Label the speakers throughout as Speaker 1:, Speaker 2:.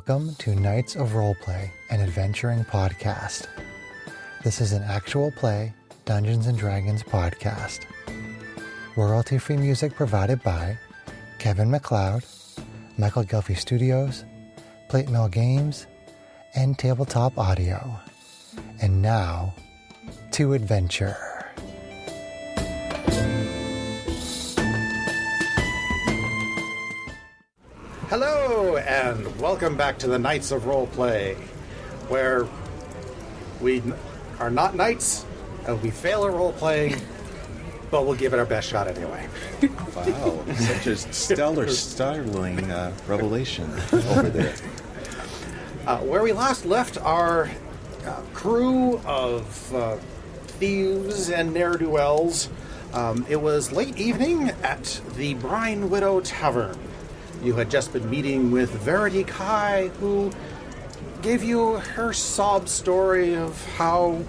Speaker 1: Welcome to Knights of Roleplay, an adventuring podcast. This is an actual play Dungeons & Dragons podcast. Royalty-free music provided by Kevin MacLeod, Michael Gelfie Studios, Plate Mill Games, and Tabletop Audio. And now, to adventure.
Speaker 2: Hello, and welcome back to the Knights of Roleplay, where we are not knights, and we fail at role-playing, but we'll give it our best shot anyway.
Speaker 3: Wow, such a startling revelation over there.
Speaker 2: Where we last left our crew of thieves and ne'er-do-wells, it was late evening at the Brine Widow Tavern. You had just been meeting with Verity Kai, who gave you her sob story of how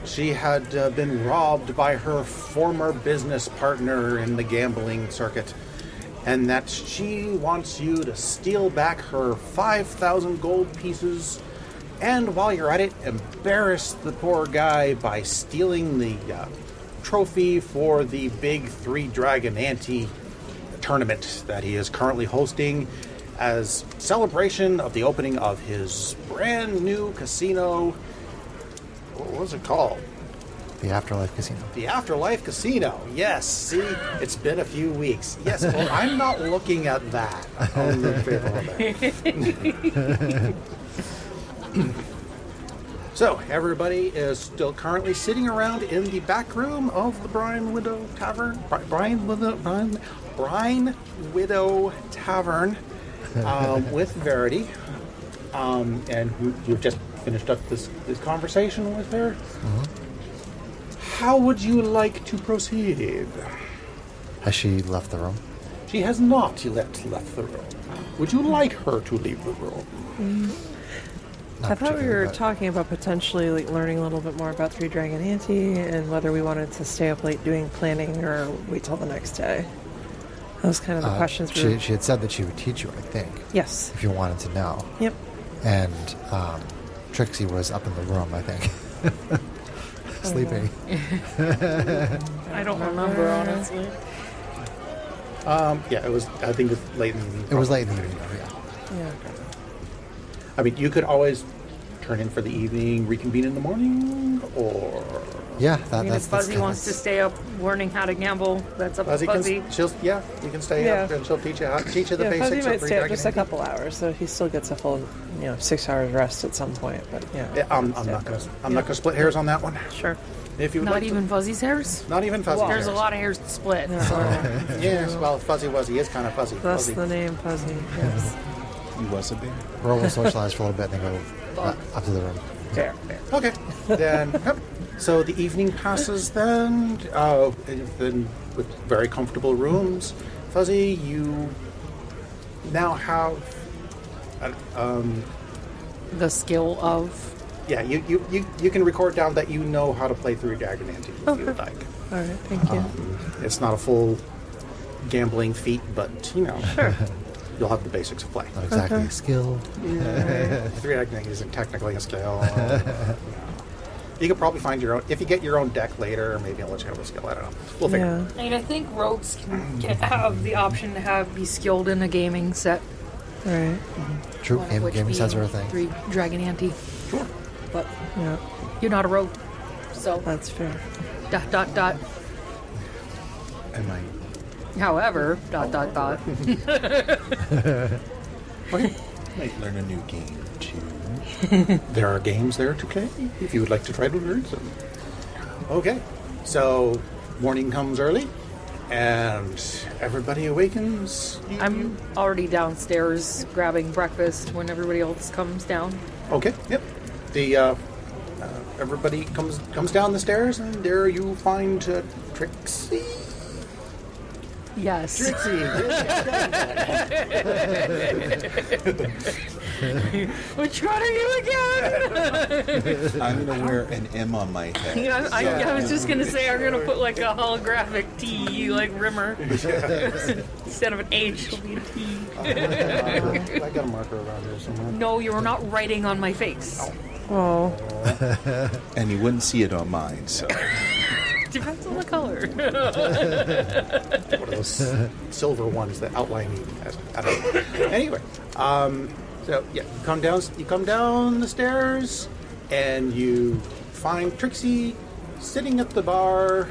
Speaker 2: she had been robbed by her former business partner in the gambling circuit, and that she wants you to steal back her 5,000 gold pieces, and while you're at it, embarrass the poor guy by stealing the trophy for the big three-dragon ante tournament that he is currently hosting as celebration of the opening of his brand new casino. What was it called?
Speaker 1: The Afterlife Casino.
Speaker 2: The Afterlife Casino. Yes. See, it's been a few weeks. Yes, well, I'm not looking at that. I'm in favor of that. So, everybody is still currently sitting around in the back room of the Brine Widow Tavern. Brine Widow Tavern with Verity. And you've just finished up this conversation with her. Mm-hmm. How would you like to proceed?
Speaker 1: Has she left the room?
Speaker 2: She has not yet left the room. Would you like her to leave the room?
Speaker 4: Mm-hmm. I thought we were talking about potentially learning a little bit more about Three Dragon Ante and whether we wanted to stay up late doing planning or wait till the next day. That was kind of the questions.
Speaker 1: She had said that she would teach you, I think.
Speaker 4: Yes.
Speaker 1: If you wanted to know.
Speaker 4: Yep.
Speaker 1: And Trixie was up in the room, I think. Sleeping.
Speaker 5: I don't remember, honestly.
Speaker 2: Yeah, it was, I think it's late in the evening.
Speaker 1: It was late in the evening, yeah.
Speaker 4: Yeah.
Speaker 2: I mean, you could always turn in for the evening, reconvene in the morning, or...
Speaker 1: Yeah,
Speaker 5: if Fuzzy wants to stay up learning how to gamble, that's up to Fuzzy.
Speaker 2: You can stay up and she'll teach you the basics
Speaker 4: Fuzzy might
Speaker 2: of
Speaker 4: stay up just a couple hours, so he still gets a full, 6 hours rest at some point. But
Speaker 2: I'm not gonna split hairs on that one.
Speaker 4: Sure.
Speaker 2: If you
Speaker 5: not even Fuzzy's hairs.
Speaker 2: Not even Fuzzy's hairs.
Speaker 5: There's a lot of hairs to split.
Speaker 2: Yes, well, Fuzzy Wuzzy is kind of fuzzy.
Speaker 4: That's the name, Fuzzy. Yes.
Speaker 3: He was a bear.
Speaker 1: We're all socialize for a little bit and then go up to the room.
Speaker 2: Fair. Okay. Then, so the evening passes then with very comfortable rooms. Fuzzy, you now have
Speaker 5: the skill of...
Speaker 2: Yeah, you can record down that you know how to play through Dragon Ante if you would like.
Speaker 4: All right, thank you.
Speaker 2: It's not a full gambling feat, but,
Speaker 4: Sure.
Speaker 2: You'll have the basics of play.
Speaker 1: Not exactly a skill.
Speaker 2: Yeah. Three Dragon isn't technically a skill. You could probably find your own. If you get your own deck later, maybe I'll let you have a skill. I don't know. We'll figure it out.
Speaker 5: I mean, I think rogues can have the option to be skilled in a gaming set.
Speaker 4: All right.
Speaker 1: Mm-hmm. True. Gaming sets are a thing.
Speaker 5: Three Dragon Ante.
Speaker 2: Sure.
Speaker 5: But you're not a rogue. So.
Speaker 4: That's fair. ...
Speaker 3: Am I...
Speaker 5: However, ...
Speaker 2: Okay.
Speaker 3: Might learn a new game, too.
Speaker 2: There are games there to play if you would like to try to learn some. Okay. So, morning comes early, and everybody awakens.
Speaker 5: I'm already downstairs grabbing breakfast when everybody else comes down.
Speaker 2: Okay. Yep. The everybody comes down the stairs, and there you find Trixie.
Speaker 5: Yes.
Speaker 2: Trixie.
Speaker 5: Which one are you again?
Speaker 3: I'm going to wear an M on my head.
Speaker 5: Yeah, I was just going to say I'm going to put like a holographic T, like Rimmer. Instead of an H, it'll be a T.
Speaker 2: I got a marker around here somewhere.
Speaker 5: No, you were not writing on my face.
Speaker 4: Oh.
Speaker 3: And you wouldn't see it on mine, so.
Speaker 5: Depends on the color.
Speaker 2: One of those silver ones that outline you. I don't know. Anyway, so yeah, you come down the stairs, and you find Trixie sitting at the bar,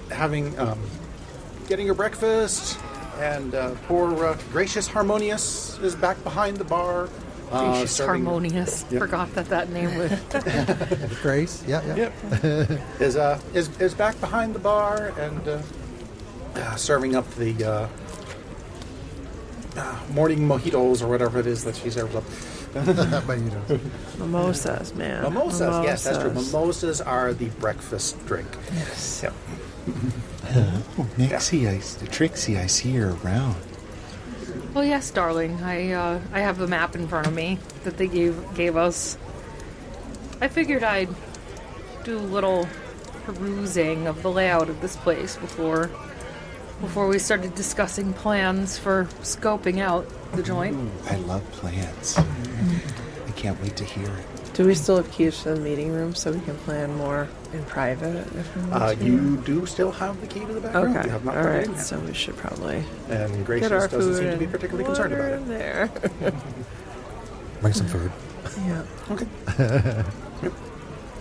Speaker 2: getting her breakfast, and poor Gracious Harmonious is back behind the bar.
Speaker 5: Gracious Harmonious.
Speaker 2: Yep.
Speaker 5: Forgot that name was.
Speaker 1: Grace, yeah.
Speaker 2: Is back behind the bar and serving up the morning mojitos or whatever it is that she serves up.
Speaker 1: But you don't.
Speaker 4: Mimosas, man.
Speaker 2: Mimosas, yes, that's true. Mimosas are the breakfast drink.
Speaker 4: Yes.
Speaker 2: Yep.
Speaker 3: Oh, Trixie, I see her around.
Speaker 5: Well, yes, darling. I have the map in front of me that they gave us. I figured I'd do a little perusing of the layout of this place before we started discussing plans for scoping out the joint.
Speaker 3: Ooh, I love plans. I can't wait to hear it.
Speaker 4: Do we still have keys to the meeting room so we can plan more in private? If we need to?
Speaker 2: You do still have the key to the back room.
Speaker 4: Okay.
Speaker 2: You have not
Speaker 4: All
Speaker 2: put it
Speaker 4: right.
Speaker 2: in yet.
Speaker 4: So we should probably
Speaker 2: And
Speaker 4: get
Speaker 2: Gracious
Speaker 4: our
Speaker 2: doesn't
Speaker 4: food
Speaker 2: seem to be
Speaker 4: and
Speaker 2: particularly concerned about
Speaker 4: water
Speaker 2: it.
Speaker 4: in there.
Speaker 1: Bring some food.
Speaker 4: Yeah.
Speaker 2: Okay. Yep.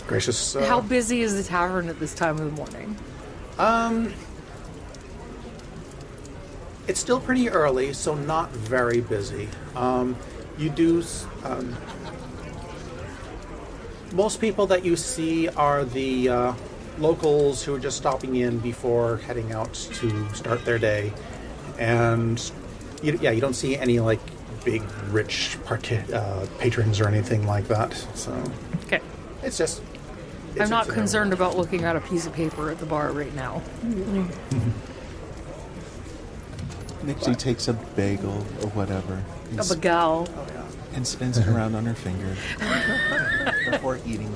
Speaker 2: Gracious.
Speaker 5: How busy is the tavern at this time of the morning?
Speaker 2: It's still pretty early, so not very busy. You do. Most people that you see are the locals who are just stopping in before heading out to start their day, and you don't see any like big rich patrons or anything like that. So
Speaker 5: Okay.
Speaker 2: it's just.
Speaker 5: I'm not concerned about looking at a piece of paper at the bar right now.
Speaker 3: Nixie takes a bagel or whatever
Speaker 5: A bagal.
Speaker 3: and spins it around on her finger before eating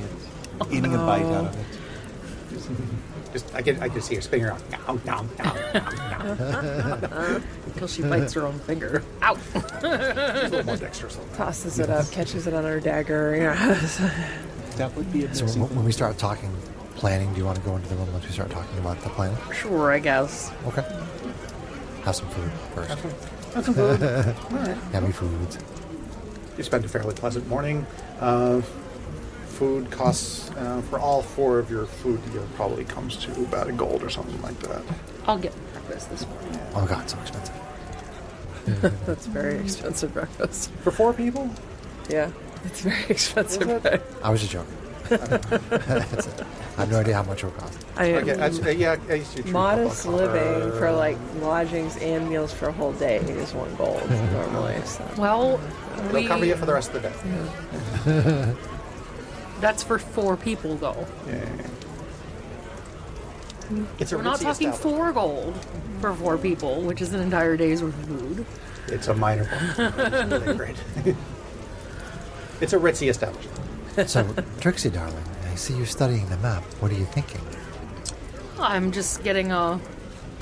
Speaker 3: a bite out of it.
Speaker 2: I can see her spinning around.
Speaker 5: Until she bites her own finger. Ow!
Speaker 2: She's a little more dexterous.
Speaker 4: Tosses it up, catches it on her dagger. Yeah.
Speaker 3: That would be a
Speaker 1: So when we start talking planning, do you want to go into the room once we start talking about the plan?
Speaker 5: Sure, I guess.
Speaker 1: Okay. Have some food first.
Speaker 2: That's some food. All right.
Speaker 1: Yummy foods.
Speaker 2: You spend a fairly pleasant morning. Food costs for all four of your food probably comes to about $1 or something like that.
Speaker 5: I'll get breakfast this morning.
Speaker 1: Oh god, so expensive.
Speaker 4: That's very expensive breakfast.
Speaker 2: For 4 people?
Speaker 4: Yeah. It's very expensive.
Speaker 2: Is it?
Speaker 4: breakfast.
Speaker 1: I was just joking. That's it. I have no idea how much it will cost.
Speaker 2: I used to treat
Speaker 4: Modest
Speaker 2: a cup of
Speaker 4: living
Speaker 2: cover.
Speaker 4: for like lodgings and meals for a whole day is $1 normally. So.
Speaker 5: Well,
Speaker 2: They'll cover you for the rest of the day.
Speaker 5: that's for 4 people, though.
Speaker 2: Yeah. It's a
Speaker 5: We're not
Speaker 2: ritzy
Speaker 5: talking
Speaker 2: establishment.
Speaker 5: $4 for 4 people, which is an entire day's worth of food.
Speaker 2: It's a minor point. It's really great. It's a ritzy establishment.
Speaker 1: So, Trixie, darling, I see you studying the map. What are you thinking?
Speaker 5: I'm just getting a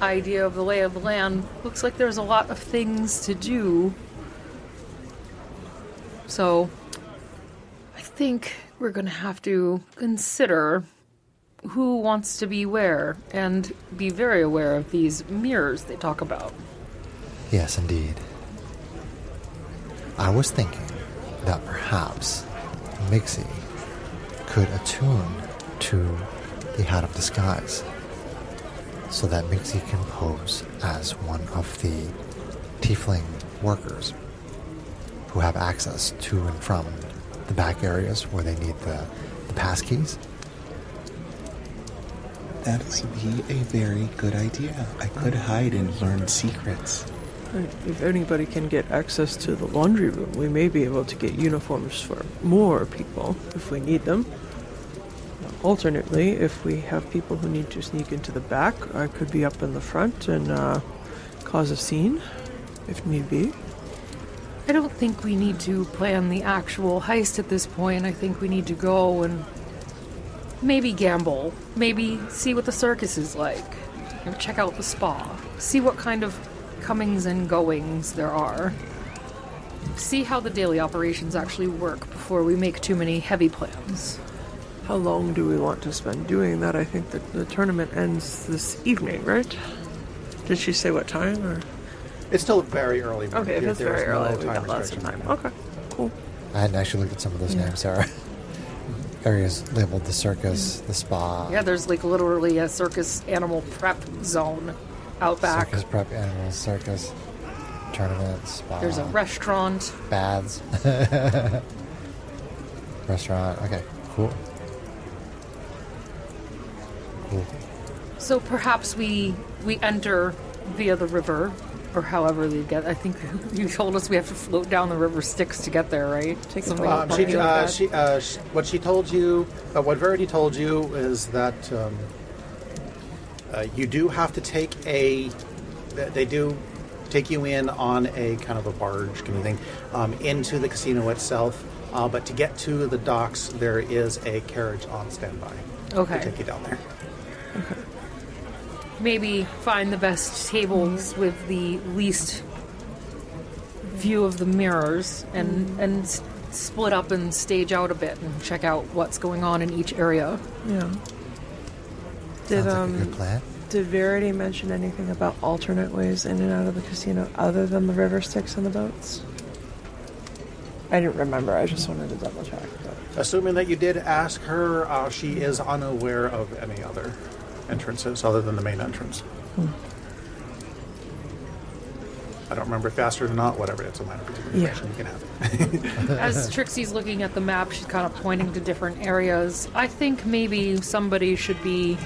Speaker 5: idea of the lay of the land. Looks like there's a lot of things to do. So, I think we're going to have to consider who wants to be where and be very aware of these mirrors they talk about.
Speaker 1: Yes, indeed. I was thinking that perhaps Mixie could attune to the Hat of Disguise so that Mixie can pose as one of the tiefling workers who have access to and from the back areas where they need the pass keys.
Speaker 3: That would be a very good idea. I could hide and learn secrets.
Speaker 4: If anybody can get access to the laundry room, we may be able to get uniforms for more people if we need them. Alternately, if we have people who need to sneak into the back, I could be up in the front and cause a scene, if need be.
Speaker 5: I don't think we need to plan the actual heist at this point. I think we need to go and maybe gamble. Maybe see what the circus is like. Check out the spa. See what kind of comings and goings there are. See how the daily operations actually work before we make too many heavy plans.
Speaker 4: How long do we want to spend doing that? I think that the tournament ends this evening, right? Did she say what time? Or
Speaker 2: It's still very early.
Speaker 4: okay, if it's
Speaker 2: There's
Speaker 4: very early,
Speaker 2: no
Speaker 4: we got lots of
Speaker 2: restriction.
Speaker 4: time. Okay, cool.
Speaker 1: I hadn't actually looked at some of those names, Sarah. Areas labeled the circus, the spa.
Speaker 5: Yeah, there's like literally a circus animal prep zone out back.
Speaker 1: Circus prep animals, circus, tournament, spa.
Speaker 5: There's a restaurant.
Speaker 1: Baths. Restaurant. Okay, cool. Cool.
Speaker 5: So perhaps we enter via the river, or however they get. I think you told us we have to float down the river Styx to get there, right?
Speaker 4: Take a
Speaker 5: Something
Speaker 4: boat.
Speaker 5: like that.
Speaker 2: What she told you, what Verity told you, is that you do have to take they do take you in on a kind of a barge kind of thing into the casino itself. But to get to the docks, there is a carriage on standby
Speaker 5: Okay.
Speaker 2: to take you down there.
Speaker 5: Maybe find the best tables with the least view of the mirrors and split up and stage out a bit and check out what's going on in each area.
Speaker 4: Yeah. Did
Speaker 1: Sounds like a good plan.
Speaker 4: Did Verity mention anything about alternate ways in and out of the casino other than the river Styx and the boats? I didn't remember. I just wanted to double check. But.
Speaker 2: Assuming that you did ask her, she is unaware of any other entrances other than the main entrance. I don't remember if faster or not, whatever, it's a minor piece of information you can have.
Speaker 5: As Trixie's looking at the map, she's kind of pointing to different areas. I think maybe somebody should be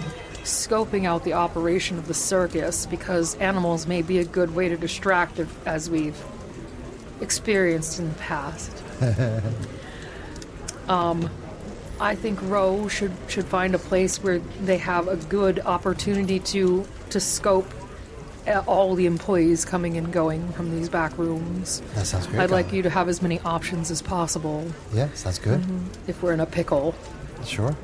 Speaker 5: scoping out the operation of the circus, because animals may be a good way to distract, as we've experienced in the past. I think Roe should find a place where they have a good opportunity to scope all the employees coming and going from these back rooms.
Speaker 1: That sounds great.
Speaker 5: I'd like you to have as many options as possible
Speaker 1: Yeah, sounds good.
Speaker 5: if we're in a pickle.
Speaker 1: Sure.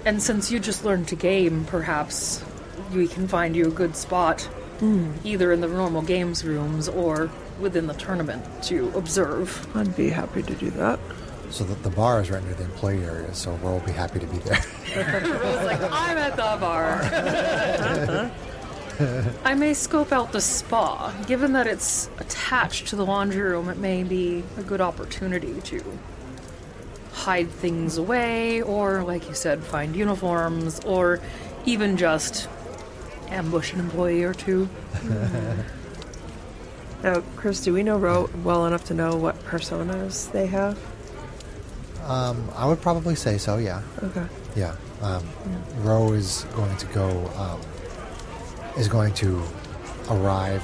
Speaker 5: And since you just learned to game, perhaps we can find you a good spot, either in the normal games rooms or within the tournament to observe.
Speaker 4: I'd be happy to do that.
Speaker 1: So the bar is right near the employee area, so we'll be happy to be there.
Speaker 5: Rose's like, I'm at the bar. I may scope out the spa. Given that it's attached to the laundry room, it may be a good opportunity to hide things away, or, like you said, find uniforms, or even just ambush an employee or two.
Speaker 4: Now, Chris, do we know Ro well enough to know what personas they have?
Speaker 1: I would probably say so, yeah.
Speaker 4: Okay.
Speaker 1: Yeah. Ro is going to go, is going to arrive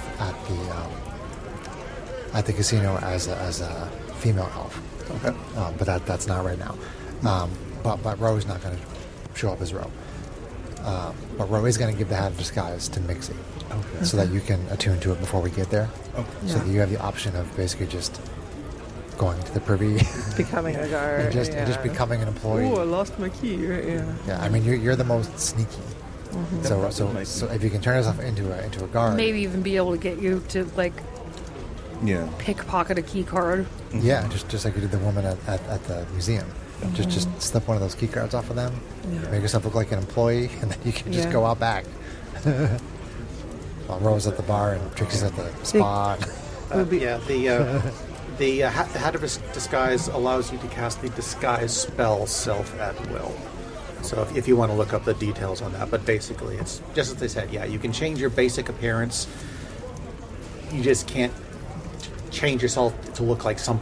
Speaker 1: at the casino as a female elf.
Speaker 2: Okay.
Speaker 1: But that's not right now. But Ro is not going to show up as Ro. But Ro is going to give the hat of disguise to Mixie, so that you can attune to it before we get there.
Speaker 2: Okay.
Speaker 1: So that you have the option of basically just going to the privy
Speaker 4: Becoming a guard.
Speaker 1: and just becoming an employee.
Speaker 4: Oh, I lost my key. Right? Yeah.
Speaker 1: Yeah, I mean you're the most sneaky. So if you can turn yourself into a guard,
Speaker 5: Maybe even be able to get you to, like,
Speaker 3: Yeah.
Speaker 5: pickpocket a key card.
Speaker 1: yeah, just like you did the woman at the museum. Just slip one of those key cards off of them, make yourself look like an employee, and then you can just go out back. While Ro's at the bar and Trixie's at the spa.
Speaker 2: The hat of disguise allows you to cast the disguise spell self at will. So if you want to look up the details on that, but basically it's just as they said. Yeah, you can change your basic appearance. You just can't change yourself to look like some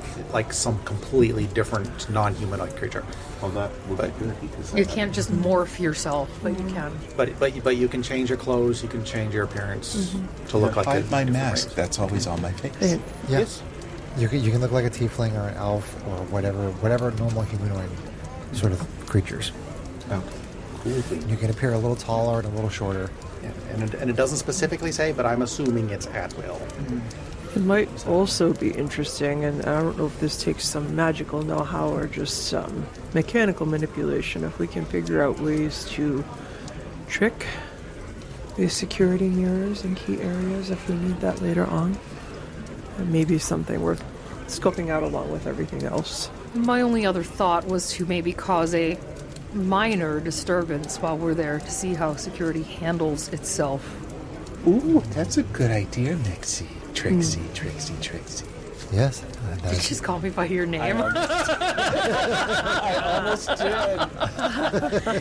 Speaker 2: completely different non-humanoid creature.
Speaker 3: Well, that would be good because
Speaker 5: You can't just morph yourself, but you can.
Speaker 2: But you can change your clothes. You can change your appearance to look like
Speaker 3: hide my
Speaker 2: different
Speaker 3: mask.
Speaker 2: race.
Speaker 3: That's always on my face.
Speaker 4: Hey,
Speaker 1: Yes. You can look like a tiefling or an elf or whatever normal humanoid sort of creatures.
Speaker 3: Oh, Cool.
Speaker 1: You can appear a little taller and a little shorter.
Speaker 2: Yeah, and it doesn't specifically say, but I'm assuming it's at will.
Speaker 4: It might also be interesting, and I don't know if this takes some magical know-how or just some mechanical manipulation, if we can figure out ways to trick the security mirrors in key areas if we need that later on. And maybe something worth scoping out along with everything else.
Speaker 5: My only other thought was to maybe cause a minor disturbance while we're there to see how security handles itself.
Speaker 3: Ooh, that's a good idea, Nixie. Trixie, Trixie, Trixie.
Speaker 1: Yes.
Speaker 5: Did you just call me by your name?
Speaker 3: I almost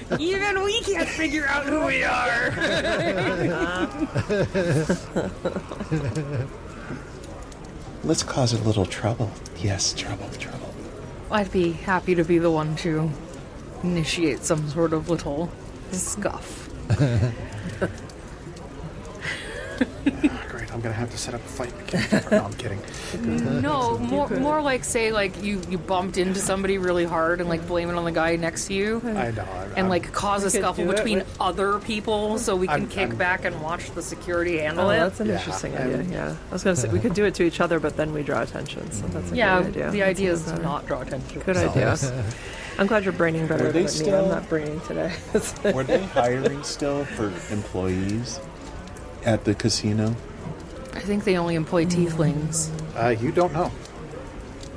Speaker 3: did.
Speaker 5: Even we can't figure out who we are.
Speaker 3: Let's cause a little trouble. Yes, trouble.
Speaker 5: I'd be happy to be the one to initiate some sort of little scuff.
Speaker 2: Great, I'm going to have to set up a fight mechanic. No, I'm kidding.
Speaker 5: No, more like say like you bumped into somebody really hard and like blame it on the guy next to you.
Speaker 2: I know.
Speaker 5: And like cause a
Speaker 4: could
Speaker 5: scuffle
Speaker 4: do it
Speaker 5: between
Speaker 4: with-
Speaker 5: other people so we can
Speaker 2: I'm-
Speaker 5: kick
Speaker 2: I'm-
Speaker 5: back and watch the security handle
Speaker 4: Oh,
Speaker 5: it.
Speaker 4: that's an
Speaker 2: Yeah,
Speaker 4: interesting
Speaker 2: and-
Speaker 4: idea, yeah. I was going to say, we could do it to each other, but then we draw attention, so that's a
Speaker 5: Yeah,
Speaker 4: good idea.
Speaker 5: the
Speaker 4: That's
Speaker 5: idea is
Speaker 4: even
Speaker 5: to
Speaker 4: better.
Speaker 5: not draw attention.
Speaker 4: Good idea. I'm glad you're braining better
Speaker 3: Were they
Speaker 4: than me.
Speaker 3: still-
Speaker 4: I'm not braining today.
Speaker 3: Were they hiring still for employees at the casino?
Speaker 5: I think they only employ tieflings.
Speaker 2: You don't know.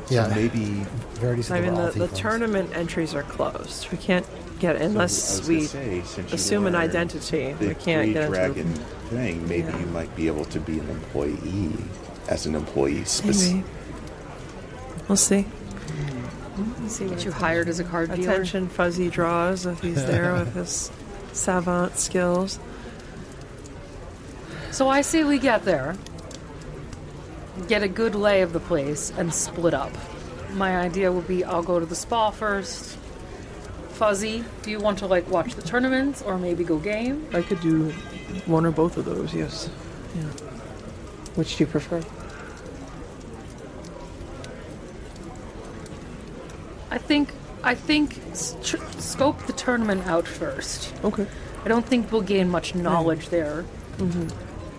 Speaker 1: Yeah.
Speaker 3: So maybe.
Speaker 1: Verity said
Speaker 4: I mean,
Speaker 1: they were all
Speaker 4: the
Speaker 1: tieflings.
Speaker 4: tournament entries are closed. We can't get,
Speaker 3: I
Speaker 4: unless
Speaker 3: was
Speaker 4: we
Speaker 3: gonna say, since you
Speaker 4: assume an
Speaker 3: are
Speaker 4: identity,
Speaker 3: the
Speaker 4: we can't
Speaker 3: Three
Speaker 4: get into
Speaker 3: Dragon thing, maybe
Speaker 4: Yeah.
Speaker 3: you might be able to be an employee as an employee.
Speaker 4: Maybe. We'll see. We'll see
Speaker 5: Get
Speaker 4: what
Speaker 5: you hired as a card dealer.
Speaker 4: attention Fuzzy draws if he's there with his savant skills.
Speaker 5: So I say we get there, get a good lay of the place, and split up. My idea would be I'll go to the spa first. Fuzzy, do you want to like watch the tournaments or maybe go game?
Speaker 4: I could do one or both of those, yes. Yeah. Which do you prefer?
Speaker 5: I think scope the tournament out first.
Speaker 4: Okay.
Speaker 5: I don't think we'll gain much knowledge there.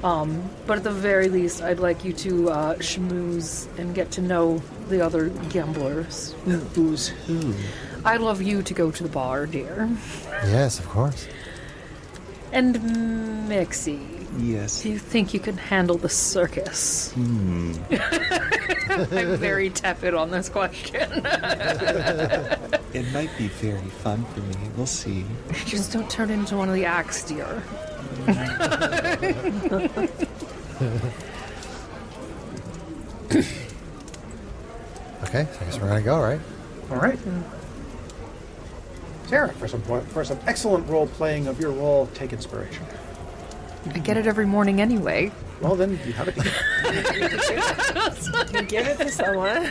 Speaker 5: But at the very least, I'd like you to schmooze and get to know the other gamblers.
Speaker 3: Who's who?
Speaker 5: I'd love you to go to the bar, dear.
Speaker 1: Yes, of course.
Speaker 5: And Mixie,
Speaker 3: Yes.
Speaker 5: do you think you can handle the circus? I'm very tepid on this question.
Speaker 3: It might be very fun for me. We'll see.
Speaker 5: Just don't turn into one of the acts, dear.
Speaker 1: Okay, so I guess we're gonna go, right?
Speaker 2: All right. Sarah, for some excellent role playing of your role, take inspiration.
Speaker 5: I get it every morning anyway.
Speaker 2: Well, then you have it.
Speaker 4: You give it to someone.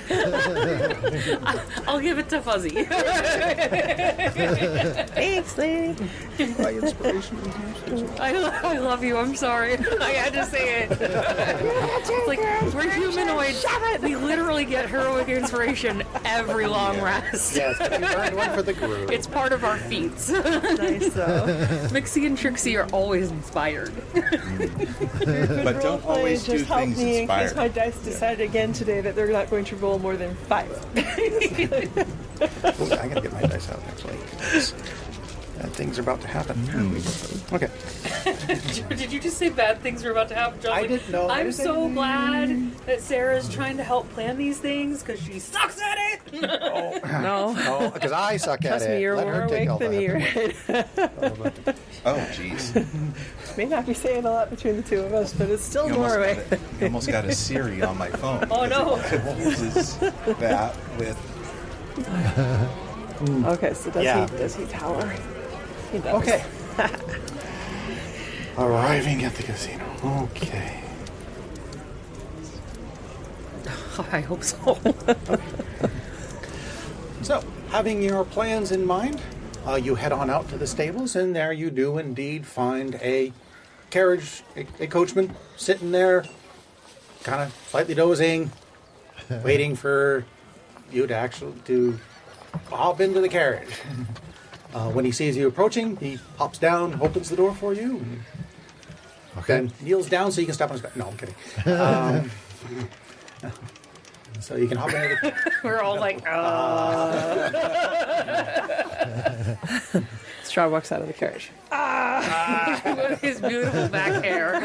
Speaker 5: I'll give it to Fuzzy.
Speaker 4: Thanks, lady.
Speaker 2: My inspiration.
Speaker 5: I love you. I'm sorry. I had to say it. It's like we're humanoids. We literally get heroic inspiration every long rest.
Speaker 2: Yes, but you earned one for the group.
Speaker 5: It's part of our feats.
Speaker 4: Nice, though.
Speaker 5: Mixie and Trixie are always inspired.
Speaker 3: But don't always do
Speaker 4: just help
Speaker 3: things
Speaker 4: me in case
Speaker 3: inspired.
Speaker 4: my dice decide again today that they're not going to roll more than 5.
Speaker 2: Ooh, I gotta get my dice out actually. Bad things are about to happen. Okay.
Speaker 5: Did you just say bad things are about to happen, John?
Speaker 2: I didn't know.
Speaker 5: I'm so glad that Sarah's trying to help plan these things because she sucks at it.
Speaker 4: No.
Speaker 2: Oh, because I suck at
Speaker 4: Trust
Speaker 2: it.
Speaker 4: me, you're
Speaker 2: Let
Speaker 4: more
Speaker 2: her take
Speaker 4: awake
Speaker 2: all
Speaker 4: than
Speaker 2: the
Speaker 4: me,
Speaker 2: effort.
Speaker 4: right?
Speaker 3: Oh, jeez.
Speaker 4: May not be saying a lot between the two of us, but it's still
Speaker 3: You
Speaker 4: more awake.
Speaker 3: almost got a Siri on my phone.
Speaker 5: Oh, no.
Speaker 3: It uses that with.
Speaker 4: Okay, so does he tower? He does.
Speaker 2: Okay. Arriving at the casino. Okay.
Speaker 5: I hope so.
Speaker 2: So, having your plans in mind, you head on out to the stables, and there you do indeed find a carriage, a coachman sitting there, kind of slightly dozing, waiting for you to hop into the carriage. When he sees you approaching, he hops down, opens the door for you, and then kneels down so you can step on his back. No, I'm kidding. So you can hop into the...
Speaker 5: We're all like,
Speaker 4: Straw walks out of the carriage.
Speaker 5: with his beautiful back hair.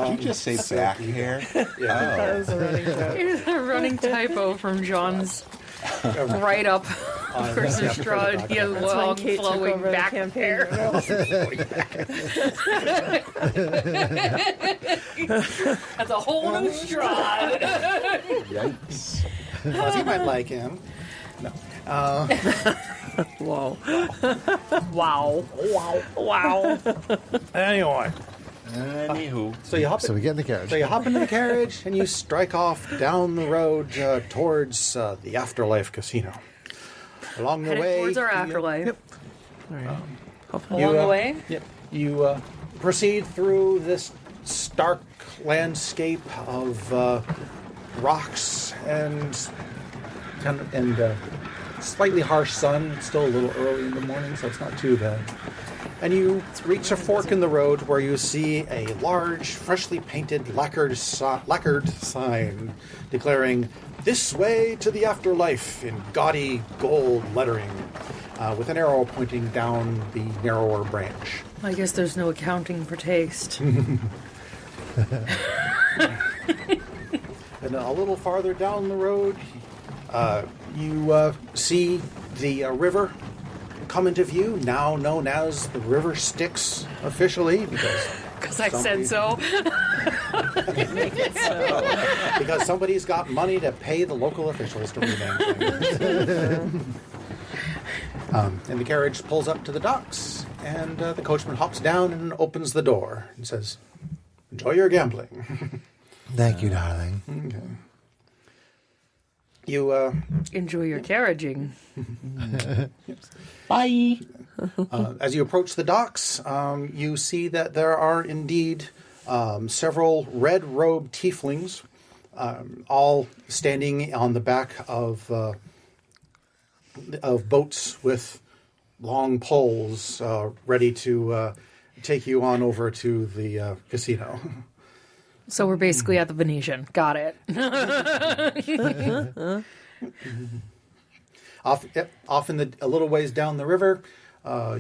Speaker 3: Did you just say back hair?
Speaker 2: Yeah.
Speaker 4: That was a running joke.
Speaker 5: It's a running typo from John's right up versus Straw. He has
Speaker 4: That's when
Speaker 5: long,
Speaker 4: Kate took
Speaker 5: flowing
Speaker 4: over the
Speaker 5: back
Speaker 4: campaign.
Speaker 5: hair. That's a whole new Straw.
Speaker 3: Yikes.
Speaker 2: Fuzzy might like him. No.
Speaker 4: Whoa.
Speaker 5: Wow. Wow.
Speaker 2: Anyway.
Speaker 3: Anywho.
Speaker 2: So you hop
Speaker 1: So we get in the carriage.
Speaker 2: So you hop into the carriage and you strike off down the road towards the Afterlife Casino. Along the
Speaker 5: Headed
Speaker 2: way,
Speaker 5: towards our afterlife.
Speaker 2: Yep.
Speaker 4: All right.
Speaker 5: Along the way.
Speaker 2: Yep. You proceed through this stark landscape of rocks and slightly harsh sun. It's still a little early in the morning, so it's not too bad. And you reach a fork in the road where you see a large, freshly painted, lacquered sign declaring, "This way to the afterlife," in gaudy gold lettering, with an arrow pointing down the narrower branch.
Speaker 5: I guess there's no accounting for taste.
Speaker 2: And a little farther down the road, you see the river come into view, now known as the River Styx officially,
Speaker 5: Because I said so.
Speaker 2: because somebody's got money to pay the local officials to rename things. And the carriage pulls up to the docks, and the coachman hops down and opens the door and says, "Enjoy your gambling."
Speaker 1: Thank you, darling.
Speaker 2: Okay. You
Speaker 5: Enjoy your carriaging.
Speaker 3: Bye.
Speaker 2: as you approach the docks, you see that there are indeed several red-robed tieflings, all standing on the back of boats with long poles, ready to take you on over to the casino.
Speaker 5: So we're basically at the Venetian. Got it.
Speaker 2: Off in a little ways down the river,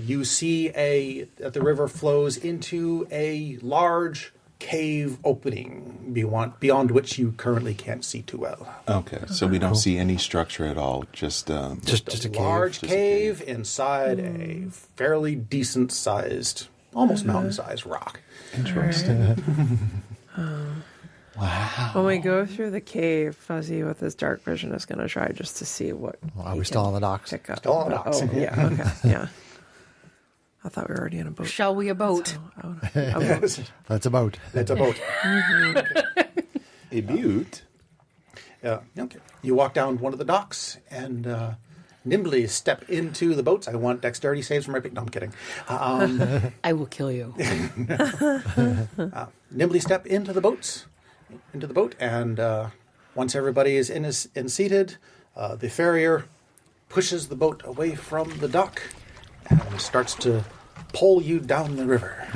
Speaker 2: you see that the river flows into a large cave opening beyond which you currently can't see too well.
Speaker 3: Okay, so we don't see any structure at all. Just
Speaker 2: a
Speaker 1: cave.
Speaker 2: large
Speaker 3: Just a cave.
Speaker 2: cave inside a fairly decent-sized, almost mountain-sized rock.
Speaker 3: interesting.
Speaker 1: Wow.
Speaker 4: When we go through the cave, Fuzzy with his dark vision is going to try just to see what.
Speaker 1: Are
Speaker 4: he
Speaker 1: we still
Speaker 4: can
Speaker 1: on the docks?
Speaker 4: Pick up.
Speaker 2: Still on the docks.
Speaker 4: Oh, yeah. Okay. Yeah. I thought we were already in a boat.
Speaker 5: Shall we a boat?
Speaker 4: A boat.
Speaker 1: That's a boat.
Speaker 2: It's a boat.
Speaker 3: A butte.
Speaker 2: Yeah. Okay. You walk down one of the docks and nimbly step into the boats. I want dexterity saves for my pick. No, I'm kidding.
Speaker 5: I will kill you.
Speaker 2: Nimbly step into the boat, and once everybody is in and seated, the farrier pushes the boat away from the dock and starts to pull you down the river.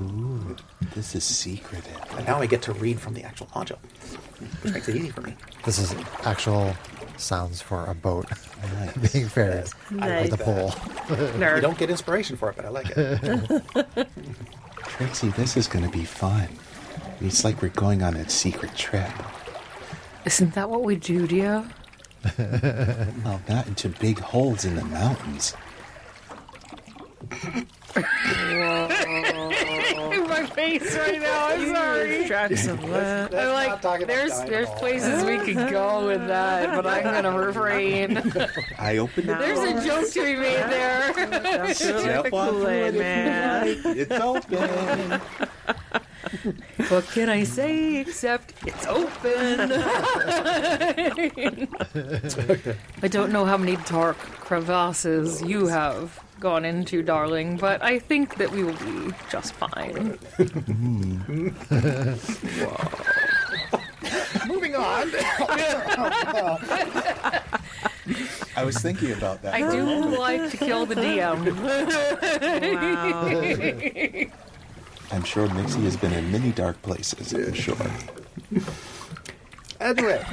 Speaker 3: Ooh, this is secretive.
Speaker 2: And now I get to read from the actual module, which makes it easy for me.
Speaker 1: This is actual sounds for a boat
Speaker 3: Nice.
Speaker 1: being ferried
Speaker 4: Nice.
Speaker 1: with a pole.
Speaker 2: You don't get inspiration for it, but I like it.
Speaker 3: Trixie, this is going to be fun. It's like we're going on a secret trip.
Speaker 5: Isn't that what we do, dear?
Speaker 3: Well, not into big holes in the mountains.
Speaker 5: My face right now. I'm sorry.
Speaker 4: Tracks of that.
Speaker 5: I'm like, there's places we could go with that, but I'm gonna refrain.
Speaker 3: I opened it.
Speaker 5: There's a joke to be made there.
Speaker 4: That's really
Speaker 3: Step
Speaker 4: the
Speaker 3: on through
Speaker 4: Kool-Aid,
Speaker 3: it if you
Speaker 4: man.
Speaker 3: like. It's open.
Speaker 5: What can I say except it's open? I don't know how many dark crevasses you have gone into, darling, but I think that we will be just fine.
Speaker 2: Moving hang on.
Speaker 3: I was thinking about that.
Speaker 5: I do like to kill the DM.
Speaker 4: Wow.
Speaker 3: I'm sure Nixie has been in many dark places, I'm sure.
Speaker 2: Anyway,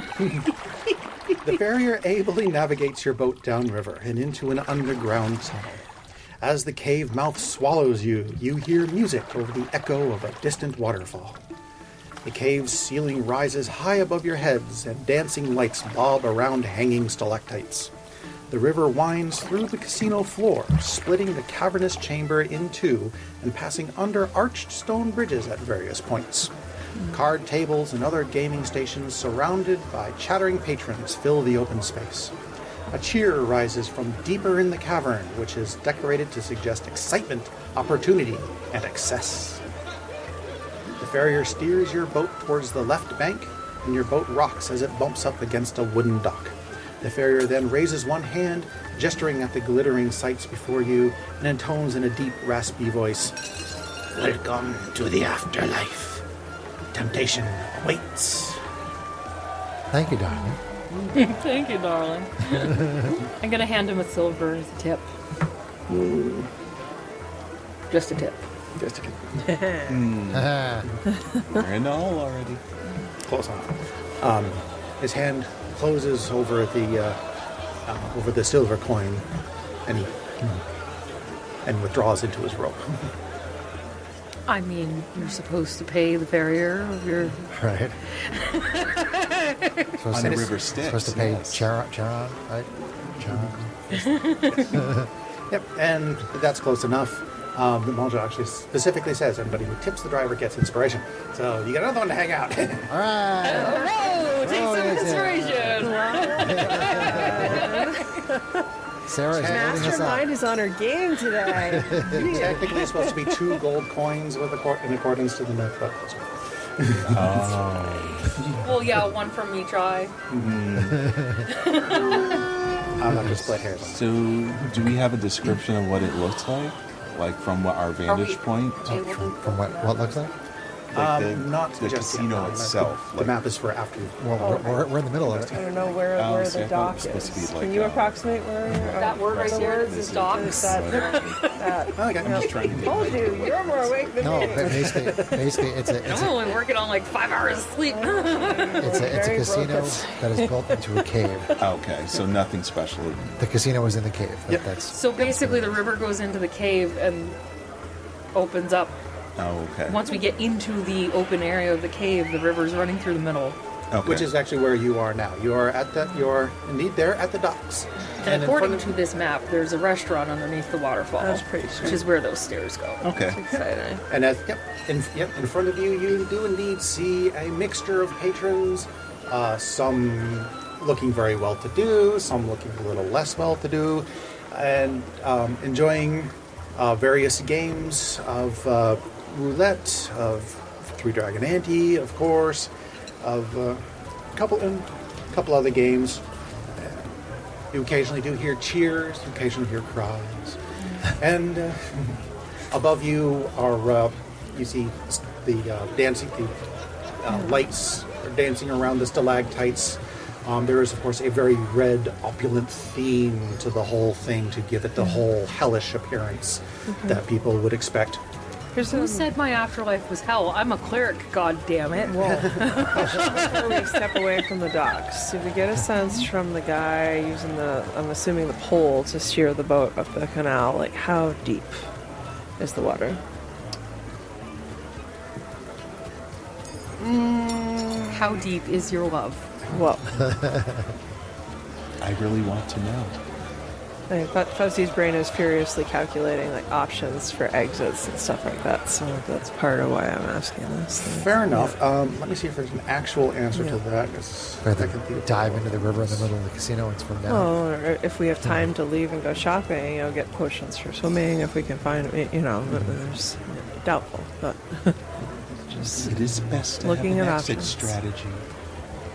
Speaker 2: the farrier ably navigates your boat downriver and into an underground tunnel. As the cave mouth swallows you, you hear music over the echo of a distant waterfall. The cave's ceiling rises high above your heads, and dancing lights bob around hanging stalactites. The river winds through the casino floor, splitting the cavernous chamber in two and passing under arched stone bridges at various points. Card tables and other gaming stations surrounded by chattering patrons fill the open space. A cheer rises from deeper in the cavern, which is decorated to suggest excitement, opportunity, and excess. The farrier steers your boat towards the left bank, and your boat rocks as it bumps up against a wooden dock. The farrier then raises one hand, gesturing at the glittering sights before you, and intones in a deep, raspy voice, "Welcome to the afterlife. Temptation awaits."
Speaker 1: Thank you, darling.
Speaker 5: Thank you, darling. I'm going to hand him a silver as a tip. Just a tip.
Speaker 2: Just a kid.
Speaker 3: We're in the hole already.
Speaker 2: Close on. His hand closes over the silver coin, and he withdraws into his robe.
Speaker 5: I mean, you're supposed to pay the farrier of your...
Speaker 1: Right.
Speaker 3: On the river Styx.
Speaker 1: Supposed to pay
Speaker 3: yes.
Speaker 1: Charon, right? Charon.
Speaker 2: Yep, and that's close enough. The Monjo actually specifically says anybody who tips the driver gets inspiration. So you got another one to hang out.
Speaker 1: All right.
Speaker 5: Oh, take some inspiration.
Speaker 1: Sarah's leading us
Speaker 4: Mastermind
Speaker 1: up.
Speaker 4: is on her game today.
Speaker 2: Technically, it's supposed to be 2 gold coins in accordance to the myth, but that's right.
Speaker 5: Well, yeah, one from each eye.
Speaker 2: I'm not going to split hairs on
Speaker 3: So, do we have a description of what it looks like? Like from what our vantage point?
Speaker 1: From what looks like?
Speaker 3: Like
Speaker 2: not
Speaker 3: the
Speaker 2: just
Speaker 3: casino
Speaker 2: yet.
Speaker 3: itself.
Speaker 2: The map is for after.
Speaker 1: Well, we're in the middle of
Speaker 4: I
Speaker 1: it.
Speaker 4: don't know where
Speaker 3: see, I
Speaker 4: the
Speaker 3: thought it
Speaker 4: dock
Speaker 3: was supposed to be
Speaker 4: is.
Speaker 3: like,
Speaker 4: Can you approximate where?
Speaker 5: That word right there is docks.
Speaker 4: Is that?
Speaker 2: Okay.
Speaker 3: I'm just trying to get
Speaker 4: Told you, you're more awake than
Speaker 1: No,
Speaker 4: me.
Speaker 1: but basically, it's
Speaker 5: I'm only working on like 5 hours of sleep.
Speaker 1: a
Speaker 4: Very
Speaker 1: casino
Speaker 4: broken.
Speaker 1: that is built into a cave.
Speaker 3: Okay, so nothing special.
Speaker 1: The casino was in the cave.
Speaker 2: Yep.
Speaker 1: That's
Speaker 5: So basically, the river goes into the cave and opens up.
Speaker 3: Oh, okay.
Speaker 5: Once we get into the open area of the cave, the river's running through the middle.
Speaker 3: Okay.
Speaker 2: Which is actually where you are now. You are indeed there at the docks.
Speaker 5: And
Speaker 2: in
Speaker 5: according
Speaker 2: front
Speaker 5: to this map, there's a restaurant underneath the waterfall.
Speaker 4: That's pretty sweet.
Speaker 5: Which is where those stairs go.
Speaker 3: Okay.
Speaker 4: Exciting.
Speaker 2: And in front of you, you do indeed see a mixture of patrons. Some looking very well-to-do, some looking a little less well-to-do, and enjoying various games of roulette, of Three Dragon Ante, of course, of a couple other games. You occasionally do hear cheers, you occasionally hear cries, and above you are you see the dancing, lights are dancing around the stalactites. There is, of course, a very red, opulent theme to the whole thing to give it the whole hellish appearance that people would expect.
Speaker 5: Who said my afterlife was hell? I'm a cleric, goddammit.
Speaker 4: Before we step away from the docks, did we get a sense from the guy using I'm assuming the pole to steer the boat up the canal, like how deep is the water?
Speaker 5: How deep is your love?
Speaker 4: Well,
Speaker 3: I really want to know.
Speaker 4: I thought Fuzzy's brain is furiously calculating like options for exits and stuff like that, so that's part of why I'm asking this.
Speaker 2: Fair enough. Let me see if there's an actual answer to that.
Speaker 1: rather than dive into the river in the middle of the casino and swim down.
Speaker 4: Well, or if we have time to leave and go shopping, get potions for swimming. If we can find, there's doubtful, but just
Speaker 3: It is best to
Speaker 4: Looking
Speaker 3: have an
Speaker 4: at
Speaker 3: exit
Speaker 4: options.
Speaker 3: strategy.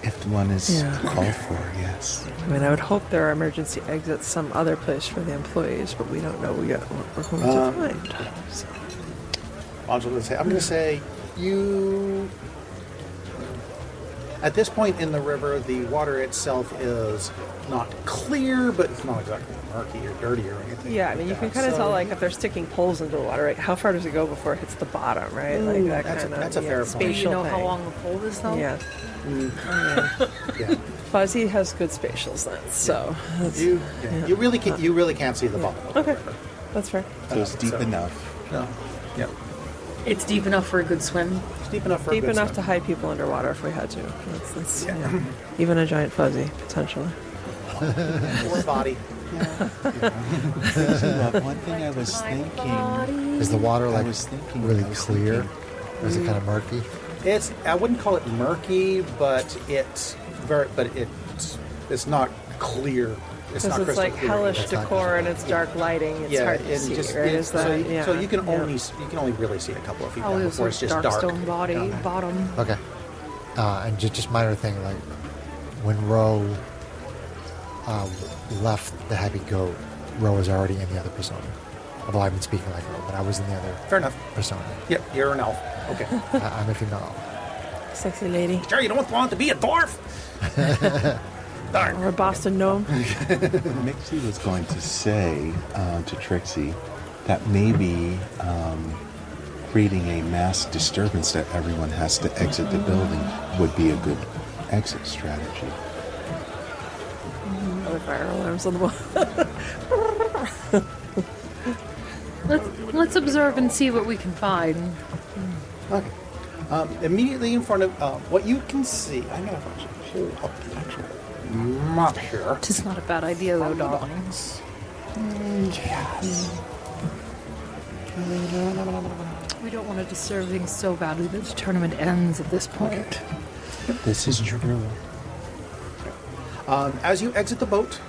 Speaker 3: If one is called for, yes.
Speaker 4: I mean, I would hope there are emergency exits some other place for the employees, but we don't know yet what we're going to find. So.
Speaker 2: I'm going to say you At this point in the river, the water itself is not clear, but it's not exactly murky or dirty or anything.
Speaker 4: Yeah, I mean, you can kind of tell, like, if they're sticking poles into the water, right? How far does it go before it hits the bottom, right? Like, that
Speaker 2: that's
Speaker 4: kind of
Speaker 2: a fair point.
Speaker 5: Do you
Speaker 4: spatial
Speaker 5: know
Speaker 4: thing.
Speaker 5: how long the pole is, though?
Speaker 4: Yeah.
Speaker 2: Yeah.
Speaker 4: Fuzzy has good spatial sense, so that's,
Speaker 2: You really can't see the bottom of the
Speaker 4: okay.
Speaker 2: river.
Speaker 4: That's fair.
Speaker 3: So it's deep enough.
Speaker 2: No. Yeah.
Speaker 5: It's deep enough for a good swim.
Speaker 2: It's deep enough for
Speaker 4: Deep
Speaker 2: a good
Speaker 4: enough to
Speaker 2: swim.
Speaker 4: hide people underwater if we had to. That's yeah. Even a giant fuzzy, potentially.
Speaker 2: Or body.
Speaker 3: One thing I was thinking.
Speaker 1: Is the water
Speaker 3: I
Speaker 1: like
Speaker 3: was thinking.
Speaker 1: really
Speaker 3: I was
Speaker 1: clear?
Speaker 3: thinking-
Speaker 1: Or is it kind of murky?
Speaker 2: I wouldn't call it murky, but it's not clear. It's not
Speaker 4: Because it's
Speaker 2: crystal
Speaker 4: like
Speaker 2: clear.
Speaker 4: hellish
Speaker 1: It's not
Speaker 4: decor and it's dark lighting. It's hard to
Speaker 2: and
Speaker 4: see,
Speaker 2: just-
Speaker 4: right?
Speaker 2: it-
Speaker 4: Is that, yeah.
Speaker 2: so you can
Speaker 4: yeah.
Speaker 2: only really see a couple of feet
Speaker 5: Probably
Speaker 2: down
Speaker 5: was
Speaker 2: before
Speaker 5: a
Speaker 2: it's just
Speaker 5: dark
Speaker 2: dark.
Speaker 5: stone bottom.
Speaker 1: Okay. And just minor thing, like when Ro left the Happy Goat, Ro was already in the other persona. Although I've been speaking like Ro, but I was in the other
Speaker 2: Fair enough.
Speaker 1: persona.
Speaker 2: Yep, you're an elf. Okay.
Speaker 1: I'm a female.
Speaker 4: Sexy lady.
Speaker 2: Sure, you don't want to be a dwarf. Darn.
Speaker 4: Or a Boston gnome.
Speaker 3: Mixie was going to say to Trixie that maybe creating a mass disturbance that everyone has to exit the building would be a good exit strategy.
Speaker 4: Other fire alarms on the wall.
Speaker 5: Let's observe and see what we can find.
Speaker 2: Okay. Immediately in front of what you can see, I'm going to actually pull up the actual map here.
Speaker 5: It's not a bad idea, though, darling.
Speaker 2: Yes.
Speaker 5: We don't want to disturb things so badly that the tournament ends at this point.
Speaker 3: This is true.
Speaker 2: As you exit the boat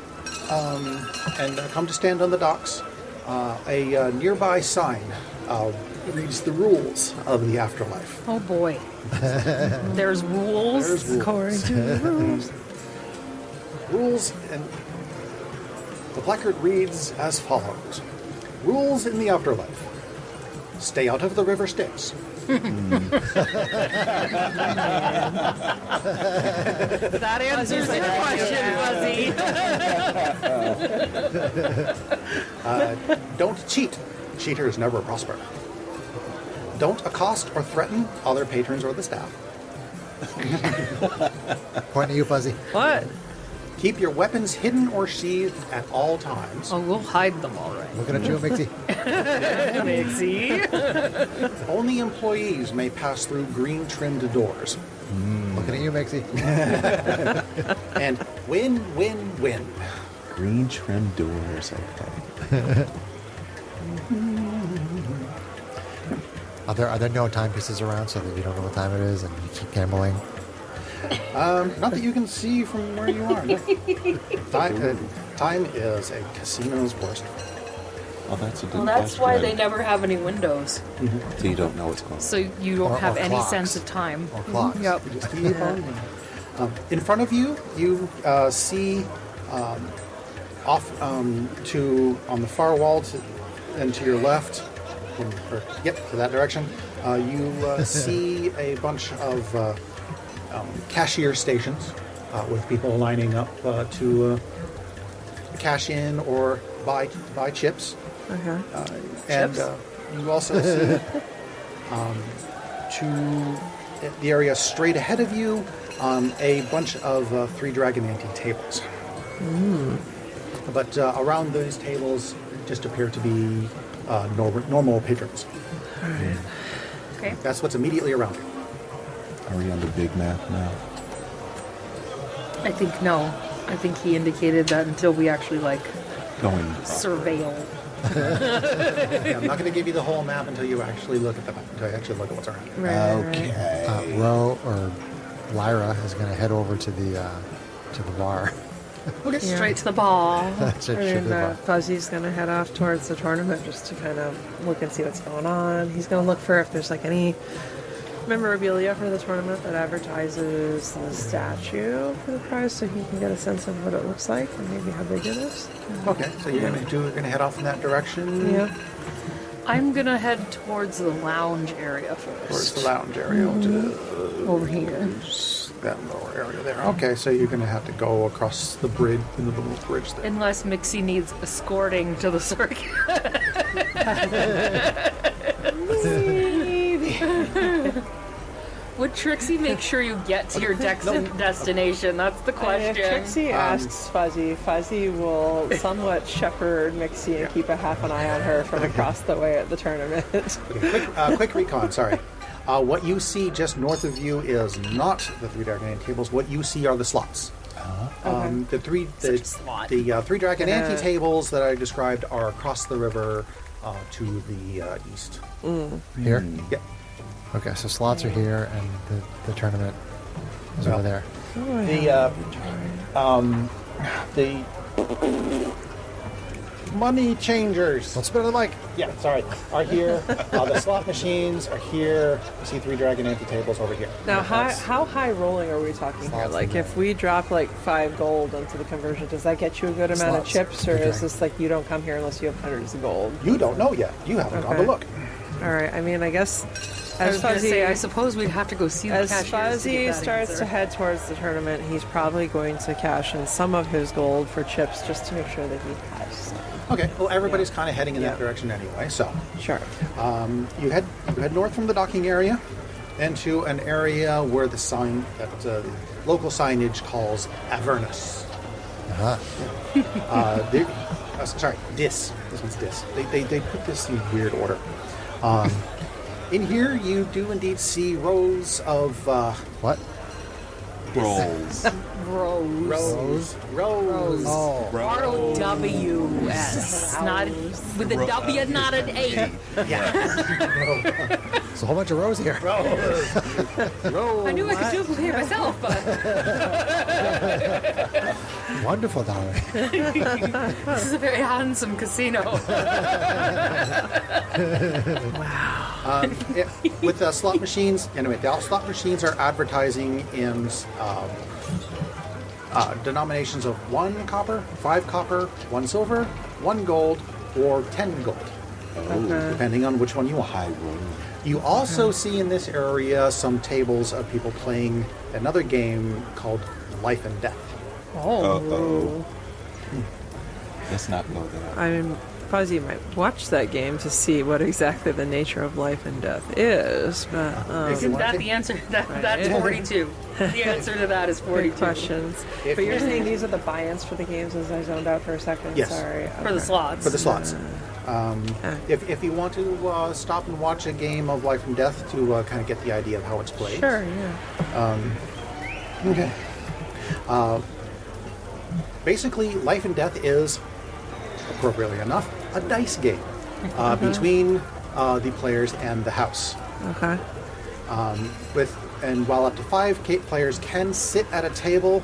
Speaker 2: and come to stand on the docks, a nearby sign reads the rules of the afterlife.
Speaker 5: Oh boy. There's rules.
Speaker 2: There's rules.
Speaker 4: According to the rules.
Speaker 2: Rules, and the placard reads as follows. Rules in the afterlife. Stay out of the river Styx.
Speaker 5: That answers your question, Fuzzy.
Speaker 2: Don't cheat. Cheaters never prosper. Don't accost or threaten other patrons or the staff.
Speaker 1: Pointing at you, Fuzzy.
Speaker 4: What?
Speaker 2: Keep your weapons hidden or sheathed at all times.
Speaker 5: Oh, we'll hide them all right.
Speaker 1: Looking at you, Mixie.
Speaker 5: Mixie.
Speaker 2: Only employees may pass through green trimmed doors.
Speaker 1: Looking at you, Mixie.
Speaker 2: And win, win, win.
Speaker 3: Green trim doors. Okay.
Speaker 1: Are there no timepieces around so that you don't know what time it is and you keep gambling?
Speaker 2: Not that you can see from where you are. Time is a casino's worst.
Speaker 3: Well, that's a good
Speaker 5: Well, that's
Speaker 3: question.
Speaker 5: why they never have any windows.
Speaker 3: So you don't know what's going on.
Speaker 5: So you don't
Speaker 1: Or
Speaker 5: have any
Speaker 1: clocks.
Speaker 5: sense of time.
Speaker 1: Or clocks?
Speaker 5: Yep.
Speaker 2: You just keep on. In front of you, you see off on the far wall and to your left, to that direction, you see a bunch of cashier stations with people lining up to cash in or buy chips.
Speaker 4: Okay.
Speaker 2: And you also see to the area straight ahead of you a bunch of Three Dragon Ante tables. But around those tables just appear to be normal patrons.
Speaker 5: Okay.
Speaker 2: That's what's immediately around you.
Speaker 3: Are we on the big map now?
Speaker 5: I think no. I think he indicated that until we actually
Speaker 3: Going.
Speaker 5: surveil.
Speaker 2: Yeah, I'm not going to give you the whole map until you actually look at the map, until you actually look at what's around you.
Speaker 3: Okay.
Speaker 1: Ro or Lyra is going to head over to the bar.
Speaker 2: Okay.
Speaker 5: Straight to the ball.
Speaker 1: That's it,
Speaker 4: And
Speaker 1: to the bar.
Speaker 4: Fuzzy's going to head off towards the tournament just to kind of look and see what's going on. He's going to look for if there's any memorabilia for the tournament that advertises the statue for the prize, so he can get a sense of what it looks like and maybe how big it is.
Speaker 2: Okay, so you're going to head off in that direction.
Speaker 4: Yeah.
Speaker 5: I'm gonna head towards the lounge area first.
Speaker 2: Towards the lounge area.
Speaker 5: Over here.
Speaker 2: that lower area there. Okay, so you're going to have to go across the bridge, in the little bridge there.
Speaker 5: Unless Mixie needs escorting to the circuit. Would Trixie make sure you get to your destination? That's the question.
Speaker 4: If Trixie asks Fuzzy, Fuzzy will somewhat shepherd Mixie and keep a half an eye on her from across the way at the tournament.
Speaker 2: Okay, quick recon, sorry. What you see just north of you is not the three Dragon Ante tables. What you see are the slots. The three Dragon Ante tables that I described are across the river to the east.
Speaker 1: Here?
Speaker 2: Yep.
Speaker 1: Okay, so slots are here, and the tournament is over there.
Speaker 2: The money changers.
Speaker 1: Let's spin the mic.
Speaker 2: Yeah, sorry. Are here. The slot machines are here. You see three Dragon Ante tables over here.
Speaker 4: Now, how high rolling are we talking here? Like, if we drop like 5 gold into the conversion, does that get you a good amount of chips, or is this like you don't come here unless you have hundreds of gold?
Speaker 2: You don't know yet. You haven't gone to look.
Speaker 4: All right. I mean, I guess
Speaker 5: I was going to say, I suppose we'd have to go see the
Speaker 4: as
Speaker 5: cashiers.
Speaker 4: Fuzzy starts to head towards the tournament, he's probably going to cash in some of his gold for chips just to make sure that he has some.
Speaker 2: Okay. Well, everybody's kind of heading in that direction anyway. So,
Speaker 4: Sure.
Speaker 2: you head north from the docking area into an area where the sign that the local signage calls Avernus. Dis. This one's Dis. They put this in weird order. In here, you do indeed see rows of
Speaker 1: What?
Speaker 3: Rolls.
Speaker 5: Rose.
Speaker 1: Oh.
Speaker 5: R-O-W-S. Not with a W, not an A.
Speaker 1: There's a whole bunch of rows here.
Speaker 5: I knew I could duplicate myself, but
Speaker 1: Wonderful, darling.
Speaker 5: this is a very handsome casino.
Speaker 2: With slot machines, anyway, the slot machines are advertising in denominations of 1 copper, 5 copper, 1 silver, 1 gold, or 10 gold, depending on which one you want.
Speaker 3: High roll.
Speaker 2: You also see in this area some tables of people playing another game called Life and Death.
Speaker 3: Uh-oh. Let's not go there.
Speaker 4: I mean, Fuzzy might watch that game to see what exactly the nature of life and death is, but
Speaker 5: Isn't that the answer? That's 42. The answer to that is 42.
Speaker 4: good questions. But you're saying these are the buy-ins for the games, as I zoned out for a second?
Speaker 2: Yes.
Speaker 4: Sorry.
Speaker 5: For the slots.
Speaker 2: For the slots. If you want to stop and watch a game of Life and Death to kind of get the idea of how it's played.
Speaker 4: Sure, yeah.
Speaker 2: Okay. Basically, Life and Death is, appropriately enough, a dice game between the players and the house.
Speaker 4: Okay.
Speaker 2: While up to 5 players can sit at a table,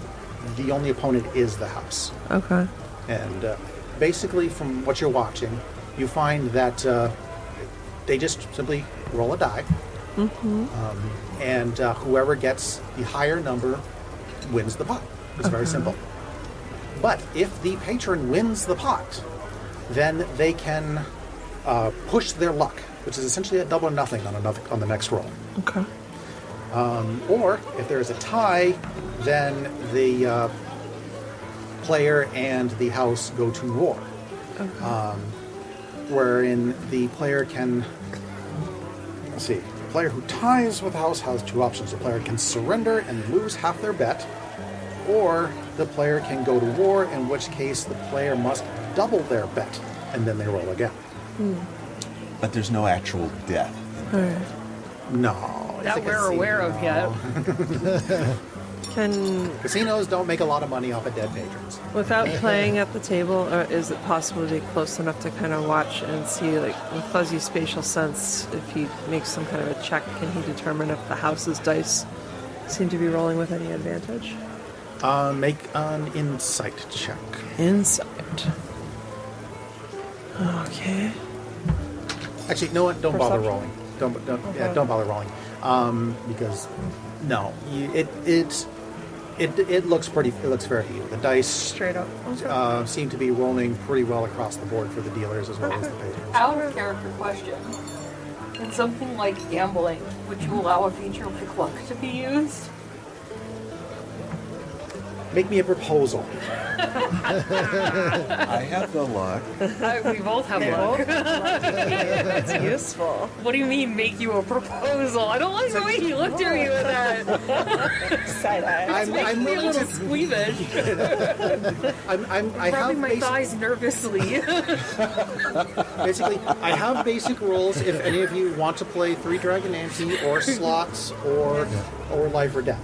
Speaker 2: the only opponent is the house.
Speaker 4: Okay.
Speaker 2: And basically, from what you're watching, you find that they just simply roll a die, and whoever gets the higher number wins the pot. It's very simple. But if the patron wins the pot, then they can push their luck, which is essentially a double or nothing on the next roll.
Speaker 4: Okay.
Speaker 2: Or if there is a tie, then the player and the house go to war.
Speaker 4: Okay.
Speaker 2: Wherein the player can, let's see, the player who ties with the house has 2 options. The player can surrender and lose half their bet, or the player can go to war, in which case the player must double their bet, and then they roll again.
Speaker 3: But there's no actual death.
Speaker 4: All right.
Speaker 2: No.
Speaker 5: That we're aware of yet.
Speaker 2: Casinos don't make a lot of money off of dead patrons.
Speaker 4: Without playing at the table, is it possible to be close enough to kind of watch and see, like, with Fuzzy's spatial sense, if he makes some kind of a check, can he determine if the house's dice seem to be rolling with any advantage?
Speaker 2: Make an insight check.
Speaker 4: Insight. Okay.
Speaker 2: Actually, no, don't bother rolling. Don't
Speaker 4: Okay.
Speaker 2: don't bother rolling. Because no, it looks pretty. It looks fair to you. The dice
Speaker 4: Straight up. Okay.
Speaker 2: seem to be rolling pretty well across the board for the dealers as well as the patrons.
Speaker 5: Out of character question. In something like gambling, would you allow a feature like luck to be used?
Speaker 2: Make me a proposal.
Speaker 3: I have the luck.
Speaker 5: We both have luck.
Speaker 4: That's useful.
Speaker 5: What do you mean, make you a proposal? I don't like the way you looked at me with that.
Speaker 4: Side eye.
Speaker 2: I'm
Speaker 5: Make me a
Speaker 2: willing
Speaker 5: little
Speaker 2: to.
Speaker 5: squeamish.
Speaker 2: I have
Speaker 5: Rubbing my thighs nervously.
Speaker 2: basically. I have basic rules. If any of you want to play 3 Dragon Ante or slots or Life or Death.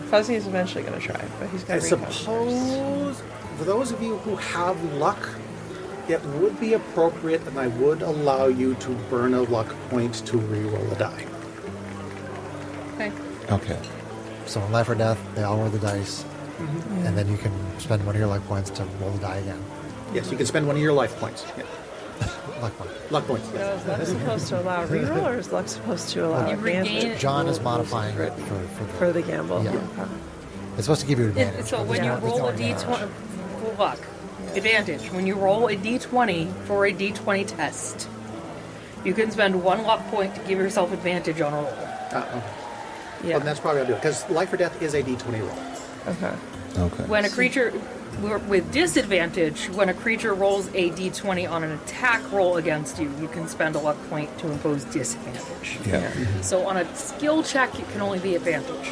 Speaker 4: Fuzzy's eventually going to try, but he's
Speaker 2: I
Speaker 4: going to
Speaker 2: suppose for those of you who have luck, it would be appropriate, and I would allow you to burn a luck point to re-roll a die.
Speaker 5: Okay.
Speaker 3: Okay.
Speaker 1: So in Life or Death, they all roll the dice, and then you can spend one of your luck points to roll the die again.
Speaker 2: Yes, you can spend one of your life points. Yeah.
Speaker 1: Luck point.
Speaker 2: Luck points.
Speaker 4: So
Speaker 2: Yes.
Speaker 4: is luck supposed to allow reroll, or is luck supposed to allow
Speaker 5: You regain
Speaker 4: advantage?
Speaker 1: John is
Speaker 4: Rolls
Speaker 1: modifying it
Speaker 4: for the gamble.
Speaker 1: Yeah.
Speaker 4: Okay.
Speaker 1: It's supposed to give you advantage.
Speaker 5: So
Speaker 1: but
Speaker 5: when
Speaker 1: there's
Speaker 5: you
Speaker 1: no- there's
Speaker 5: roll
Speaker 1: no
Speaker 5: a
Speaker 1: advantage.
Speaker 5: d20, full luck, advantage. When you roll a d20 for a d20 test, you can spend 1 luck point to give yourself advantage on a roll.
Speaker 4: Yeah.
Speaker 2: Well, that's probably what I'll do, because Life or Death is a D20 roll.
Speaker 4: Okay.
Speaker 3: Okay.
Speaker 5: When a creature with disadvantage, when a creature rolls a d20 on an attack roll against you, you can spend a luck point to impose disadvantage.
Speaker 3: Yeah.
Speaker 5: So on a skill check, it can only be advantage.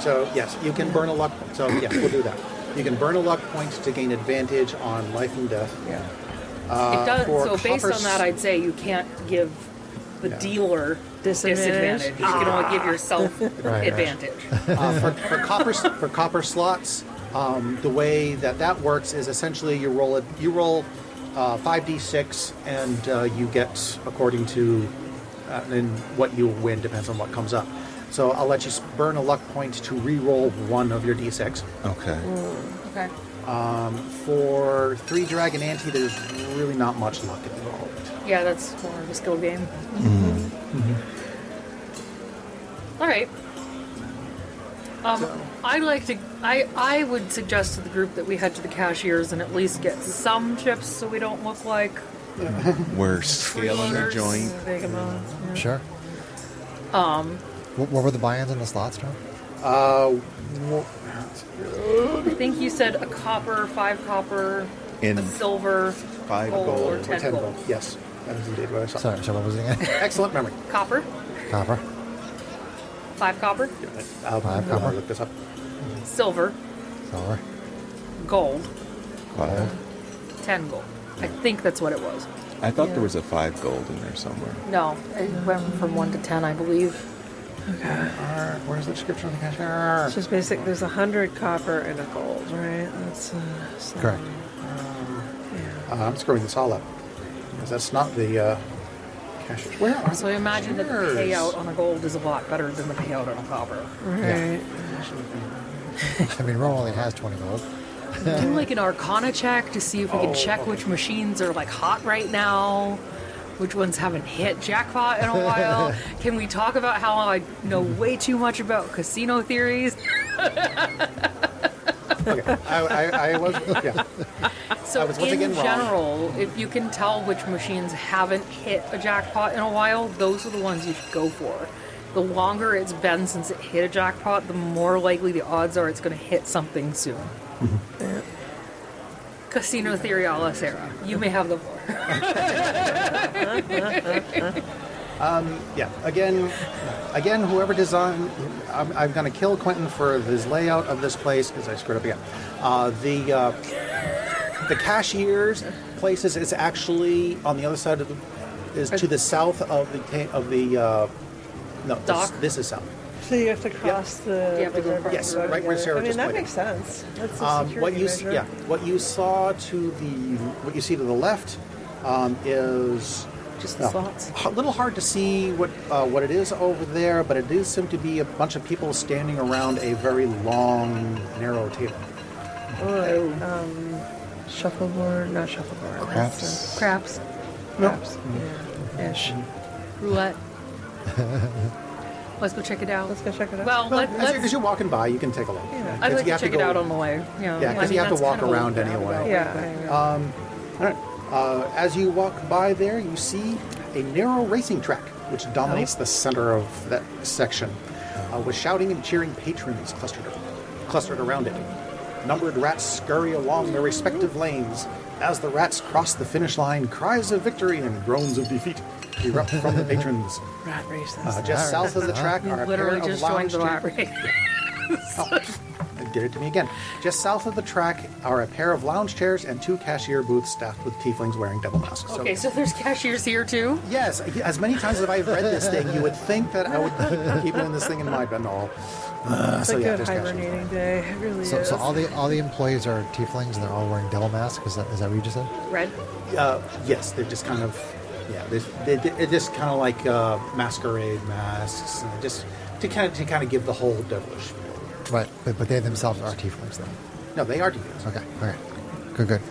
Speaker 2: So, yes, you can burn a luck point. So, yes, we'll do that. You can burn a luck point to gain advantage on Life and Death.
Speaker 4: Yeah.
Speaker 5: It does.
Speaker 2: for
Speaker 5: So based
Speaker 2: copper
Speaker 5: on that, I'd say you can't give the dealer disadvantage. You can only give yourself
Speaker 1: Right.
Speaker 5: advantage.
Speaker 2: for copper slots, the way that works is essentially you roll 5d6 and you get according to and what you win depends on what comes up. So I'll let you burn a luck point to re-roll 1 of your d6.
Speaker 3: Okay.
Speaker 5: Okay.
Speaker 2: For 3 Dragon Ante, there's really not much luck involved.
Speaker 5: Yeah, that's more of a skill game. All right. I'd like to. I would suggest to the group that we head to the cashiers and at least get some chips, so we don't look like.
Speaker 3: We're scaling the
Speaker 5: Freeloaders.
Speaker 3: joint.
Speaker 4: Big amounts. Yeah.
Speaker 1: Sure. What were the buy-ins in the slots, John?
Speaker 5: I think you said a copper, 5 copper,
Speaker 3: In
Speaker 5: a silver,
Speaker 3: 5
Speaker 5: gold,
Speaker 3: gold.
Speaker 5: or 10
Speaker 2: 10
Speaker 5: gold.
Speaker 2: gold. Yes, that is indeed what I saw.
Speaker 1: Sorry, what was it again?
Speaker 2: Excellent memory.
Speaker 5: Copper,
Speaker 1: Copper.
Speaker 5: 5 copper,
Speaker 2: I'll
Speaker 1: 5 copper.
Speaker 2: look this up.
Speaker 5: silver,
Speaker 1: Silver.
Speaker 5: gold,
Speaker 3: Gold.
Speaker 5: 10 gold. I think that's what it was.
Speaker 3: I thought there was a 5 gold in there somewhere.
Speaker 5: No, it went from 1 to 10, I believe.
Speaker 2: Where's the description of the cashier?
Speaker 4: It's just basic. There's 100 copper and a gold, right? That's so-
Speaker 1: Correct.
Speaker 2: I'm screwing this all up because that's not the cashiers. Where are
Speaker 5: So I imagine that the
Speaker 2: cashiers?
Speaker 5: payout on a gold is a lot better than the payout on a copper.
Speaker 4: Right.
Speaker 1: I mean, Rome only has 20 gold.
Speaker 5: Do like an Arcana check to see if we can check which machines are like hot right now, which ones haven't hit jackpot in a while. Can we talk about how I know way too much about casino theories?
Speaker 2: Okay, I was yeah.
Speaker 5: So
Speaker 2: I was once
Speaker 5: in
Speaker 2: again wrong.
Speaker 5: general, if you can tell which machines haven't hit a jackpot in a while, those are the ones you should go for. The longer it's been since it hit a jackpot, the more likely the odds are it's going to hit something soon.
Speaker 4: Yeah.
Speaker 5: Casino theory a la Sarah. You may have the floor.
Speaker 2: Yeah. Again, whoever designed, I'm going to kill Quentin for his layout of this place because I screwed up again. The cashier's places is actually on the other side of the, is to the south of the. No,
Speaker 5: Dock?
Speaker 2: this is south.
Speaker 4: So you have to cross the.
Speaker 5: You have to go
Speaker 4: river
Speaker 5: across.
Speaker 4: to go
Speaker 2: Yes, right where
Speaker 4: together.
Speaker 2: Sarah
Speaker 4: I mean,
Speaker 2: just
Speaker 4: that
Speaker 2: pointed.
Speaker 4: makes sense. That's a security
Speaker 2: What you
Speaker 4: measure.
Speaker 2: what you saw to what you see to the left is
Speaker 5: Just the slots.
Speaker 2: a little hard to see what it is over there, but it does seem to be a bunch of people standing around a very long, narrow table.
Speaker 4: Shuffleboard, not shuffleboard.
Speaker 1: Craps.
Speaker 5: Craps.
Speaker 4: Craps. Yeah. Ish.
Speaker 5: Roulette. Let's go check it out.
Speaker 4: Let's go check it out.
Speaker 5: Well,
Speaker 2: As
Speaker 5: let's.
Speaker 2: you're walking by, you can take a look.
Speaker 4: Yeah.
Speaker 5: I'd like
Speaker 2: You
Speaker 5: to
Speaker 2: have
Speaker 5: check
Speaker 2: to
Speaker 5: it
Speaker 2: go-
Speaker 5: out on the way.
Speaker 2: Yeah, 'cause you have to
Speaker 5: that's
Speaker 2: walk
Speaker 5: kind of a
Speaker 2: around
Speaker 5: roundabout
Speaker 2: anyway.
Speaker 5: way,
Speaker 4: Yeah.
Speaker 2: All right. As you walk by there, you see a narrow racing track which dominates the center of that section, with shouting and cheering patrons clustered around. clustered around it. Numbered rats scurry along their respective lanes. As the rats cross the finish line, cries of victory and groans of defeat erupt from the patrons.
Speaker 4: Rat races.
Speaker 2: Just south of the track are a pair
Speaker 5: Literally
Speaker 2: of
Speaker 5: just joined
Speaker 2: lounge
Speaker 5: the rat
Speaker 2: chairs.
Speaker 5: race.
Speaker 2: Oh, it did it to me again. Just south of the track are a pair of lounge chairs and 2 cashier booths staffed with tieflings wearing double masks.
Speaker 5: Okay, so there's cashiers here too?
Speaker 2: Yes, as many times as I've read this thing, you would think that I would keep this thing in mind, but no.
Speaker 4: It's a good
Speaker 2: there's
Speaker 4: hibernating day. It really is.
Speaker 1: So all the employees are tieflings and they're all wearing devil masks. Is that what you just said?
Speaker 5: Red?
Speaker 2: Yes, they're just kind of, they're just kind of like masquerade masks, and just to kind of give the whole devilish feel.
Speaker 1: Right, but they themselves are tieflings then.
Speaker 2: No, they are tieflings.
Speaker 1: Okay. Good.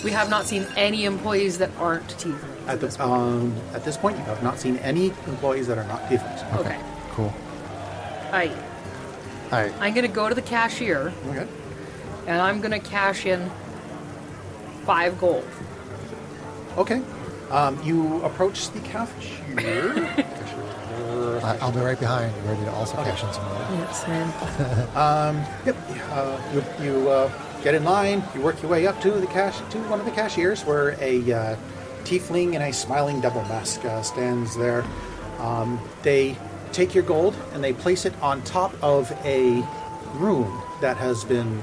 Speaker 5: We have not seen any employees that aren't tieflings.
Speaker 2: At this point, you have not seen any employees that are not tieflings.
Speaker 5: Okay.
Speaker 1: Cool.
Speaker 5: Alright. I'm going to go to the cashier,
Speaker 2: Okay.
Speaker 5: and I'm going to cash in 5 gold.
Speaker 2: Okay. You approach the cashier.
Speaker 1: I'll be right behind, ready to also cash in some money.
Speaker 4: Yeah, same.
Speaker 2: Yep. You get in line. You work your way up to one of the cashiers, where a tiefling in a smiling devil mask stands there. They take your gold and they place it on top of a rune that has been,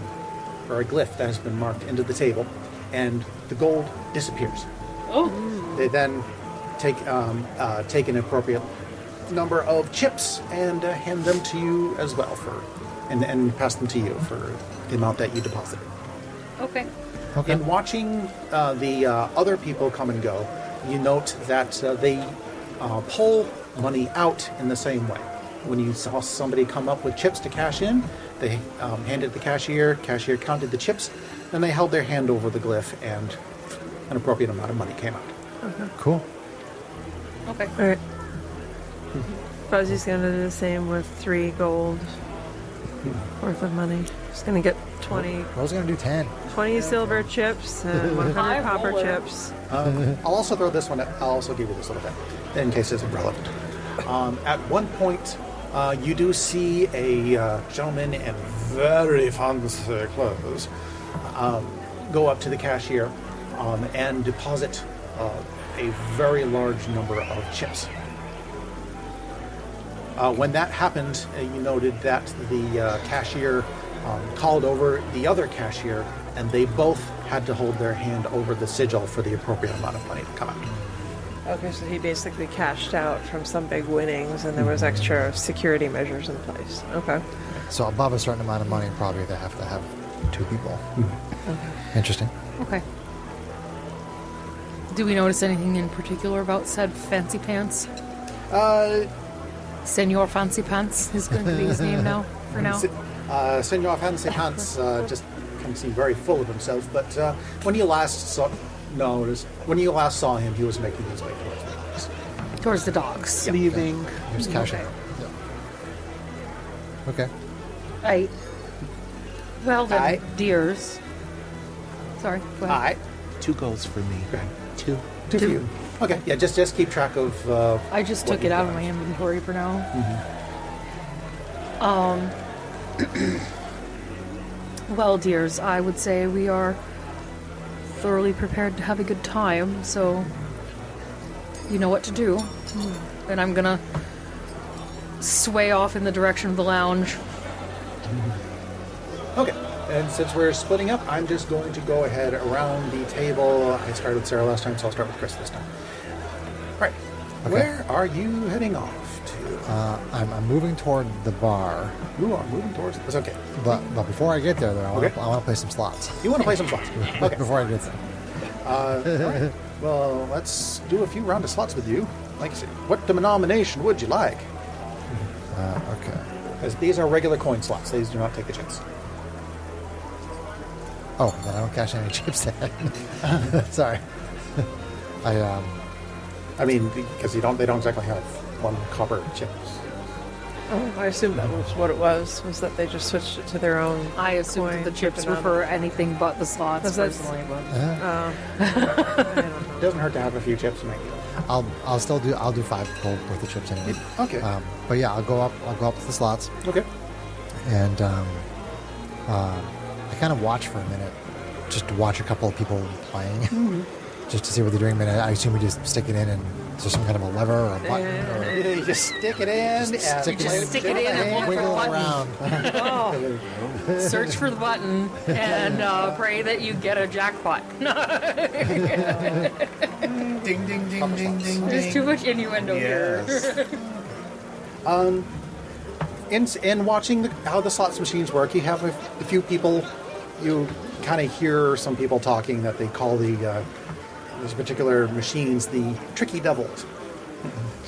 Speaker 2: or a glyph that has been marked into the table, and the gold disappears.
Speaker 5: Oh.
Speaker 2: They then take an appropriate number of chips and hand them to you as well and pass them to you for the amount that you deposited.
Speaker 5: Okay.
Speaker 2: In watching the other people come and go, you note that they pull money out in the same way. When you saw somebody come up with chips to cash in, they handed the cashier counted the chips, then they held their hand over the glyph, and an appropriate amount of money came out.
Speaker 1: Cool.
Speaker 5: Okay.
Speaker 4: All right. Fuzzy's going to do the same with 3 gold worth of money. She's going to get 20
Speaker 1: Rose going to do 10.
Speaker 4: silver chips and 100 copper chips.
Speaker 2: I'll also throw this one. I'll also give you this little bit in case it's irrelevant. At one point, you do see a gentleman in very fancy clothes go up to the cashier and deposit a very large number of chips. When that happened, you noted that the cashier called over the other cashier, and they both had to hold their hand over the sigil for the appropriate amount of money to come out.
Speaker 4: Okay, so he basically cashed out from some big winnings, and there was extra security measures in place. Okay.
Speaker 1: So above a certain amount of money, probably they have to have 2 people. Okay. Interesting.
Speaker 5: Okay. Do we notice anything in particular about said Fancy Pants? Senor Fancy Pants is going to be his name now, for now.
Speaker 2: Senor Fancy Pants just can seem very full of himself, but when you last saw him, he was making his way towards the docks.
Speaker 5: Towards the docks.
Speaker 2: Yeah.
Speaker 1: Leaving. Here's cashing.
Speaker 5: Okay.
Speaker 1: Okay.
Speaker 5: Right. Well then,
Speaker 2: Aye.
Speaker 5: dears. Sorry, go ahead.
Speaker 2: All right.
Speaker 3: 2 goals for me.
Speaker 2: Okay.
Speaker 3: 2.
Speaker 2: Two for you. Okay, yeah, just keep track of...
Speaker 5: I just
Speaker 2: what
Speaker 5: took it
Speaker 2: you've
Speaker 5: out
Speaker 2: got.
Speaker 5: of my inventory for now. Well, dears, I would say we are thoroughly prepared to have a good time, so you know what to do. And I'm gonna sway off in the direction of the lounge.
Speaker 2: Okay, and since we're splitting up, I'm just going to go ahead around the table. I started with Sarah last time, so I'll start with Chris this time. Right.
Speaker 1: Okay.
Speaker 2: Where are you heading off to?
Speaker 1: I'm moving toward the bar,
Speaker 2: You are moving towards this. Okay.
Speaker 1: but before I get there, though, I
Speaker 2: Okay.
Speaker 1: want to play some slots.
Speaker 2: You want to play some slots? Okay.
Speaker 1: Before I get there.
Speaker 2: All right. Well, let's do a few round of slots with you. Like I said, what denomination would you like?
Speaker 1: Okay.
Speaker 2: Because these are regular coin slots. These do not take a chance.
Speaker 1: Oh, then I don't cash any chips then. Sorry.
Speaker 2: I mean, because they don't exactly have 1 copper chips.
Speaker 4: Oh, I assumed that was what it was that they just switched it to their own.
Speaker 5: I assume that
Speaker 4: coin,
Speaker 5: the chips
Speaker 4: chipping
Speaker 5: were
Speaker 4: on
Speaker 5: for anything but the slots,
Speaker 4: 'Cause that's-
Speaker 5: personally. But
Speaker 4: I don't know.
Speaker 2: It doesn't hurt to have a few chips, maybe.
Speaker 1: I'll do 5 gold worth of chips anyway.
Speaker 2: Okay.
Speaker 1: But yeah, I'll go up to the slots,
Speaker 2: Okay.
Speaker 1: And I kind of watch for a minute, just to watch a couple of people playing, just to see what they're doing. But I assume we just stick it in, and is there some kind of a lever or a button? Or
Speaker 2: You just stick it in
Speaker 1: stick
Speaker 5: it in and look for the
Speaker 1: wiggle it
Speaker 5: button.
Speaker 1: around.
Speaker 5: Search for the button and pray that you get a jackpot.
Speaker 2: ding, ding, ding, ding, ding,
Speaker 5: There's too much innuendo here.
Speaker 2: In watching how the slots machines work, you have a few people. You kind of hear some people talking that they call these particular machines the tricky devils.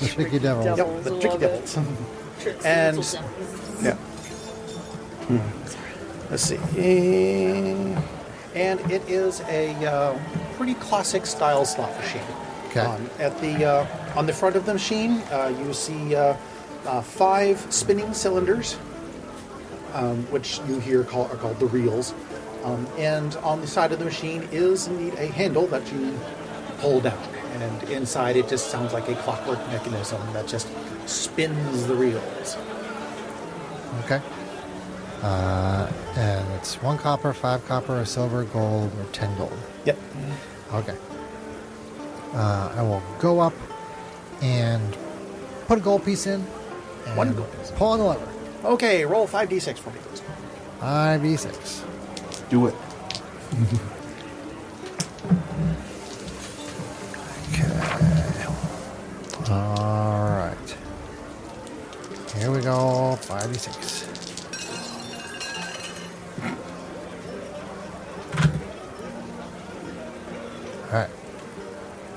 Speaker 1: Tricky devil.
Speaker 4: Devil.
Speaker 2: Yep, the
Speaker 5: Love
Speaker 2: tricky
Speaker 5: it.
Speaker 2: devils. And yeah. Let's see. And it is a pretty classic style slot machine.
Speaker 1: Okay.
Speaker 2: On the front of the machine, you see 5 spinning cylinders, which you hear are called the reels. And on the side of the machine is indeed a handle that you pull down. And inside it just sounds like a clockwork mechanism that just spins the reels.
Speaker 1: Okay. And it's 1 copper, 5 copper, a silver, gold, or 10 gold.
Speaker 2: Yep.
Speaker 1: Okay. I will go up and put a gold piece in. And
Speaker 2: 1 gold piece.
Speaker 1: Pull on the lever.
Speaker 2: Okay, roll 5d6 for me, please.
Speaker 1: 5d6.
Speaker 3: Do it.
Speaker 1: Okay. All right. Here we go. 5d6. All right.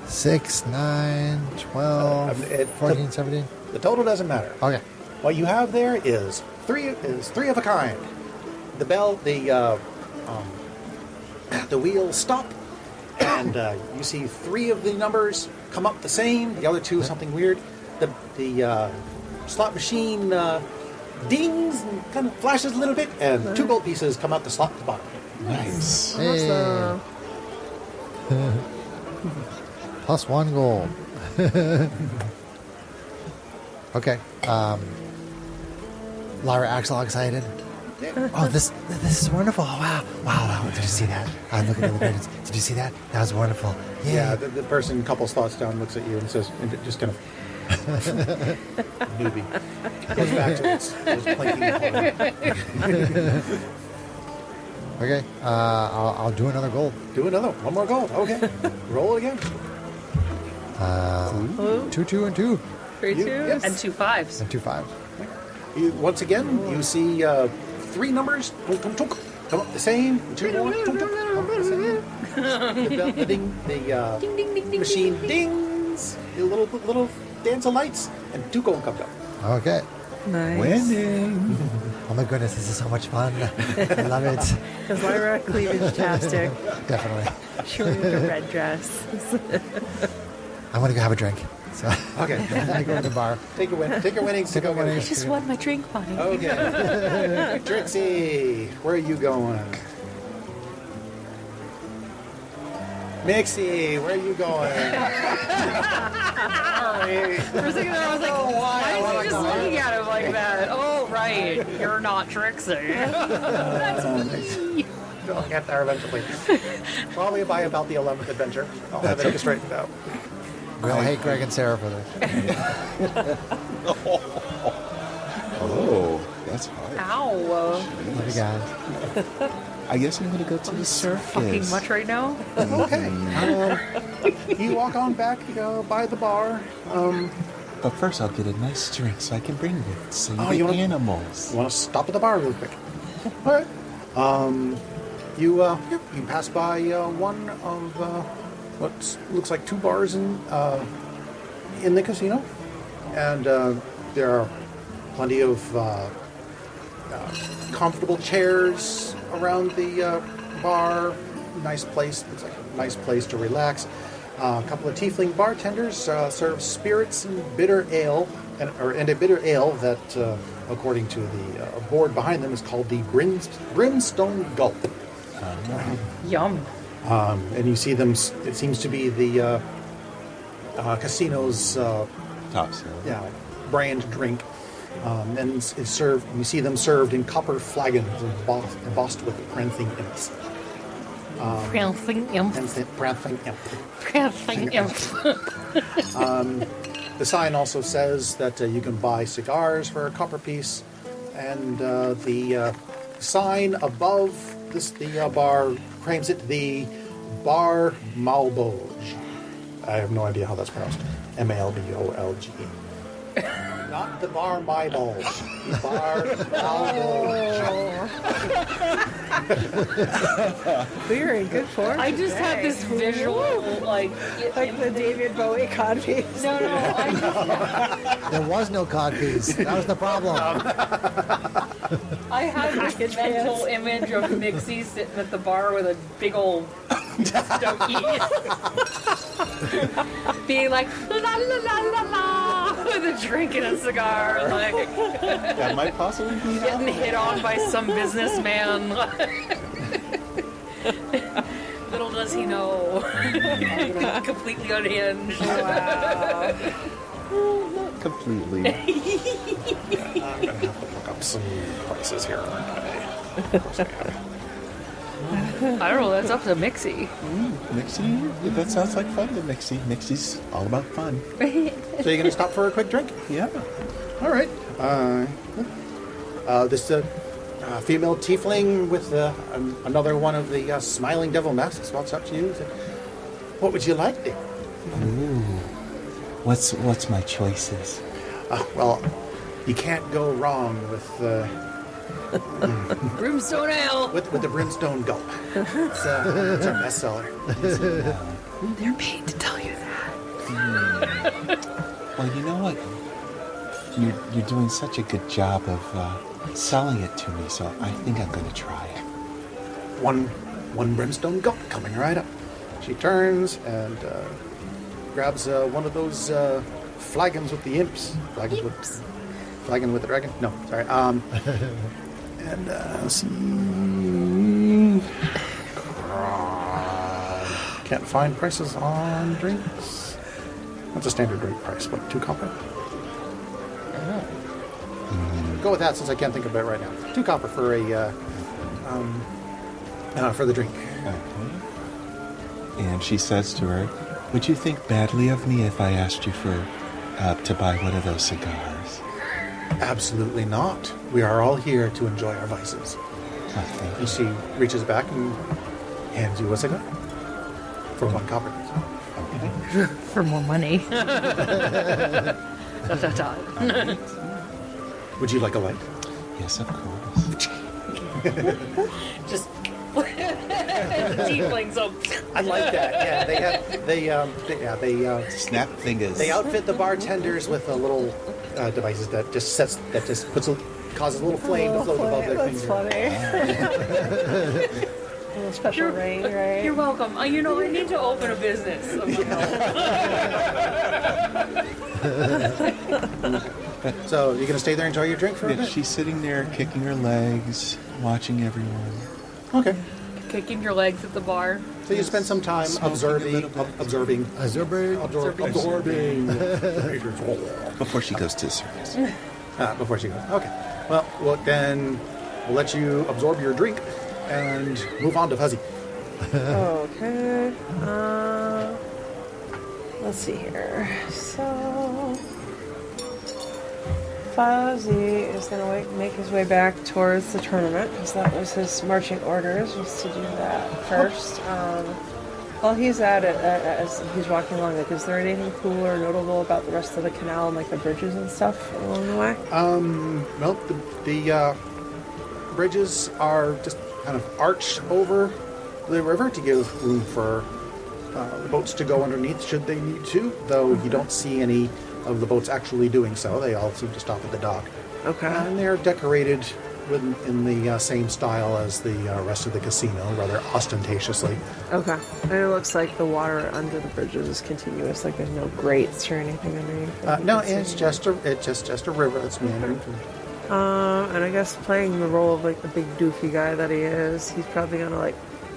Speaker 1: 6, 9, 12, 14, 17.
Speaker 2: The total doesn't matter.
Speaker 1: Okay.
Speaker 2: What you have there is three of a kind. The bell, the wheels stop, and you see 3 of the numbers come up the same. The other 2 something weird. The slot machine dings and kind of flashes a little bit, and 2 gold pieces come out the slot at the bottom.
Speaker 3: Nice.
Speaker 1: Hey. Plus 1 gold. Okay. Lyra acts all excited. Oh, this is wonderful. Wow. Wow. Did you see that? Look at the paintings. Did you see that? That was wonderful.
Speaker 2: Yeah, the person a couple slots down looks at you and says, and just kind of newbie. Goes back to its plinking.
Speaker 1: Okay. I'll do another gold.
Speaker 2: Do another one more gold. Okay. Roll again.
Speaker 1: 2, 2, and 2.
Speaker 5: 3 2
Speaker 2: yes.
Speaker 5: and 2 5s.
Speaker 1: And 2 5.
Speaker 2: Once again, you see 3 numbers come up the same. 2 more come up the same. The machine dings. A little dance of lights, and 2 gold comes up.
Speaker 1: Okay.
Speaker 4: Nice.
Speaker 3: Winning.
Speaker 1: Oh my goodness, this is so much fun. I love it.
Speaker 4: Is Lyra cleavage-tastic?
Speaker 1: Definitely.
Speaker 4: She wearing a red dress.
Speaker 1: I'm going to go have a drink. So
Speaker 2: Okay.
Speaker 1: I go to the bar.
Speaker 2: Take your winnings.
Speaker 1: Take your winnings.
Speaker 5: I just won my drink money.
Speaker 2: Okay. Trixie, where are you going? Mixie, where are you going? Sorry.
Speaker 5: For a second there, I was like, why is he just looking at him like that? Oh, right. You're not Trixie. That's me.
Speaker 2: I'll get there eventually. Probably by about the 11th adventure. I'll have it straightened out.
Speaker 1: We all hate Greg and Sarah for this.
Speaker 3: Oh, that's hard.
Speaker 5: Ow.
Speaker 1: Love you guys.
Speaker 3: I guess I'm going to go to the circus.
Speaker 5: Fucking much right now.
Speaker 2: Okay. You walk on back by the bar.
Speaker 3: But first, I'll get a nice drink so I can bring it. See
Speaker 2: Oh,
Speaker 3: the
Speaker 2: you wanna-
Speaker 3: animals.
Speaker 2: You want to stop at the bar real quick? All right. You pass by one of what looks like 2 bars in the casino, and there are plenty of comfortable chairs around the bar. Nice place. Looks like a nice place to relax. A couple of tiefling bartenders serve spirits and bitter ale, and a bitter ale that, according to the board behind them, is called the Brimstone Gulp.
Speaker 5: Yum.
Speaker 2: And you see them. It seems to be the casino's
Speaker 3: Top sale.
Speaker 2: brand drink. And it's served. You see them served in copper flagons embossed with prancing imps.
Speaker 5: Prancing imps.
Speaker 2: Prancing imp.
Speaker 5: Prancing imps.
Speaker 2: The sign also says that you can buy cigars for a copper piece, and the sign above the bar claims it the Bar Malbolge. I have no idea how that's pronounced. Malbolge. Not the Bar Malbolge. The Bar Malbolge.
Speaker 4: We are in good form.
Speaker 5: I just had this visual, like
Speaker 4: the David Bowie codpiece.
Speaker 5: No, I just
Speaker 1: There was no codpiece. That was the problem.
Speaker 5: I had this mental image of Mixie sitting at the bar with a big old stogie. Being like, la la la la la, with a drink and a cigar, like,
Speaker 3: That might possibly be
Speaker 5: getting hit on by some businessman. Little does he know. Completely unhinged.
Speaker 4: Wow.
Speaker 3: completely.
Speaker 2: I'm going to have to look up some prices here, aren't I? Of course I am.
Speaker 5: I don't know, that's up to Mixie.
Speaker 3: Mixie? That sounds like fun to Mixie. Mixie's all about fun.
Speaker 2: So you're going to stop for a quick drink?
Speaker 3: Yeah.
Speaker 2: All right. This female tiefling with another one of the smiling devil masks walks up to you. What would you like, dear?
Speaker 3: Ooh. What's my choices?
Speaker 2: Well, you can't go wrong with
Speaker 5: Brimstone Ale.
Speaker 2: with the Brimstone Gulp. It's our bestseller.
Speaker 5: They're paid to tell you that.
Speaker 3: Well, you know what? You're doing such a good job of selling it to me, so I think I'm going to try it.
Speaker 2: One Brimstone Gulp coming right up. She turns and grabs one of those flagons with the imps. Flagon with the dragon? No, sorry. And let's see. Can't find prices on drinks. That's a standard drink price, but 2 copper. Go with that since I can't think of it right now. 2 copper for for the drink.
Speaker 3: Okay. And she says to her, "Would you think badly of me if I asked you for to buy one of those cigars?"
Speaker 2: Absolutely not. We are all here to enjoy our vices.
Speaker 3: Okay.
Speaker 2: And she reaches back and hands you a cigar for 1 copper.
Speaker 5: For more money.
Speaker 2: Would you like a light?
Speaker 3: Yes, of course.
Speaker 5: Just tieflings up.
Speaker 2: I like that. Yeah, they
Speaker 3: Snap fingers.
Speaker 2: they outfit the bartenders with a little devices that just causes a little flame to float above their
Speaker 4: That's
Speaker 2: finger.
Speaker 4: funny. A little special ring, right?
Speaker 5: You're welcome. I need to open a business of my own.
Speaker 2: So you're gonna stay there and enjoy your drink for a
Speaker 3: Yeah,
Speaker 2: bit?
Speaker 3: she's sitting there kicking her legs, watching everyone.
Speaker 2: Okay.
Speaker 5: Kicking your legs at the bar.
Speaker 2: So you spend some time
Speaker 3: Smoking
Speaker 2: absorbing.
Speaker 3: Before she goes to the circus.
Speaker 2: Before she goes. Okay. Well, then we'll let you absorb your drink and move on to Fuzzy.
Speaker 4: Okay. Let's see here. So Fuzzy is going to make his way back towards the tournament because that was his marching orders, was to do that first. While he's at it, as he's walking along, like, is there anything cool or notable about the rest of the canal and like the bridges and stuff along the way?
Speaker 2: Well, the bridges are just kind of arched over the river to give room for the boats to go underneath should they need to, though you don't see any of the boats actually doing so. They all seem to stop at the dock.
Speaker 4: Okay.
Speaker 2: And they're decorated in the same style as the rest of the casino, rather ostentatiously.
Speaker 4: Okay. And it looks like the water under the bridges is continuous, like there's no grates or anything underneath.
Speaker 2: No, it's just a river that's meandering through.
Speaker 4: And I guess playing the role of like the big doofy guy that he is, he's probably gonna like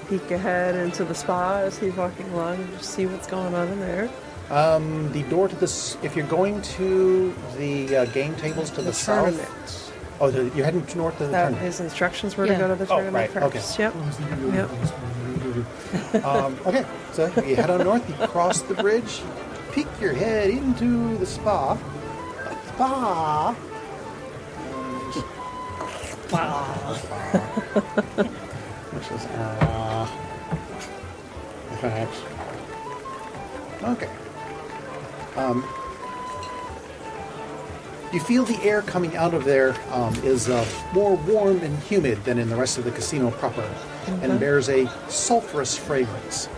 Speaker 4: peek ahead into the spa as he's walking along and just see what's going on in there.
Speaker 2: The door to this, if you're going to the game tables to the south.
Speaker 4: Tournament.
Speaker 2: Oh, you're heading north to the
Speaker 4: That
Speaker 2: tournament.
Speaker 4: his instructions were
Speaker 5: Yeah.
Speaker 4: to go to the
Speaker 2: Oh,
Speaker 4: tournament
Speaker 2: right,
Speaker 4: first.
Speaker 2: okay.
Speaker 4: Yep.
Speaker 2: Okay, so you head on north, you cross the bridge, peek your head into the spa. Spa. Which is thanks. Okay. You feel the air coming out of there is more warm and humid than in the rest of the casino proper, and bears a sulfurous fragrance.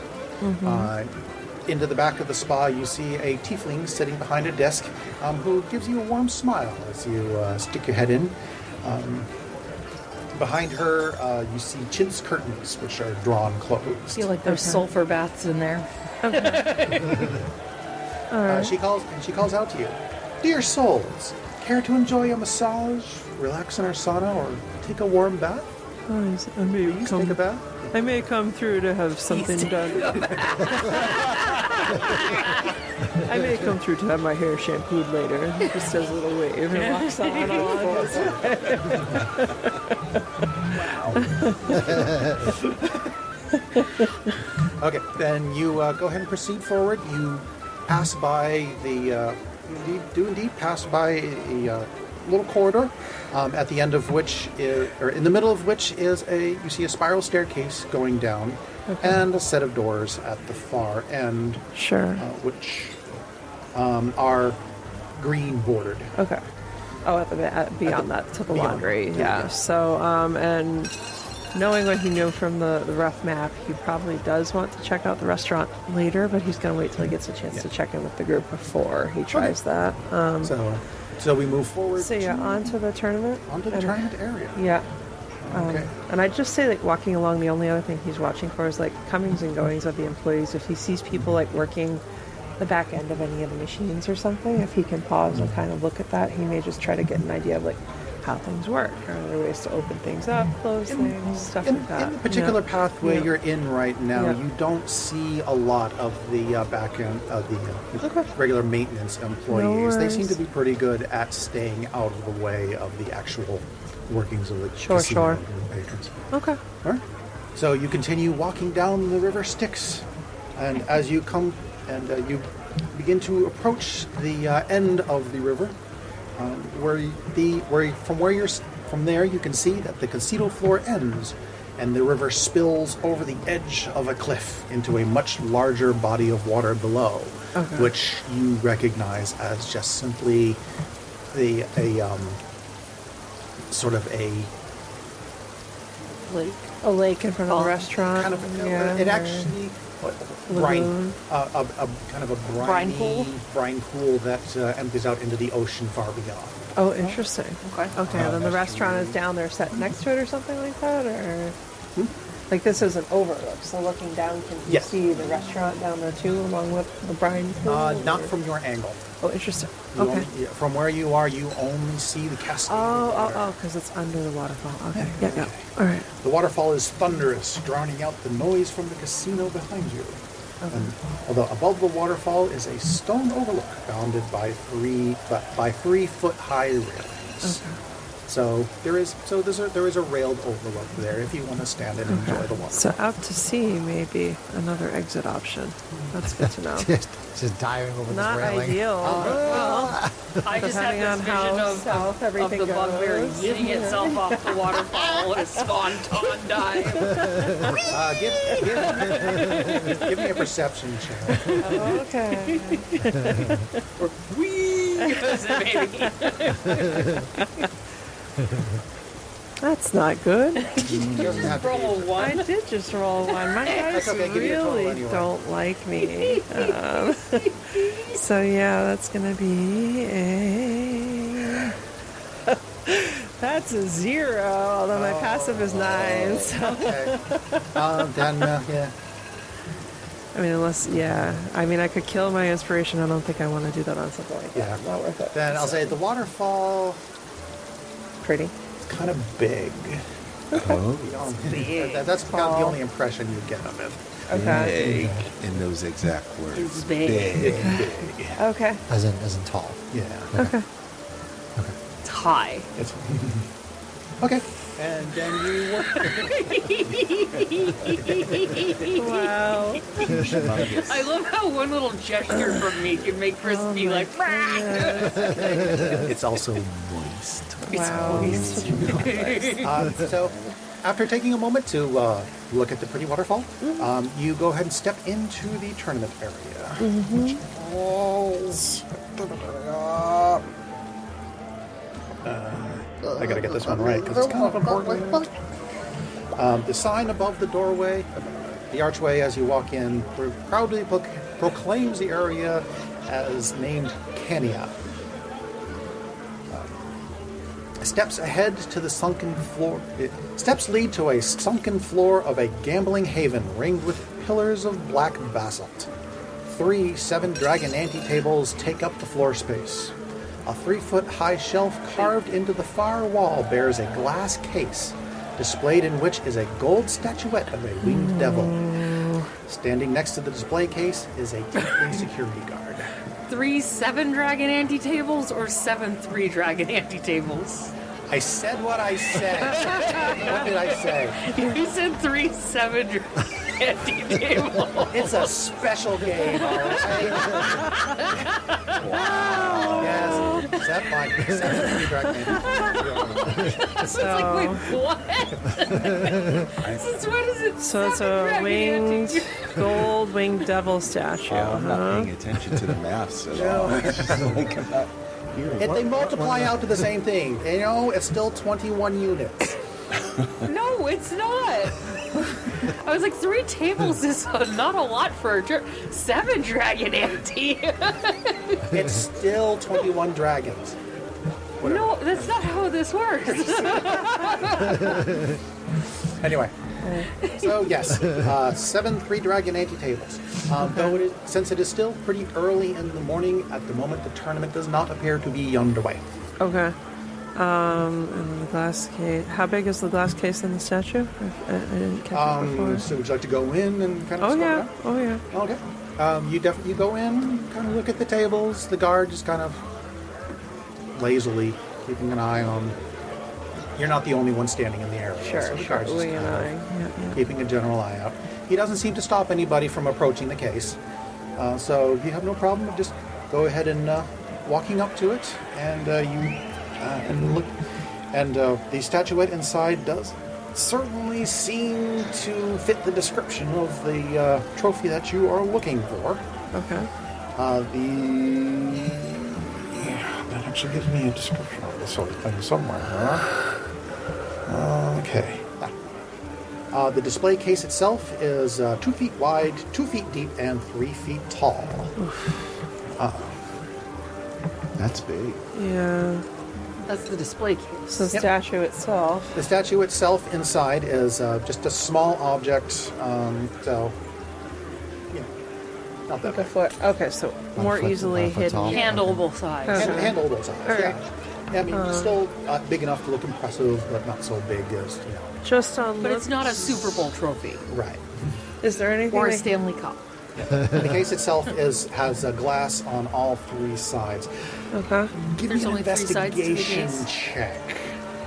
Speaker 2: Into the back of the spa, you see a tiefling sitting behind a desk who gives you a warm smile as you stick your head in. Behind her, you see chintz curtains, which are drawn closed.
Speaker 5: I feel like there's sulfur baths in there.
Speaker 2: She calls out to you, "Dear souls, care to enjoy a massage, relax in our sauna, or take a warm bath? Please take a bath."
Speaker 4: I may come through to have something done. I may come through to have my hair shampooed later. He just does a little wave and walks on along his
Speaker 2: Okay, then you go ahead and proceed forward. You pass by the, you do indeed pass by a little corridor, at the end of which is, or in the middle of which is you see a spiral staircase going down, and a set of doors at the far end,
Speaker 4: Sure.
Speaker 2: which are green bordered.
Speaker 4: Okay. Oh, beyond that to the
Speaker 2: beyond,
Speaker 4: laundry.
Speaker 2: yeah,
Speaker 4: Yeah.
Speaker 2: yeah.
Speaker 4: So, and knowing what he knew from the rough map, he probably does want to check out the restaurant later, but he's going to wait till he gets a chance to check in with the group before he tries that.
Speaker 2: So we move forward.
Speaker 4: So yeah, onto the tournament.
Speaker 2: onto the tournament area.
Speaker 4: Yeah.
Speaker 2: Okay.
Speaker 4: And I'd just say, like, walking along, the only other thing he's watching for is, like, comings and goings of the employees. If he sees people, like, working the back end of any of the machines or something, if he can pause and kind of look at that, he may just try to get an idea of, like, how things work. Are there ways to open things up, close things, stuff like that?
Speaker 2: In the particular pathway
Speaker 4: Yeah.
Speaker 2: you're in right now,
Speaker 4: Yeah.
Speaker 2: you don't see a lot of the back end of the regular maintenance employees. They seem
Speaker 4: worries.
Speaker 2: to be pretty good at staying out of the way of the actual workings of the
Speaker 4: Sure.
Speaker 2: casino and patrons.
Speaker 4: Okay.
Speaker 2: All right. So you continue walking down the river Styx, and as you come and you begin to approach the end of the river, from there you can see that the casino floor ends, and the river spills over the edge of a cliff into a much larger body of water below, which you recognize as just simply sort of a
Speaker 5: Lake.
Speaker 4: A lake in front of the restaurant.
Speaker 2: kind of
Speaker 4: yeah.
Speaker 2: it actually brine
Speaker 4: Lagoon.
Speaker 2: a kind of a
Speaker 5: Brine pool?
Speaker 2: brine pool that empties out into the ocean far beyond.
Speaker 4: Oh, interesting.
Speaker 5: Okay.
Speaker 4: Okay, then the restaurant is down there set next to it or something like that? Or like this is an overlook, so looking down, can you
Speaker 2: Yes.
Speaker 4: see the restaurant down there too, along with the brine pool?
Speaker 2: Not
Speaker 4: or-
Speaker 2: from your angle.
Speaker 4: Oh, interesting.
Speaker 2: You
Speaker 4: Okay.
Speaker 2: only- yeah, from where you are, you only see the cascade. of water.
Speaker 4: Oh, because it's under the waterfall. Okay, yeah. All right.
Speaker 2: The waterfall is thunderous, drowning out the noise from the casino behind you. And although above the waterfall is a stone overlook bounded by 3-foot high railings. So there is a railed overlook there if you want to stand and enjoy the water.
Speaker 4: So out to sea may be another exit option. That's good to know.
Speaker 1: Just diving over
Speaker 4: Not
Speaker 1: the railing.
Speaker 4: ideal.
Speaker 5: I just have
Speaker 4: Depending
Speaker 5: this
Speaker 4: on
Speaker 5: vision
Speaker 4: how
Speaker 5: of
Speaker 4: south everything
Speaker 5: the bugbear
Speaker 4: goes.
Speaker 5: getting itself off the waterfall and a swanton dive.
Speaker 2: Give me a perception check.
Speaker 4: Okay. That's not good.
Speaker 5: Roll one.
Speaker 4: I did just roll one. My guys
Speaker 2: okay, give me a total
Speaker 4: really
Speaker 2: anyway.
Speaker 4: don't like me. So yeah, that's gonna be a. That's a 0, although my passive is 9. So.
Speaker 2: Okay. Then, yeah.
Speaker 4: I mean, I could kill my inspiration. I don't think I want to do that on something like that.
Speaker 2: Yeah.
Speaker 4: Not worth it.
Speaker 2: Then I'll say the waterfall
Speaker 4: Pretty.
Speaker 2: is kind of big.
Speaker 3: Oh,
Speaker 2: That's kind of the only impression you get of it.
Speaker 4: Okay.
Speaker 3: big in those exact words.
Speaker 5: It's big.
Speaker 4: Okay.
Speaker 1: As in tall.
Speaker 2: Yeah.
Speaker 4: Okay.
Speaker 5: It's high.
Speaker 2: It's okay. And then you work.
Speaker 4: Wow.
Speaker 3: Humongous.
Speaker 5: I love how one little gesture from me can make Chris be like,
Speaker 3: It's also moist.
Speaker 4: Wow.
Speaker 2: So, after taking a moment to look at the pretty waterfall, you go ahead and step into the tournament area. Which falls. I gotta get this one right because it's kind of important. The sign above the doorway, the archway as you walk in, proudly proclaims the area as named Kenya. Steps ahead to the sunken floor. Steps lead to a sunken floor of a gambling haven ringed with pillars of black basalt. 3 7-dragon ante-tables take up the floor space. A 3-foot-high shelf carved into the far wall bears a glass case, displayed in which is a gold statuette of a winged devil. Standing next to the display case is a tiefling security guard.
Speaker 5: 3 7-dragon ante-tables or 7 3-dragon ante-tables?
Speaker 2: I said what I said. What did I say?
Speaker 5: You said 3 7-dragon ante-tables.
Speaker 2: It's a special game, all right? Wow. Yes. Is that fine? 7 dragon.
Speaker 5: It's like, wait, what? Since when is it?
Speaker 4: So it's a
Speaker 5: 7-dragon
Speaker 4: winged,
Speaker 5: ante-tables?
Speaker 4: gold winged devil statue.
Speaker 3: I'm not
Speaker 4: huh?
Speaker 3: paying attention to the maths at all. It's just like I'm not hearing.
Speaker 2: If they multiply out to the same thing, you know, it's still 21 units.
Speaker 5: No, it's not. I was like, 3 tables is not a lot for a 7-dragon ante.
Speaker 2: It's still 21 dragons.
Speaker 5: No, that's not how this works.
Speaker 2: Anyway, so yes, 7 3-dragon ante-tables. Though since it is still pretty early in the morning, at the moment the tournament does not appear to be underway.
Speaker 4: Okay. And the glass case. How big is the glass case in the statue? I didn't catch it before.
Speaker 2: So would you like to go in and kind of
Speaker 4: Oh
Speaker 2: scope it
Speaker 4: yeah.
Speaker 2: out?
Speaker 4: Oh yeah.
Speaker 2: Okay. You go in, kind of look at the tables. The guard just kind of lazily keeping an eye on. You're not the only one standing in the area.
Speaker 4: Sure.
Speaker 2: So the
Speaker 4: Sure.
Speaker 2: guard's just
Speaker 4: Lee and
Speaker 2: kind
Speaker 4: I.
Speaker 2: of
Speaker 4: Yeah.
Speaker 2: keeping a general eye out. He doesn't seem to stop anybody from approaching the case. So you have no problem. Just go ahead and walking up to it, and you and look, and the statuette inside does certainly seem to fit the description of the trophy that you are looking for.
Speaker 4: Okay.
Speaker 2: That actually gives me a description of this sort of thing somewhere. Okay. The display case itself is 2 feet wide, 2 feet deep, and 3 feet tall.
Speaker 3: That's big.
Speaker 4: Yeah.
Speaker 5: That's the display case.
Speaker 4: So the statue itself.
Speaker 2: The statue itself inside is just a small object, so not that
Speaker 4: Like a
Speaker 2: big.
Speaker 4: foot. Okay, so more
Speaker 1: foot-
Speaker 4: easily
Speaker 1: 1 foot
Speaker 4: hidden.
Speaker 1: tall.
Speaker 5: Handleable size.
Speaker 4: Okay.
Speaker 2: Handleable size.
Speaker 4: All
Speaker 2: Yeah.
Speaker 4: right.
Speaker 2: Yeah, I mean, still big enough to look impressive, but not so big as
Speaker 4: Just on.
Speaker 5: But it's not a
Speaker 4: looks-
Speaker 5: Super Bowl trophy
Speaker 2: Right.
Speaker 4: Is there anything?
Speaker 5: or a
Speaker 4: they-
Speaker 5: Stanley Cup.
Speaker 2: The case itself has a glass on all 3 sides.
Speaker 4: Okay.
Speaker 2: Give
Speaker 5: There's
Speaker 2: me an
Speaker 5: only 3 sides to the
Speaker 2: investigation
Speaker 5: case?
Speaker 2: check.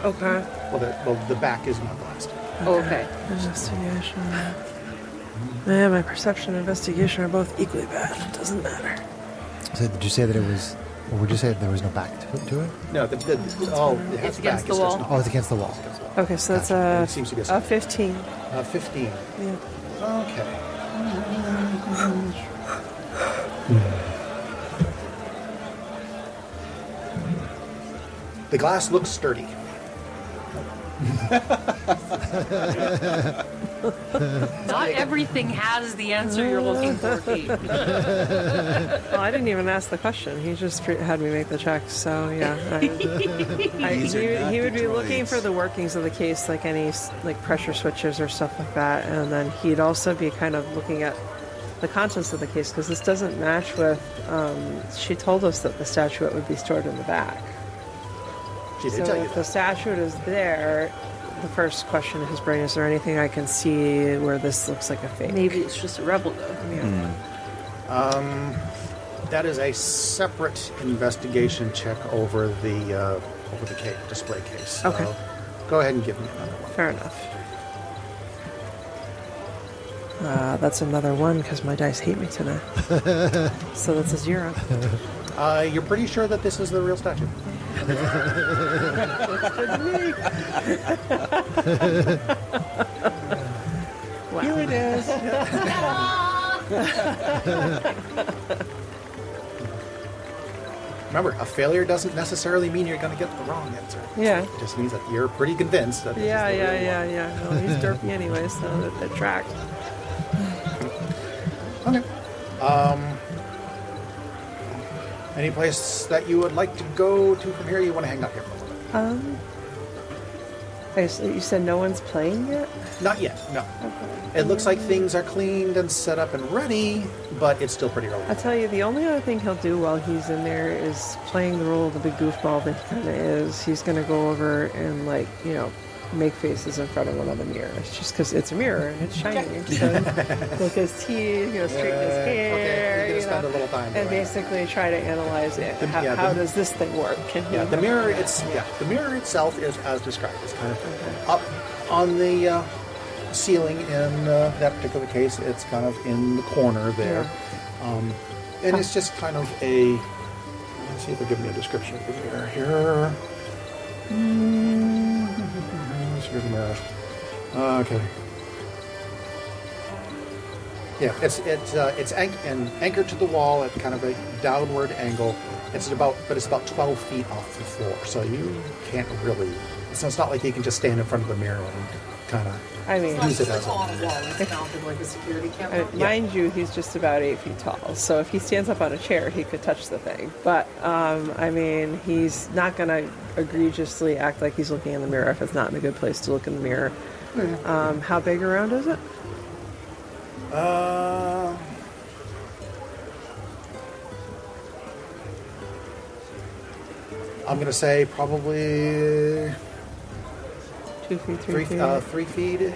Speaker 4: Okay.
Speaker 2: Well, the back is not glassed.
Speaker 5: Oh, okay.
Speaker 4: Investigation. Man, my perception and investigation are both equally bad. It doesn't matter.
Speaker 1: So did you say that it was, or would you say that there was no back to it?
Speaker 2: No, it has
Speaker 5: It's
Speaker 2: back,
Speaker 5: against the
Speaker 2: it's just
Speaker 5: wall.
Speaker 2: not.
Speaker 1: Oh, it's against the wall.
Speaker 4: Okay, so that's
Speaker 2: Gotcha.
Speaker 4: a,
Speaker 2: It seems to be
Speaker 4: a 15.
Speaker 2: 15.
Speaker 4: Yeah.
Speaker 2: Okay. The glass looks sturdy.
Speaker 5: Not everything has the answer you're looking for, Kate.
Speaker 4: Well, I didn't even ask the question. He just had me make the check. So yeah, he would be looking for the workings of the case, like any like pressure switches or stuff like that, and then he'd also be kind of looking at the contents of the case because this doesn't match with. She told us that the statuette would be stored in the back.
Speaker 2: She did
Speaker 4: So
Speaker 2: tell you
Speaker 4: if the
Speaker 2: that.
Speaker 4: statuette is there, the first question in his brain, is there anything I can see where this looks like a fake?
Speaker 5: Maybe it's just a replica.
Speaker 4: Yeah.
Speaker 2: That is a separate investigation check over the display case. So
Speaker 4: Okay.
Speaker 2: go ahead and give me another one.
Speaker 4: Fair enough. That's another one because my dice hate me today. So that's a 0.
Speaker 2: You're pretty sure that this is the real statue?
Speaker 4: Wow.
Speaker 2: Here it is. Remember, a failure doesn't necessarily mean you're going to get the wrong answer.
Speaker 4: Yeah.
Speaker 2: It just means that you're pretty convinced that this is the real one.
Speaker 4: Yeah. Well, he's derpy anyway, so that tracked.
Speaker 2: Okay. Any place that you would like to go to from here? You want to hang out here for a little bit?
Speaker 4: You said no one's playing yet?
Speaker 2: Not yet, no.
Speaker 4: Okay.
Speaker 2: It looks like things are cleaned and set up and ready, but it's still pretty early.
Speaker 4: I'll tell you, the only other thing he'll do while he's in there is playing the role of the big goofball that he kind of is. He's going to go over and, make faces in front of one of the mirrors, just because it's a mirror and it's shiny. So look his teeth, straighten his hair,
Speaker 2: Okay, you're gonna spend a little time
Speaker 4: and
Speaker 2: doing it.
Speaker 4: basically try to analyze it.
Speaker 2: Yeah,
Speaker 4: How does this thing work?
Speaker 2: The mirror. The mirror itself is as described. It's kind of up on the ceiling. In that particular case, it's kind of in the corner there, and it's just kind of a. Let's see if they give me a description of the mirror here. Here's the mirror. Okay. Yeah, it's anchored to the wall at kind of a downward angle. It's about 12 feet off the floor, so you can't really. So it's not like you can just stand in front of the mirror and kind of. Use it as
Speaker 5: like a security camera.
Speaker 4: Mind you, he's just about 8 feet tall. So if he stands up on a chair, he could touch the thing. But, he's not going to egregiously act like he's looking in the mirror if it's not in a good place to look in the mirror. How big around is it?
Speaker 2: I'm going to say probably
Speaker 4: 2 feet, 3 feet?
Speaker 2: 3 feet-ish.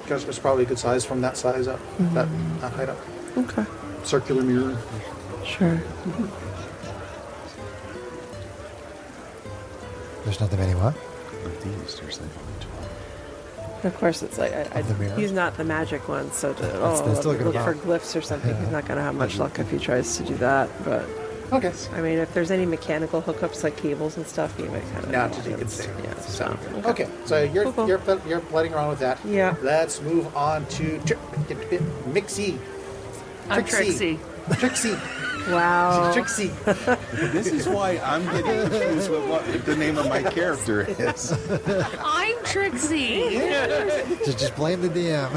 Speaker 2: Because it's probably a good size from that size up, that height up.
Speaker 4: Okay.
Speaker 2: Circular mirror.
Speaker 4: Sure.
Speaker 1: There's nothing anymore.
Speaker 3: Of these, there's like only 12.
Speaker 4: Of course, it's like
Speaker 1: Of the mirror?
Speaker 4: he's not the magic one, so
Speaker 1: they're still gonna
Speaker 4: look
Speaker 1: be-
Speaker 4: for glyphs or something. He's not going to have much luck if he tries to do that. But
Speaker 2: Okay.
Speaker 4: if there's any mechanical hookups like cables and stuff, you might kind of.
Speaker 2: Now to can stay.
Speaker 4: Yeah. So.
Speaker 2: Okay, so you're
Speaker 4: Cool.
Speaker 2: you're playing around with that.
Speaker 4: Yeah.
Speaker 2: Let's move on to Mixie.
Speaker 5: I'm Trixie.
Speaker 2: Trixie.
Speaker 4: Wow.
Speaker 2: Trixie.
Speaker 3: This is why I'm getting confused with what the name of my character is.
Speaker 5: I'm Trixie.
Speaker 1: Just blame the DM.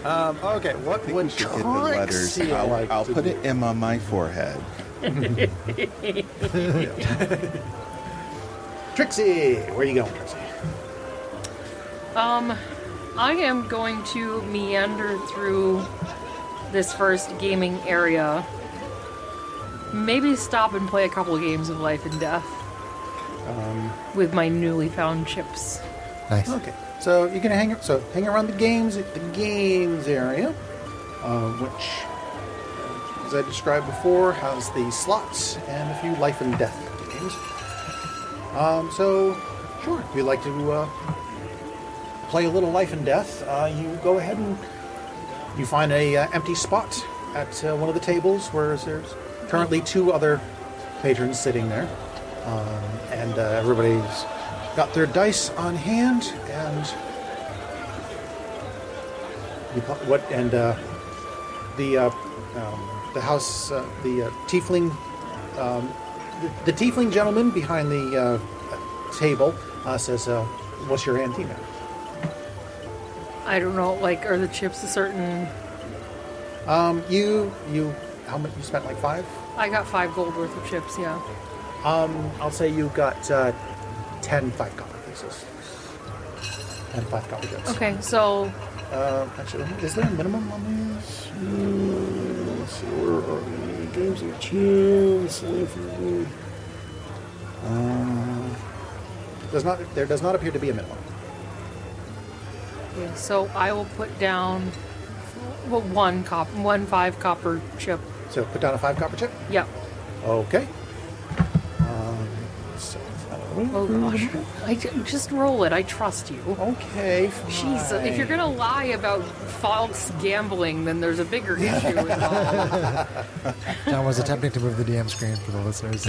Speaker 2: Okay, what
Speaker 3: I
Speaker 2: would
Speaker 3: think we should get the letters.
Speaker 2: Trixie like
Speaker 3: I'll
Speaker 2: to
Speaker 3: put
Speaker 2: do?
Speaker 3: an M on my forehead.
Speaker 2: Trixie, where are you going, Trixie?
Speaker 5: I am going to meander through this first gaming area. Maybe stop and play a couple of games of Life and Death with my newly found chips.
Speaker 1: Nice.
Speaker 2: Okay, so you're gonna hang around the games area, which, as I described before, has the slots and a few life and death games. So sure, if you'd like to play a little life and death, you go ahead and you find a empty spot at one of the tables where there's currently 2 other patrons sitting there, and everybody's got their dice on hand, and the house, the tiefling, the tiefling gentleman behind the table says, "What's your ante now?"
Speaker 5: I don't know, are the chips a certain...
Speaker 2: You how much you spent? Like 5?
Speaker 5: I got 5 gold worth of chips, yeah.
Speaker 2: I'll say you got 10 5-copper pieces. 10 5-copper chips.
Speaker 5: Okay, so
Speaker 2: Actually, is there a minimum on these? Let's see, where are the games of chance? There does not appear to be a minimum.
Speaker 5: Okay, so I will put down one 5 copper chip.
Speaker 2: So put down a 5 copper chip.
Speaker 5: Yep.
Speaker 2: Okay.
Speaker 5: Oh gosh. Just roll it. I trust you.
Speaker 2: Okay. Fine.
Speaker 5: Jeez, if you're gonna lie about false gambling, then there's a bigger issue involved.
Speaker 1: John was attempting to move the DM screen for the listeners.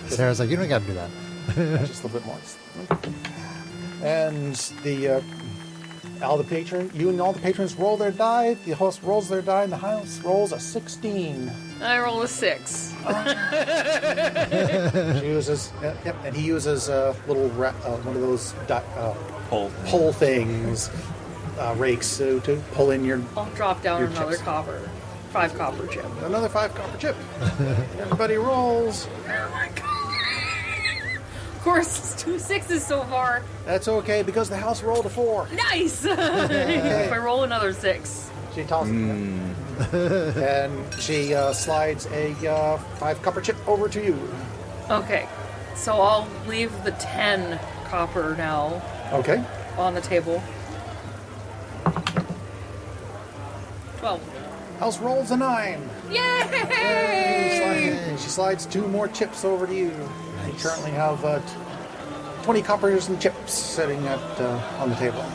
Speaker 1: Sarah's like, you don't got to do that.
Speaker 2: Just a little bit more. And you and all the patrons roll their die. The host rolls their die, and the house rolls a 16.
Speaker 5: I roll a 6.
Speaker 2: She uses, and he uses a little one of those pole things, rakes to pull in your.
Speaker 5: I'll drop down
Speaker 2: your
Speaker 5: another
Speaker 2: chips.
Speaker 5: 5 copper chip.
Speaker 2: Another 5 copper chip. Everybody rolls.
Speaker 5: Oh my god! Of course, it's 2 6s so far.
Speaker 2: That's okay because the house rolled a 4.
Speaker 5: Nice. If I roll another 6.
Speaker 2: She tosses it. And she slides a 5 copper chip over to you.
Speaker 5: Okay, so I'll leave the 10 copper now
Speaker 2: Okay.
Speaker 5: on the table. 12.
Speaker 2: House rolls a 9.
Speaker 5: Yay!
Speaker 2: She slides 2 more chips over to you. You currently have 20 coppers and chips sitting on the table.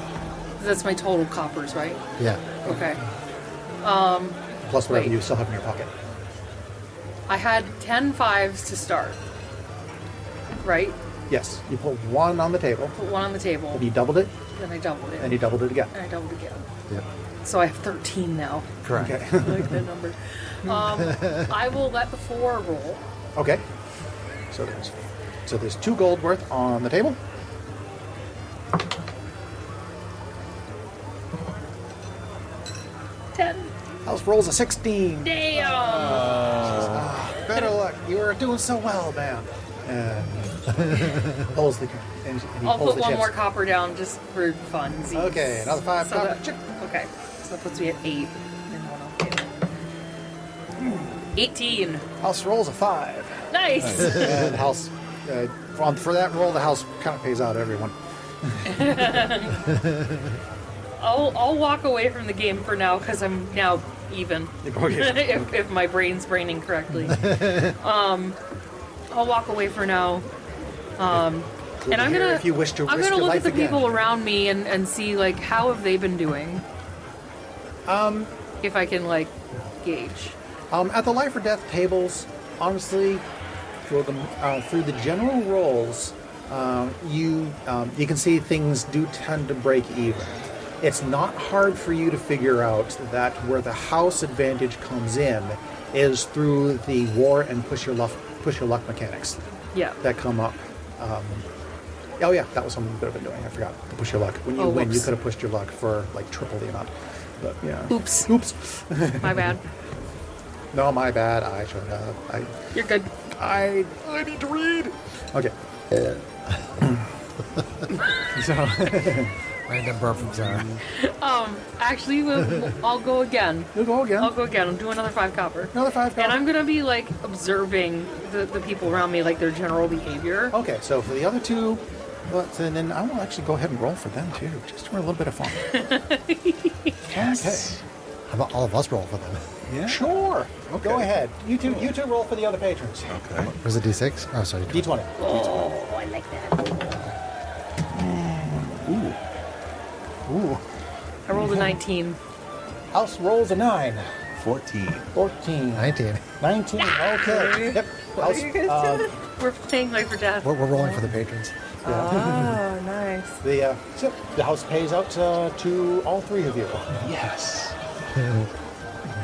Speaker 5: That's my total coppers, right?
Speaker 1: Yeah.
Speaker 5: Okay.
Speaker 2: Plus whatever
Speaker 5: Wait.
Speaker 2: you still have in your pocket.
Speaker 5: I had 10 5s to start. Right?
Speaker 2: Yes, you pulled 1 on the table,
Speaker 5: Put 1 on the table,
Speaker 2: and you doubled it,
Speaker 5: then I doubled it,
Speaker 2: and you doubled it again.
Speaker 5: and I doubled again.
Speaker 1: Yep.
Speaker 5: So I have 13 now.
Speaker 1: Correct.
Speaker 2: Okay.
Speaker 5: I like that number. I will let the 4 roll.
Speaker 2: Okay. So there's 2 gold worth on the table. House rolls a 16.
Speaker 5: Damn!
Speaker 2: Better luck. You were doing so well, man. And pulls the and he
Speaker 5: I'll
Speaker 2: pulls
Speaker 5: put
Speaker 2: the
Speaker 5: 1
Speaker 2: chips.
Speaker 5: more copper down just for funsies.
Speaker 2: Okay, another 5
Speaker 5: So
Speaker 2: copper
Speaker 5: that-
Speaker 2: chip.
Speaker 5: Okay, so that puts me at 8. And 1 on the table. 18.
Speaker 2: House rolls a 5.
Speaker 5: Nice!
Speaker 2: And house for that roll, the house kind of pays out everyone.
Speaker 5: I'll walk away from the game for now because I'm now even.
Speaker 2: Okay.
Speaker 5: if my brain's braining correctly. I'll walk away for now. And I'm gonna
Speaker 2: if you wish to
Speaker 5: I'm
Speaker 2: risk
Speaker 5: gonna
Speaker 2: your
Speaker 5: look
Speaker 2: life
Speaker 5: at the
Speaker 2: again.
Speaker 5: people around me and see like how have they been doing. If I can like gauge.
Speaker 2: At the life or death tables, honestly, through the general rolls, you can see things do tend to break even. It's not hard for you to figure out that where the house advantage comes in is through the war and push your luck mechanics
Speaker 5: Yeah.
Speaker 2: that come up. Oh yeah, that was something you could have been doing. I forgot to push your luck. When you win,
Speaker 5: whoops.
Speaker 2: you could have pushed your luck for like triple the amount. But yeah.
Speaker 5: Oops. My bad.
Speaker 2: No, my bad. I should have.
Speaker 5: You're good.
Speaker 2: I need to read. Okay. So
Speaker 1: Random burp from Sarah.
Speaker 5: Actually, I'll go again.
Speaker 2: you'll go again.
Speaker 5: I'll go again. I'll do another 5 copper.
Speaker 2: Another 5 copper.
Speaker 5: And I'm gonna be like observing the people around me, like their general behavior.
Speaker 2: Okay, so for the other 2, and then I will actually go ahead and roll for them too, just for a little bit of fun.
Speaker 3: Yes.
Speaker 1: How about all of us roll for them?
Speaker 3: Yeah.
Speaker 2: Okay. Sure.
Speaker 3: Okay.
Speaker 2: Go ahead. You two roll for the other patrons.
Speaker 3: Okay.
Speaker 1: Was it D6? Oh, sorry.
Speaker 2: D20.
Speaker 5: Oh, I like that.
Speaker 2: Ooh.
Speaker 5: I rolled a 19.
Speaker 2: House rolls a 9.
Speaker 3: 14.
Speaker 2: 14.
Speaker 1: 19.
Speaker 2: 19. Okay. Yep. House,
Speaker 5: We're playing Life or Death.
Speaker 1: We're rolling for the patrons.
Speaker 4: Oh, nice.
Speaker 2: the house pays out to all 3 of you.
Speaker 3: Yes.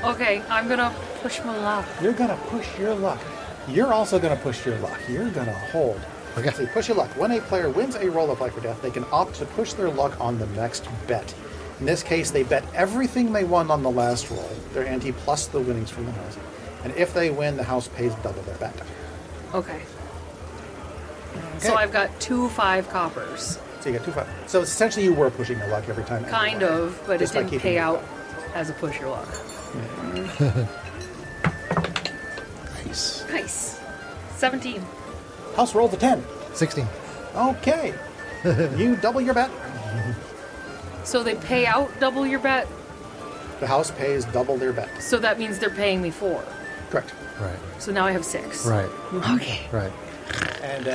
Speaker 5: Okay, I'm gonna push my luck.
Speaker 2: You're gonna push your luck. You're also gonna push your luck. You're gonna hold.
Speaker 1: Okay.
Speaker 2: See, push your luck. When a player wins a roll of life or death, they can opt to push their luck on the next bet. In this case, they bet everything they won on the last roll, their ante plus the winnings from the house. And if they win, the house pays double their bet.
Speaker 5: Okay. So I've got 2 5 coppers.
Speaker 2: So you get 2 5. So essentially, you were pushing your luck every time.
Speaker 5: Kind
Speaker 2: anyway,
Speaker 5: of, but it
Speaker 2: just by
Speaker 5: didn't
Speaker 2: keeping
Speaker 5: pay
Speaker 2: your
Speaker 5: out
Speaker 2: luck.
Speaker 5: as a push your luck.
Speaker 3: Nice.
Speaker 5: Nice. 17.
Speaker 2: House rolls a 10.
Speaker 1: 16.
Speaker 2: Okay. You double your bet.
Speaker 5: So they pay out double your bet.
Speaker 2: The house pays double their bet.
Speaker 5: So that means they're paying me 4.
Speaker 2: Correct.
Speaker 1: Right.
Speaker 5: So now I have 6.
Speaker 1: Right.
Speaker 5: Okay.
Speaker 1: Right.
Speaker 2: And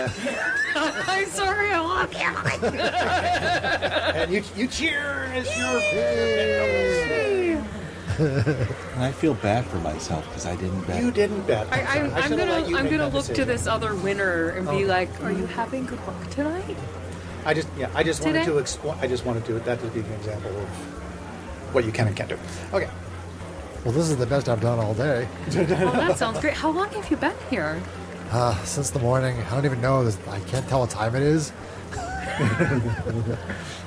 Speaker 5: I'm sorry, I love you.
Speaker 2: and you cheer as your
Speaker 3: And I feel bad for myself because I didn't bet.
Speaker 2: You didn't bet.
Speaker 5: I'm gonna look to this other winner and be like, "Are you having good luck tonight?"
Speaker 2: I just wanted
Speaker 5: Today?
Speaker 2: to explain. I just wanted to that to be an example of what you can and can't do. Okay.
Speaker 1: Well, this is the best I've done all day.
Speaker 5: Oh, that sounds great. How long have you been here?
Speaker 1: Since the morning. I don't even know. I can't tell what time it is.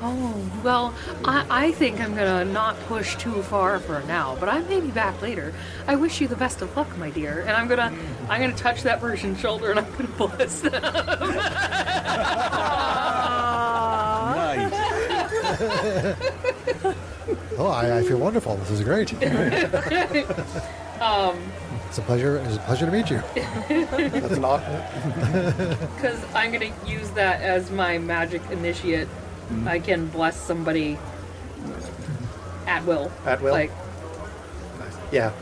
Speaker 5: Oh, well, I think I'm gonna not push too far for now, but I may be back later. I wish you the best of luck, my dear. And I'm gonna touch that person's shoulder and I'm gonna bless them.
Speaker 3: Nice.
Speaker 1: Oh, I feel wonderful. This is great. It's a pleasure. It's a pleasure to meet you.
Speaker 2: That's an odd.
Speaker 5: Because I'm gonna use that as my magic initiate. I can bless somebody at will.
Speaker 2: At will?
Speaker 5: Like,
Speaker 2: Yeah.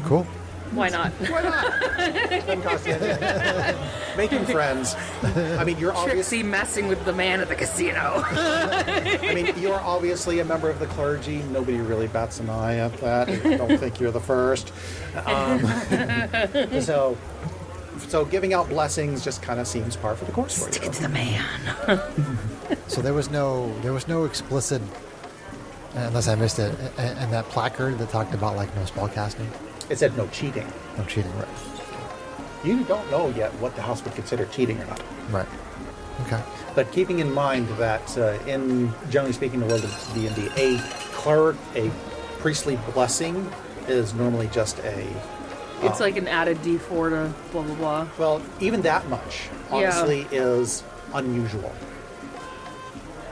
Speaker 1: Cool.
Speaker 5: why not?
Speaker 2: Doesn't cost you anything. Making friends. I mean, you're obviously.
Speaker 5: Trixie messing with the man at the casino.
Speaker 2: I mean, you're obviously a member of the clergy. Nobody really bats an eye at that. I don't think you're the first. So giving out blessings just kind of seems par for the course for
Speaker 5: Stick
Speaker 2: you.
Speaker 5: it to the man.
Speaker 1: So there was no explicit, unless I missed it, and that placard that talked about like no spell casting,
Speaker 2: It said no cheating.
Speaker 1: no cheating. Right.
Speaker 2: You don't know yet what the house would consider cheating or not.
Speaker 1: Right. Okay.
Speaker 2: But keeping in mind that in, generally speaking, the world of D&D, a priestly blessing is normally just a...
Speaker 5: It's like an added D4 to blah blah blah.
Speaker 2: Well, even that much, honestly, is unusual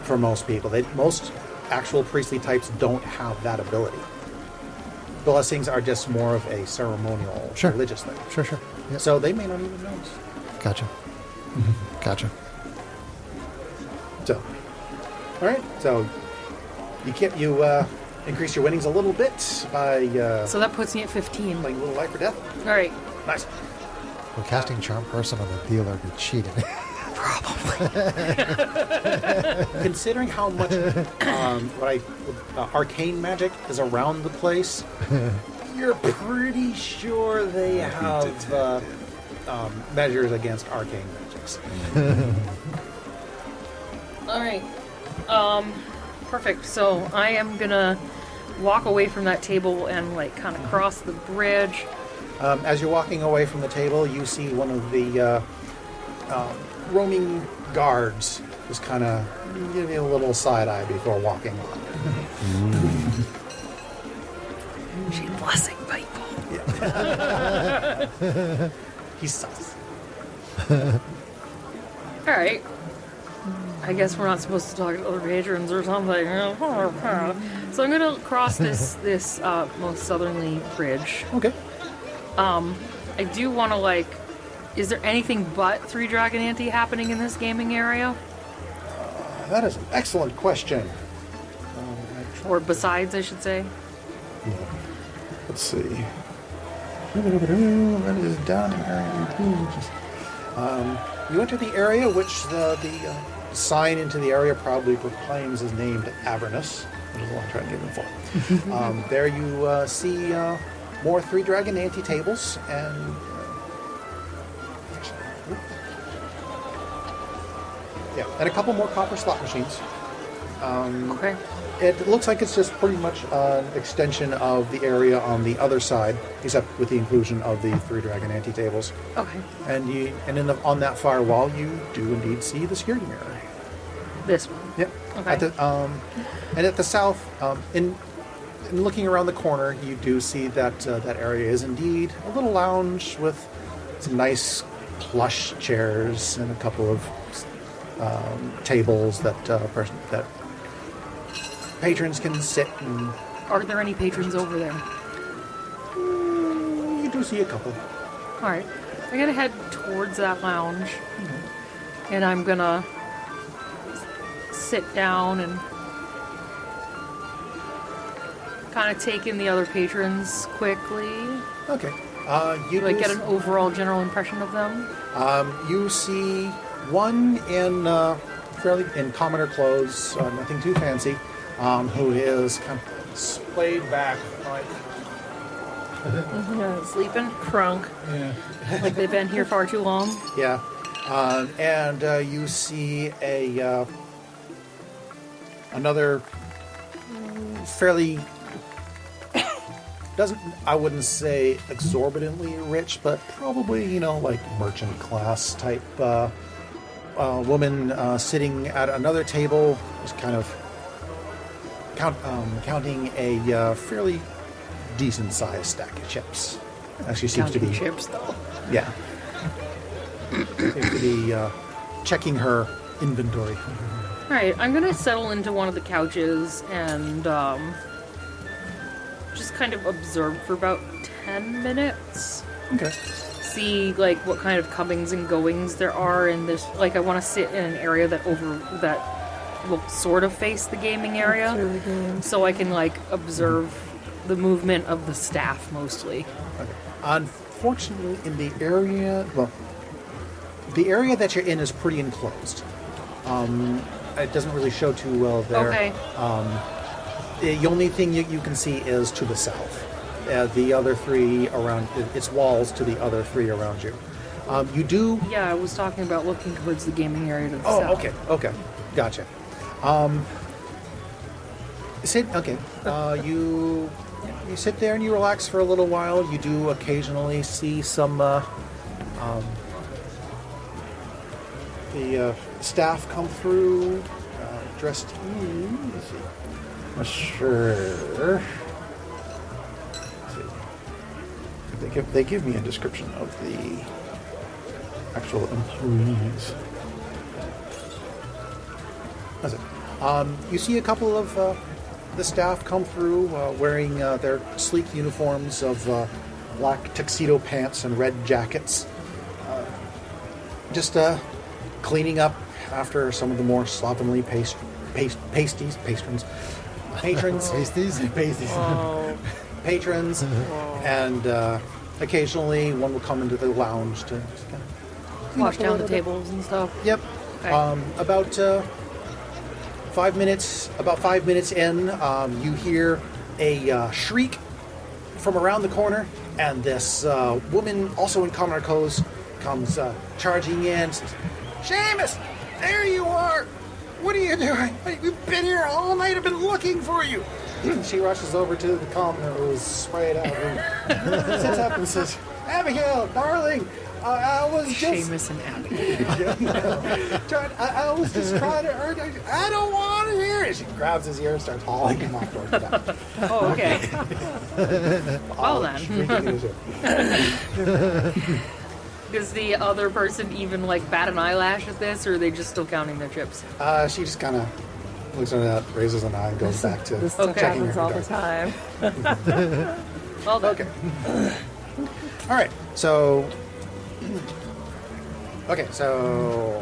Speaker 2: for most people. Most actual priestly types don't have that ability. Blessings are just more of a ceremonial,
Speaker 1: Sure.
Speaker 2: religious thing.
Speaker 1: Sure. Yep.
Speaker 2: So they may not even know.
Speaker 1: Gotcha. Gotcha.
Speaker 2: So, all right. So you increase your winnings a little bit by
Speaker 5: So that puts me at 15.
Speaker 2: playing a little life or death.
Speaker 5: All right.
Speaker 2: Nice.
Speaker 1: Well, casting charm person on the dealer would be cheating.
Speaker 2: Considering how much arcane magic is around the place, you're pretty sure they have measures against arcane magics.
Speaker 5: All right. Perfect. So I am gonna walk away from that table and like kind of cross the bridge.
Speaker 2: As you're walking away from the table, you see one of the roaming guards just kind of give you a little side eye before walking on.
Speaker 5: She's blessing people.
Speaker 2: He's sus.
Speaker 5: All right. I guess we're not supposed to talk to other patrons or something. So I'm gonna cross this most southerly bridge.
Speaker 2: Okay.
Speaker 5: I do want to like. Is there anything but 3 Dragon Ante happening in this gaming area?
Speaker 2: That is an excellent question.
Speaker 5: Or besides, I should say.
Speaker 2: Let's see. That is down in area. You enter the area, which the sign into the area probably proclaims is named Avernus, which is what I'm trying to give him for. There you see more 3 Dragon Ante tables and. Yeah, and a couple more copper slot machines.
Speaker 5: Okay.
Speaker 2: It looks like it's just pretty much an extension of the area on the other side, except with the inclusion of the 3 Dragon Ante tables.
Speaker 5: Okay.
Speaker 2: And on that far wall, you do indeed see the security mirror.
Speaker 5: This one.
Speaker 2: Yep.
Speaker 5: Okay.
Speaker 2: And at the south, in looking around the corner, you do see that that area is indeed a little lounge with some nice plush chairs and a couple of tables that patrons can sit and.
Speaker 5: Are there any patrons over there?
Speaker 2: You do see a couple.
Speaker 5: All right. I'm gonna head towards that lounge, and I'm gonna sit down and kind of take in the other patrons quickly.
Speaker 2: Okay. You
Speaker 5: Like get an overall general impression of them.
Speaker 2: You see one in fairly in commoner clothes, nothing too fancy, who is kind of splayed back, like
Speaker 5: Sleeping.
Speaker 4: Crunk.
Speaker 5: Like they've been here far too long.
Speaker 2: yeah. And you see another fairly I wouldn't say exorbitantly rich, but probably, like merchant class type woman sitting at another table, just kind of counting a fairly decent sized stack of chips. As she seems to be.
Speaker 5: Chips, though.
Speaker 2: Yeah. Seems to be checking her inventory.
Speaker 5: All right, I'm gonna settle into one of the couches and just kind of observe for about 10 minutes.
Speaker 2: Okay.
Speaker 5: See like what kind of comings and goings there are in this. Like I want to sit in an area that will sort of face the gaming area, so I can like observe the movement of the staff mostly.
Speaker 2: Okay. Unfortunately, in the area, the area that you're in is pretty enclosed. It doesn't really show too well there.
Speaker 5: Okay.
Speaker 2: The only thing you can see is to the south. The other three around, its walls to the other three around you. You do...
Speaker 5: Yeah, I was talking about looking towards the gaming area to the south.
Speaker 2: Okay. Gotcha. You sit there and you relax for a little while. You do occasionally see some the staff come through, dressed. Let's see. Sure. Let's see. They give me a description of the actual employees. That's it. You see a couple of the staff come through wearing their sleek uniforms of black tuxedo pants and red jackets. Just cleaning up after some of the more slovenly patrons. Patrons. And occasionally one will come into the lounge to just kind of
Speaker 5: Wash down the tables and stuff.
Speaker 2: Yep.
Speaker 5: Okay.
Speaker 2: About 5 minutes. About 5 minutes in, you hear a shriek from around the corner, and this woman, also in commoner clothes, comes charging in. Says, "Seamus, there you are! What are you doing? We've been here all night. I've been looking for you." She rushes over to the commoner who is sprayed out and sits up and says, "Abigail, darling, I was just..."
Speaker 5: Seamus and Abigail.
Speaker 2: I was just trying to urge. I don't want to hear it. She grabs his ear and starts hauling him off towards the back.
Speaker 5: Oh, okay. Well then. Does the other person even like bat an eyelash at this, or are they just still counting their chips?
Speaker 2: She just kind of looks at that, raises an eye, and goes back to
Speaker 4: This stuff
Speaker 2: checking
Speaker 4: happens
Speaker 2: her
Speaker 4: all the
Speaker 2: card.
Speaker 4: time.
Speaker 5: Well done.
Speaker 2: Okay. All right. So. Okay. So.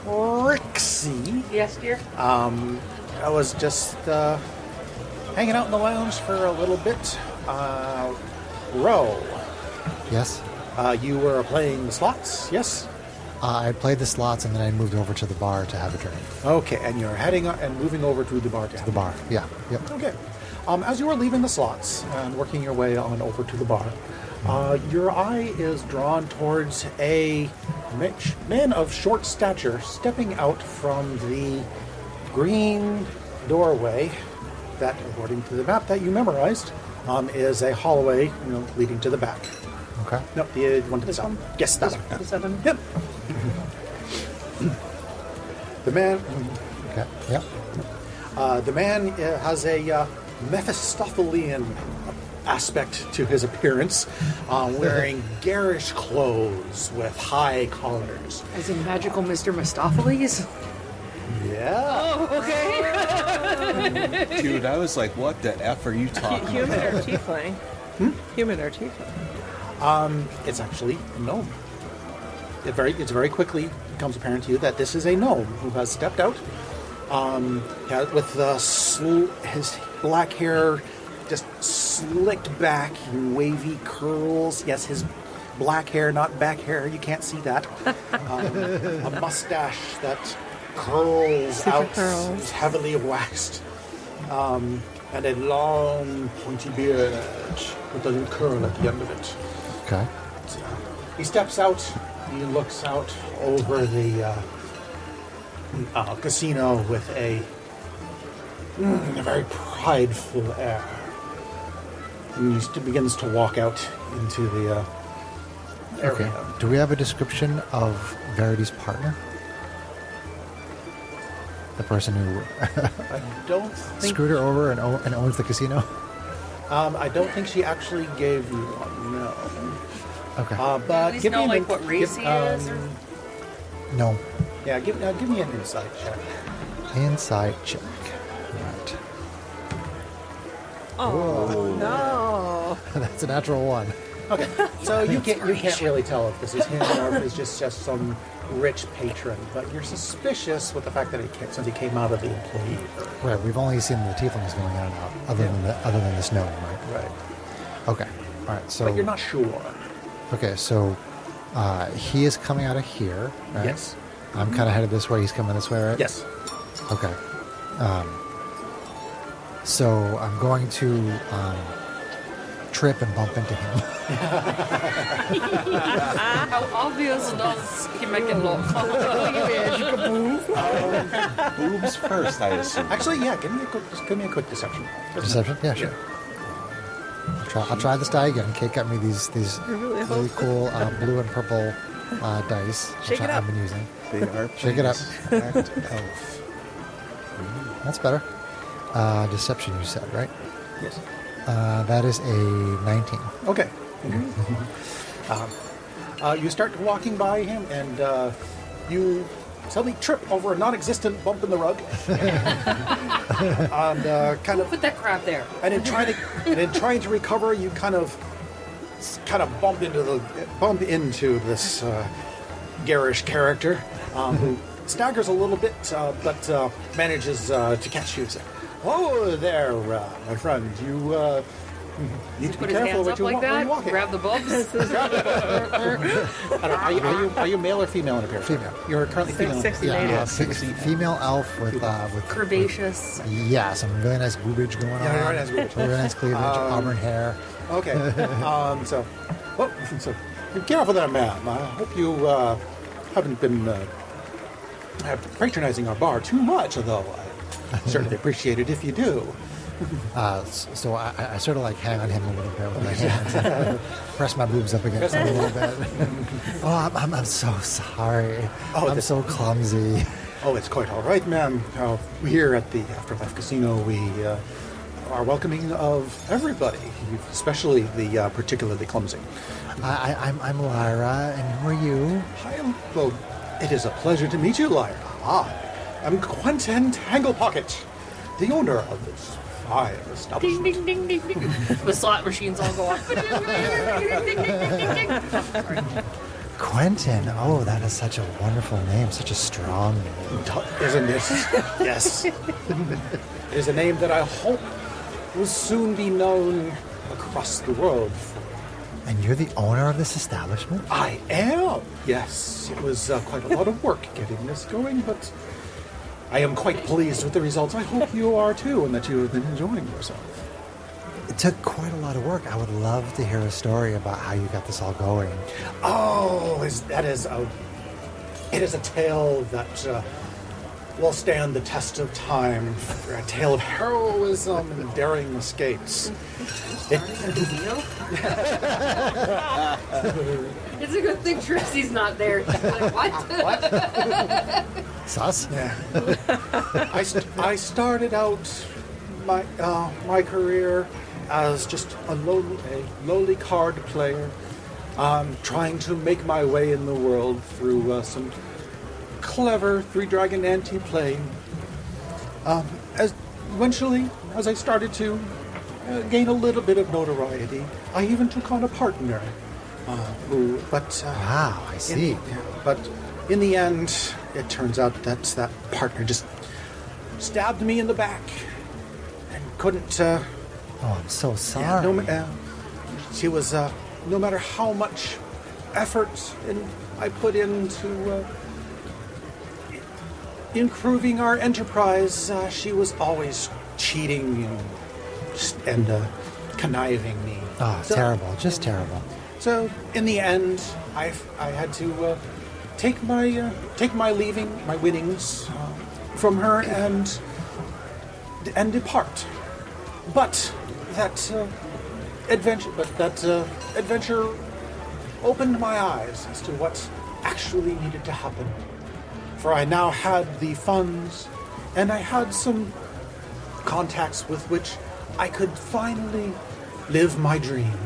Speaker 2: Trixie.
Speaker 5: Yes, dear.
Speaker 2: I was just hanging out in the lounge for a little bit. Ro,
Speaker 1: Yes?
Speaker 2: you were playing the slots, yes?
Speaker 1: I played the slots and then I moved over to the bar to have a drink.
Speaker 2: Okay, and you're heading and moving over to the bar.
Speaker 1: To the bar, yeah. Yep.
Speaker 2: Okay. As you are leaving the slots and working your way on over to the bar, your eye is drawn towards a man of short stature stepping out from the green doorway that, according to the map that you memorized, is a hallway, leading to the back.
Speaker 1: Okay.
Speaker 2: No, the one to the
Speaker 5: This
Speaker 2: south.
Speaker 5: one?
Speaker 2: Yes, that one.
Speaker 5: The 7.
Speaker 2: Yep. The man.
Speaker 1: Okay. Yep.
Speaker 2: The man has a Mephistophelian aspect to his appearance, wearing garish clothes with high collars.
Speaker 5: As in magical Mr. Mistopheles?
Speaker 2: Yeah.
Speaker 5: Oh, okay.
Speaker 3: Dude, I was like, what the F are you talking
Speaker 4: Human
Speaker 3: about?
Speaker 4: or tiefling? Human or tiefling?
Speaker 2: It's actually a gnome. it very quickly becomes apparent to you that this is a gnome who has stepped out, with his black hair just slicked back in wavy curls. Yes, his black hair, not back hair. You can't see that. A mustache that curls out, is heavily waxed, and a long pointy beard with a little curl at the end of it.
Speaker 1: Okay.
Speaker 2: He steps out. He looks out over the casino with a very prideful air. And he begins to walk out into the area.
Speaker 1: Okay. Do we have a description of Verity's partner? The person who
Speaker 2: I don't think
Speaker 1: screwed her over and owns the casino?
Speaker 2: I don't think she actually gave you one. No.
Speaker 1: Okay.
Speaker 2: But
Speaker 5: At least
Speaker 2: give
Speaker 5: know
Speaker 2: me
Speaker 5: like what race he is. Or...
Speaker 1: No.
Speaker 2: Yeah, give me an insight check.
Speaker 1: Inside check. Right.
Speaker 4: Oh, no.
Speaker 1: That's a natural one.
Speaker 2: Okay, so you can't really tell if this is him or if it's just some rich patron, but you're suspicious with the fact that since he came out of the employee.
Speaker 1: Right. We've only seen the tieflings going in and out, other than this gnome, right?
Speaker 2: Right.
Speaker 1: Okay. All right. So.
Speaker 2: But you're not sure.
Speaker 1: Okay. So, he is coming out of here. Right?
Speaker 2: Yes.
Speaker 1: I'm kind of headed this way. He's coming this way, right?
Speaker 2: Yes.
Speaker 1: Okay. So I'm going to trip and bump into him.
Speaker 5: How obvious does he make it look?
Speaker 3: Boobs first, I assume.
Speaker 2: Actually, yeah. Give me a quick deception.
Speaker 1: Deception? Yeah, sure. I'll try this die again. Kate got me these really cool blue and purple dice.
Speaker 4: Shake it up.
Speaker 1: I've been using.
Speaker 3: They are
Speaker 1: Shake it up.
Speaker 3: act elf.
Speaker 1: That's better. Deception, you said, right?
Speaker 2: Yes.
Speaker 1: That is a 19.
Speaker 2: Okay. You start walking by him, and you suddenly trip over a non-existent bump in the rug, and kind of
Speaker 5: Put that crap there.
Speaker 2: And in trying to recover, you kind of bump into this garish character who staggers a little bit, but manages to catch you. Say, "Oh, there, my friend. You need to be
Speaker 5: Put his
Speaker 2: careful
Speaker 5: hands
Speaker 2: what
Speaker 5: up
Speaker 2: you
Speaker 5: like
Speaker 2: want when
Speaker 5: that.
Speaker 2: you're walking."
Speaker 5: Grab the bubs.
Speaker 2: I don't know, are you male or female in appearance?
Speaker 1: Female.
Speaker 2: You're currently female.
Speaker 4: 60
Speaker 1: Yeah,
Speaker 4: ladies.
Speaker 1: female elf with
Speaker 5: Curvaceous.
Speaker 1: yeah, some really nice boobage going on.
Speaker 2: Yeah, very nice boobage.
Speaker 1: Really nice cleavage, auburn hair.
Speaker 2: Okay. So be careful there, ma'am. I hope you haven't been patronizing our bar too much, although I certainly appreciate it if you do.
Speaker 1: So I sort of like hang on him a little bit with my hands and press my boobs up against him a little bit. Oh, I'm so sorry. I'm so clumsy.
Speaker 2: Oh, it's quite all right, ma'am. Here at the Afterlife Casino, we are welcoming of everybody, especially the particularly clumsy.
Speaker 1: I'm Lyra, and who are you?
Speaker 2: Well, it is a pleasure to meet you, Lyra. I'm Quentin Tanglepocket, the owner of this fine
Speaker 5: Ding,
Speaker 2: establishment.
Speaker 5: ding, ding, ding, ding. The slot machines all go off. Ding, ding, ding, ding.
Speaker 1: Quentin. Oh, that is such a wonderful name, such a strong name.
Speaker 2: Isn't it? Yes. It is a name that I hope will soon be known across the world.
Speaker 1: And you're the owner of this establishment?
Speaker 2: I am. Yes, it was quite a lot of work getting this going, but I am quite pleased with the results. I hope you are too, and that you have been enjoying yourself.
Speaker 1: It took quite a lot of work. I would love to hear a story about how you got this all going.
Speaker 2: Oh, it is a tale that will stand the test of time. A tale of heroism and daring escapes.
Speaker 5: It's a good thing Trixie's not there. Like, what?
Speaker 1: Sus?
Speaker 2: Yeah. I started out my career as just a lowly card player, trying to make my way in the world through some clever three-dragon anti-playing. Eventually, as I started to gain a little bit of notoriety, I even took on a partner
Speaker 1: Wow, I see.
Speaker 2: But in the end, it turns out that partner just stabbed me in the back and couldn't.
Speaker 1: Oh, I'm so sorry.
Speaker 2: She was, no matter how much effort I put into improving our enterprise, she was always cheating and conniving me.
Speaker 1: Oh, terrible. Just terrible.
Speaker 2: So in the end, I had to take my winnings from her and depart. But that adventure opened my eyes as to what actually needed to happen. For I now had the funds, and I had some contacts with which I could finally live my dream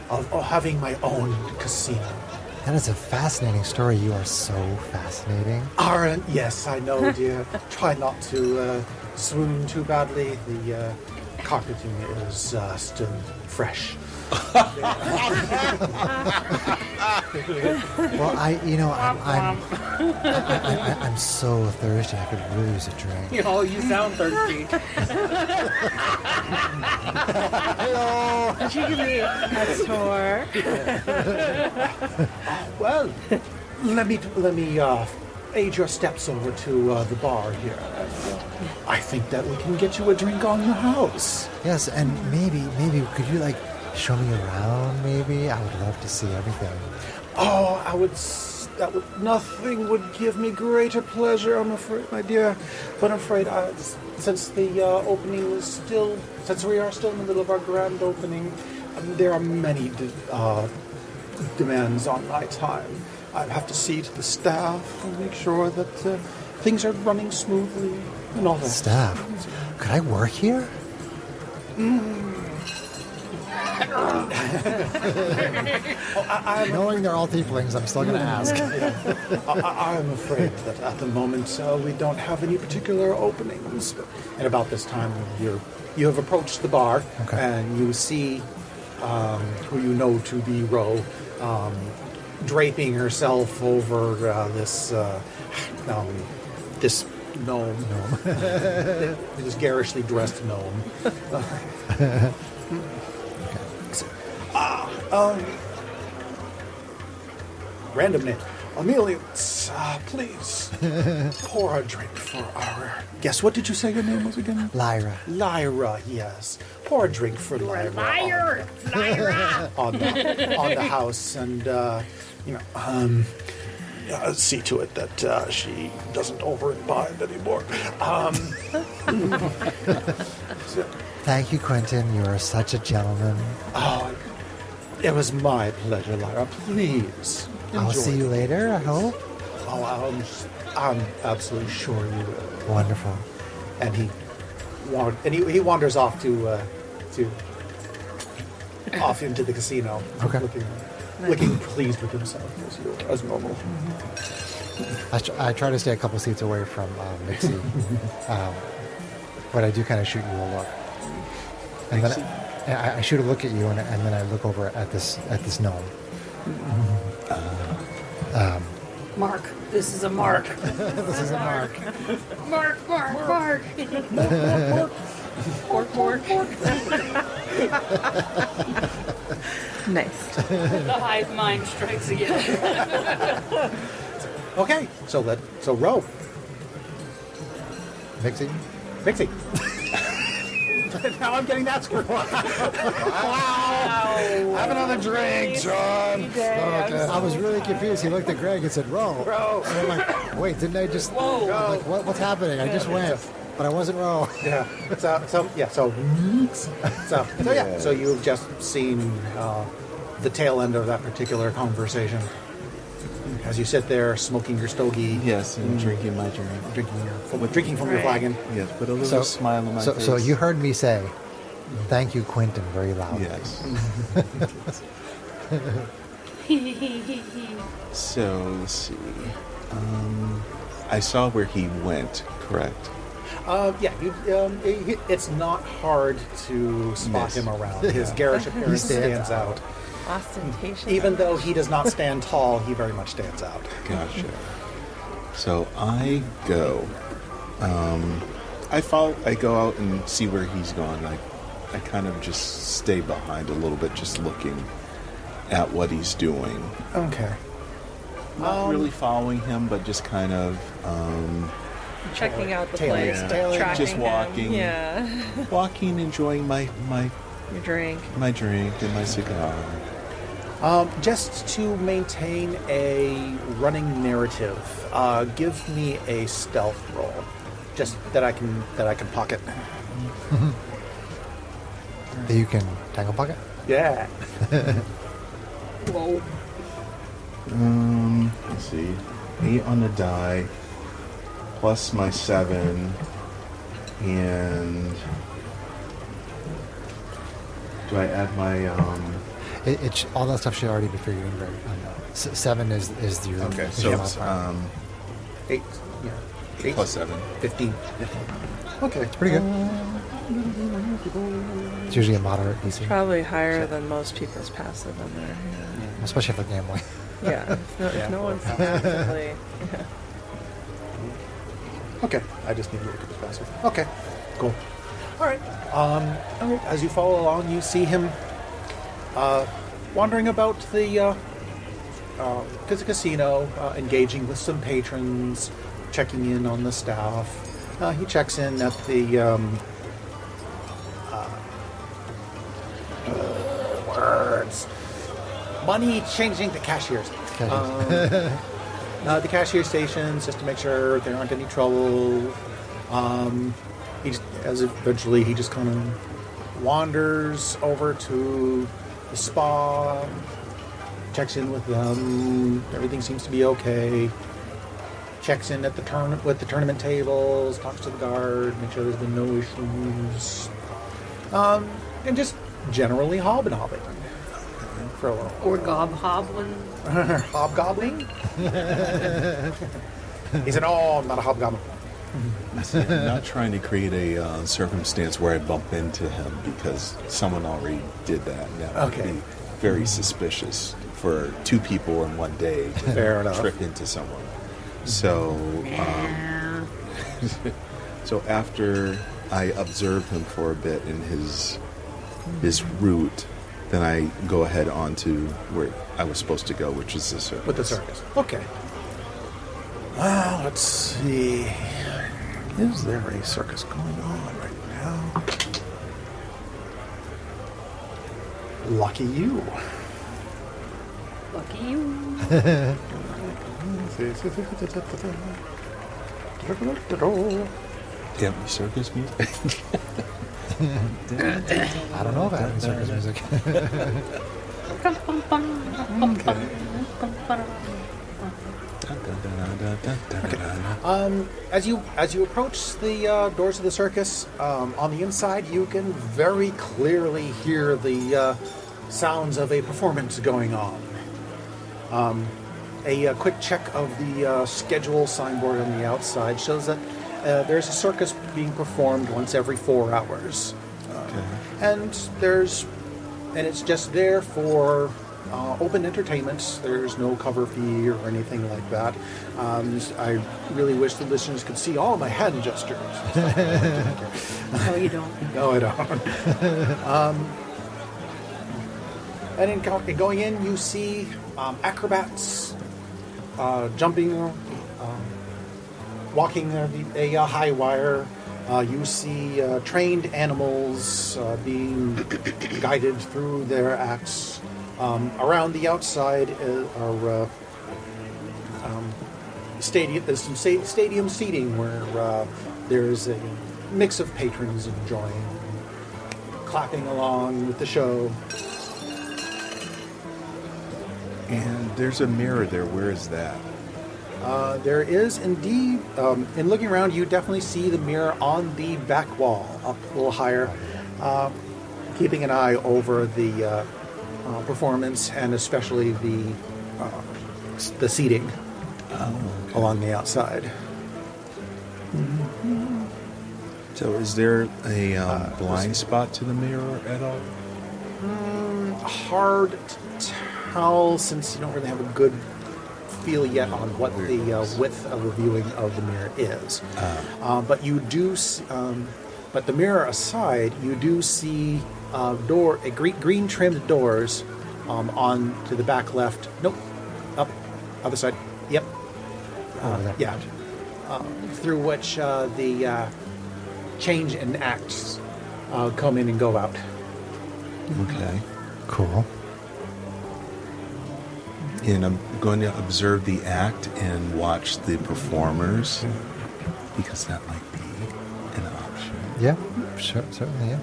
Speaker 2: of having my own casino.
Speaker 1: That is a fascinating story. You are so fascinating.
Speaker 2: Aaron, yes, I know, dear. Try not to swoon too badly. The carpeting is still fresh.
Speaker 1: Well, I'm so thirsty. I could really use a drink.
Speaker 5: You sound thirsty.
Speaker 4: Did you give me a tour?
Speaker 2: Well, let me aid your steps over to the bar here. I think that we can get you a drink on the house.
Speaker 1: Yes, and maybe could you show me around? Maybe I would love to see everything.
Speaker 2: Oh, nothing would give me greater pleasure, I'm afraid, my dear. But I'm afraid, since the opening is since we are still in the middle of our grand opening, there are many demands on my time. I have to see to the staff and make sure that things are running smoothly and all that.
Speaker 1: Staff? Could I work here? Knowing they're all tieflings, I'm still going to ask.
Speaker 2: I'm afraid that at the moment we don't have any particular openings. And about this time, you have approached the bar,
Speaker 1: okay,
Speaker 2: and you see who you know to be Ro draping herself over this gnome. This garishly dressed gnome. Random name. Amelia, please pour a drink for our guest. What did you say your name was again?
Speaker 1: Lyra.
Speaker 2: Lyra, yes. Pour a drink for Lyra.
Speaker 5: Liar! Lyra!
Speaker 2: On the house, and see to it that she doesn't over-imbibe anymore.
Speaker 1: Thank you, Quentin. You are such a gentleman.
Speaker 2: Oh, it was my pleasure, Lyra. Please.
Speaker 1: I'll see you later, I hope.
Speaker 2: Oh, I'm absolutely sure you will.
Speaker 1: Wonderful.
Speaker 2: And he wanders off to off into the casino,
Speaker 1: okay,
Speaker 2: looking pleased with himself as normal.
Speaker 1: I try to stay a couple seats away from Mixie, but I do kind of shoot you a look, and then I shoot a look at you, and then I look over at this gnome.
Speaker 5: Mark. This is a mark.
Speaker 1: This is a mark.
Speaker 5: Mark. Pork.
Speaker 4: Nice.
Speaker 5: The hive mind strikes again.
Speaker 2: Okay, so Ro.
Speaker 1: Mixie?
Speaker 2: Now I'm getting that score. Wow.
Speaker 1: Have another drink, John. Okay. I was really confused. He looked at Greg and said, Ro.
Speaker 2: And
Speaker 1: I'm like, wait, didn't I just...
Speaker 5: Whoa.
Speaker 1: I'm like, what's happening? I just went, but I wasn't Ro.
Speaker 2: Yeah. So you've just seen the tail end of that particular conversation. As you sit there smoking your stogie.
Speaker 3: Yes, and drinking my drink.
Speaker 2: Drinking from your flagon.
Speaker 3: Yes, but a little smile on my face.
Speaker 1: So you heard me say, thank you, Quentin, very loudly.
Speaker 3: Yes. So, let's see. I saw where he went, correct?
Speaker 2: It's not hard to spot him around. His garish appearance stands out.
Speaker 4: Ostentatious.
Speaker 2: Even though he does not stand tall, he very much stands out.
Speaker 3: Gotcha. So I go. I follow. I go out and see where he's gone. I kind of just stay behind a little bit, just looking at what he's doing.
Speaker 2: Okay.
Speaker 3: Not really following him, but just kind of
Speaker 4: checking out the
Speaker 2: Tailing,
Speaker 4: place,
Speaker 2: tailing.
Speaker 4: tracking
Speaker 3: just
Speaker 4: him.
Speaker 3: walking.
Speaker 4: Yeah.
Speaker 3: walking, enjoying my
Speaker 4: Your drink.
Speaker 3: drink and my cigar.
Speaker 2: Just to maintain a running narrative, give me a stealth roll, just that I can pocket.
Speaker 1: That you can tangle pocket?
Speaker 2: Yeah.
Speaker 5: Whoa.
Speaker 3: Let's see. 8 on the die, plus my 7, and do I add my
Speaker 1: All that stuff should already be figured in. Right? 7 is your.
Speaker 3: Okay,
Speaker 1: is
Speaker 3: so
Speaker 1: your
Speaker 3: it's
Speaker 1: modifier.
Speaker 2: 8. Yeah. 8
Speaker 3: plus 7.
Speaker 2: 15. Okay.
Speaker 1: It's pretty good. It's usually a moderate DC,
Speaker 4: Probably higher than most people's passive in there.
Speaker 1: especially for gambling.
Speaker 4: Yeah. If no one's actively.
Speaker 2: Okay. I just need to look at this passive. Okay. Cool. All right. As you follow along, you see him wandering about the casino, engaging with some patrons, checking in on the staff. He checks in at the words. Money changing to cashiers. The cashier stations, just to make sure there aren't any trouble. Eventually he just kind of wanders over to the spa, checks in with them. Everything seems to be okay. Checks in at the with the tournament tables, talks to the guard, make sure there's been no issues, and just generally hobnobbing for a little while.
Speaker 5: Or gobhoblin.
Speaker 2: Hobgoblin? He said, "Oh, I'm not a hobgoblin."
Speaker 3: I'm not trying to create a circumstance where I bump into him because someone already did that. And that would be very suspicious for 2 people in one day to
Speaker 2: Fair enough.
Speaker 3: trip into someone. So, so after I observe him for a bit in his route, then I go ahead on to where I was supposed to go, which is the circus.
Speaker 2: With the circus. Okay. Let's see. Is there a circus going on right now? Lucky you.
Speaker 5: Lucky you.
Speaker 3: Damn, circus music.
Speaker 1: I don't know if I have any circus music.
Speaker 2: As you approach the doors of the circus, on the inside you can very clearly hear the sounds of a performance going on. A quick check of the schedule signboard on the outside shows that there's a circus being performed once every 4 hours, and it's just there for open entertainment. There's no cover fee or anything like that. I really wish the listeners could see all my hand gestures.
Speaker 5: No, you don't.
Speaker 2: No, I don't. And in going in, you see acrobats jumping, walking a high wire. You see trained animals being guided through their acts. Around the outside are there's some stadium seating where there's a mix of patrons enjoying, clapping along with the show.
Speaker 3: And there's a mirror there. Where is that?
Speaker 2: There is indeed, in looking around, you definitely see the mirror on the back wall, up a little higher, keeping an eye over the performance and especially the seating along the outside.
Speaker 3: So is there a blind spot to the mirror at all?
Speaker 2: Hard to tell since you don't really have a good feel yet on what the width of the viewing of the mirror is. But you do, but the mirror aside, you do see green trimmed doors on to the back left. Nope, up, other side. Yep. Yeah. Through which the change in acts come in and go out.
Speaker 3: Okay.
Speaker 1: Cool.
Speaker 3: And I'm going to observe the act and watch the performers because that might be an option.
Speaker 1: Yeah, sure, certainly, yeah.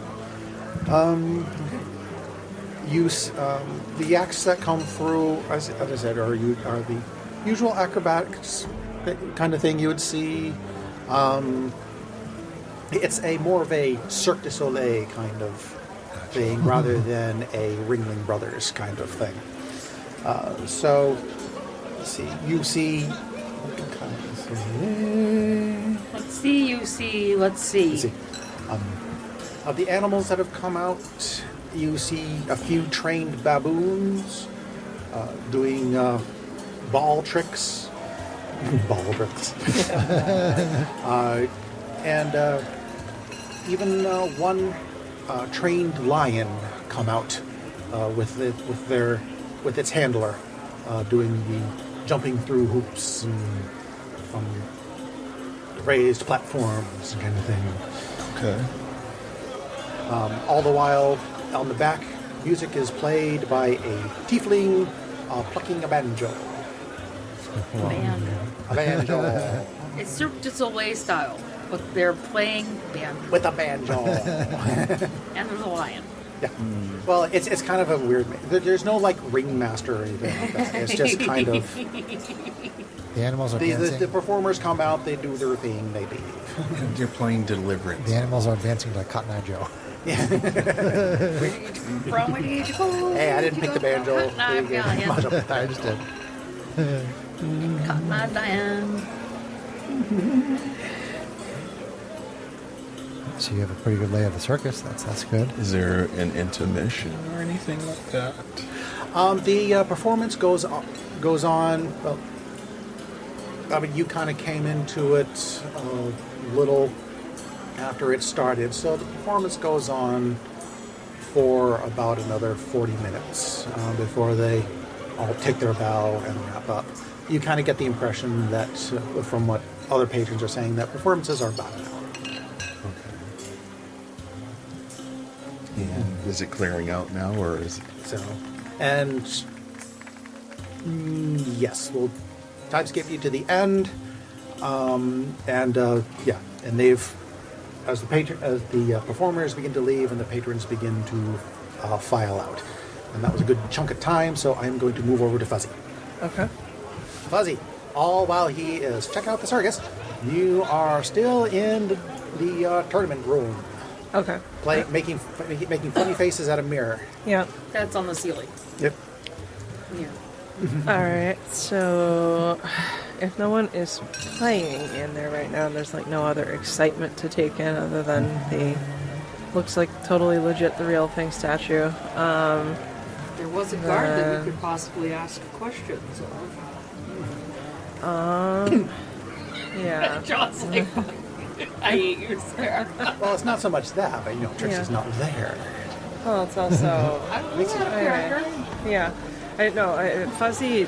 Speaker 2: The acts that come through, as I said, are the usual acrobatics kind of thing you would see. It's more of a Cirque du Soleil kind of thing rather than a Ringling Brothers kind of thing. So, let's see. You see.
Speaker 5: Let's see.
Speaker 2: Of the animals that have come out, you see a few trained baboons doing ball tricks. Ball tricks. And even one trained lion come out with its handler, doing the jumping through hoops and from raised platforms kind of thing.
Speaker 3: Okay.
Speaker 2: All the while, on the back, music is played by a tiefling plucking a banjo.
Speaker 5: Man.
Speaker 2: A banjo.
Speaker 5: It's Cirque du Soleil style, but they're playing band.
Speaker 2: With a banjo.
Speaker 5: And there's a lion.
Speaker 2: Yeah. Well, it's kind of a weird. There's no like ringmaster or anything like that. It's just kind of.
Speaker 1: The animals are dancing.
Speaker 2: The performers come out, they do their thing, they leave.
Speaker 3: And you're playing Deliverance.
Speaker 1: The animals are dancing like Cotton Eye Joe.
Speaker 2: Hey, I didn't pick the banjo.
Speaker 1: I just did.
Speaker 5: Cotton Eye Diane.
Speaker 1: So you have a pretty good lay of the circus. That's good.
Speaker 3: Is there an intermission or anything like that?
Speaker 2: The performance goes on. Well, I mean, you kind of came into it a little after it started, so the performance goes on for about another 40 minutes before they all take their bow and wrap up. You kind of get the impression that, from what other patrons are saying, that performances are about an hour.
Speaker 3: And is it clearing out now, or is it?
Speaker 2: So, and yes, we'll time skip you to the end, and they've as the performers begin to leave and the patrons begin to file out, and that was a good chunk of time. So I'm going to move over to Fuzzy.
Speaker 4: Okay.
Speaker 2: Fuzzy, all while he is checking out the circus, you are still in the tournament room.
Speaker 4: Okay.
Speaker 2: Making funny faces at a mirror.
Speaker 4: Yeah.
Speaker 5: That's on the ceiling.
Speaker 2: Yep.
Speaker 5: Yeah.
Speaker 4: All right. So, if no one is playing in there right now, and there's like no other excitement to take in other than the looks like totally legit the real thing statue.
Speaker 5: There was a guard that we could possibly ask questions of.
Speaker 4: Yeah.
Speaker 5: John's like, I hate you, sir.
Speaker 2: Well, it's not so much that, but Trixie's not there.
Speaker 4: Well, it's also
Speaker 5: Cracker.
Speaker 4: yeah. I know Fuzzy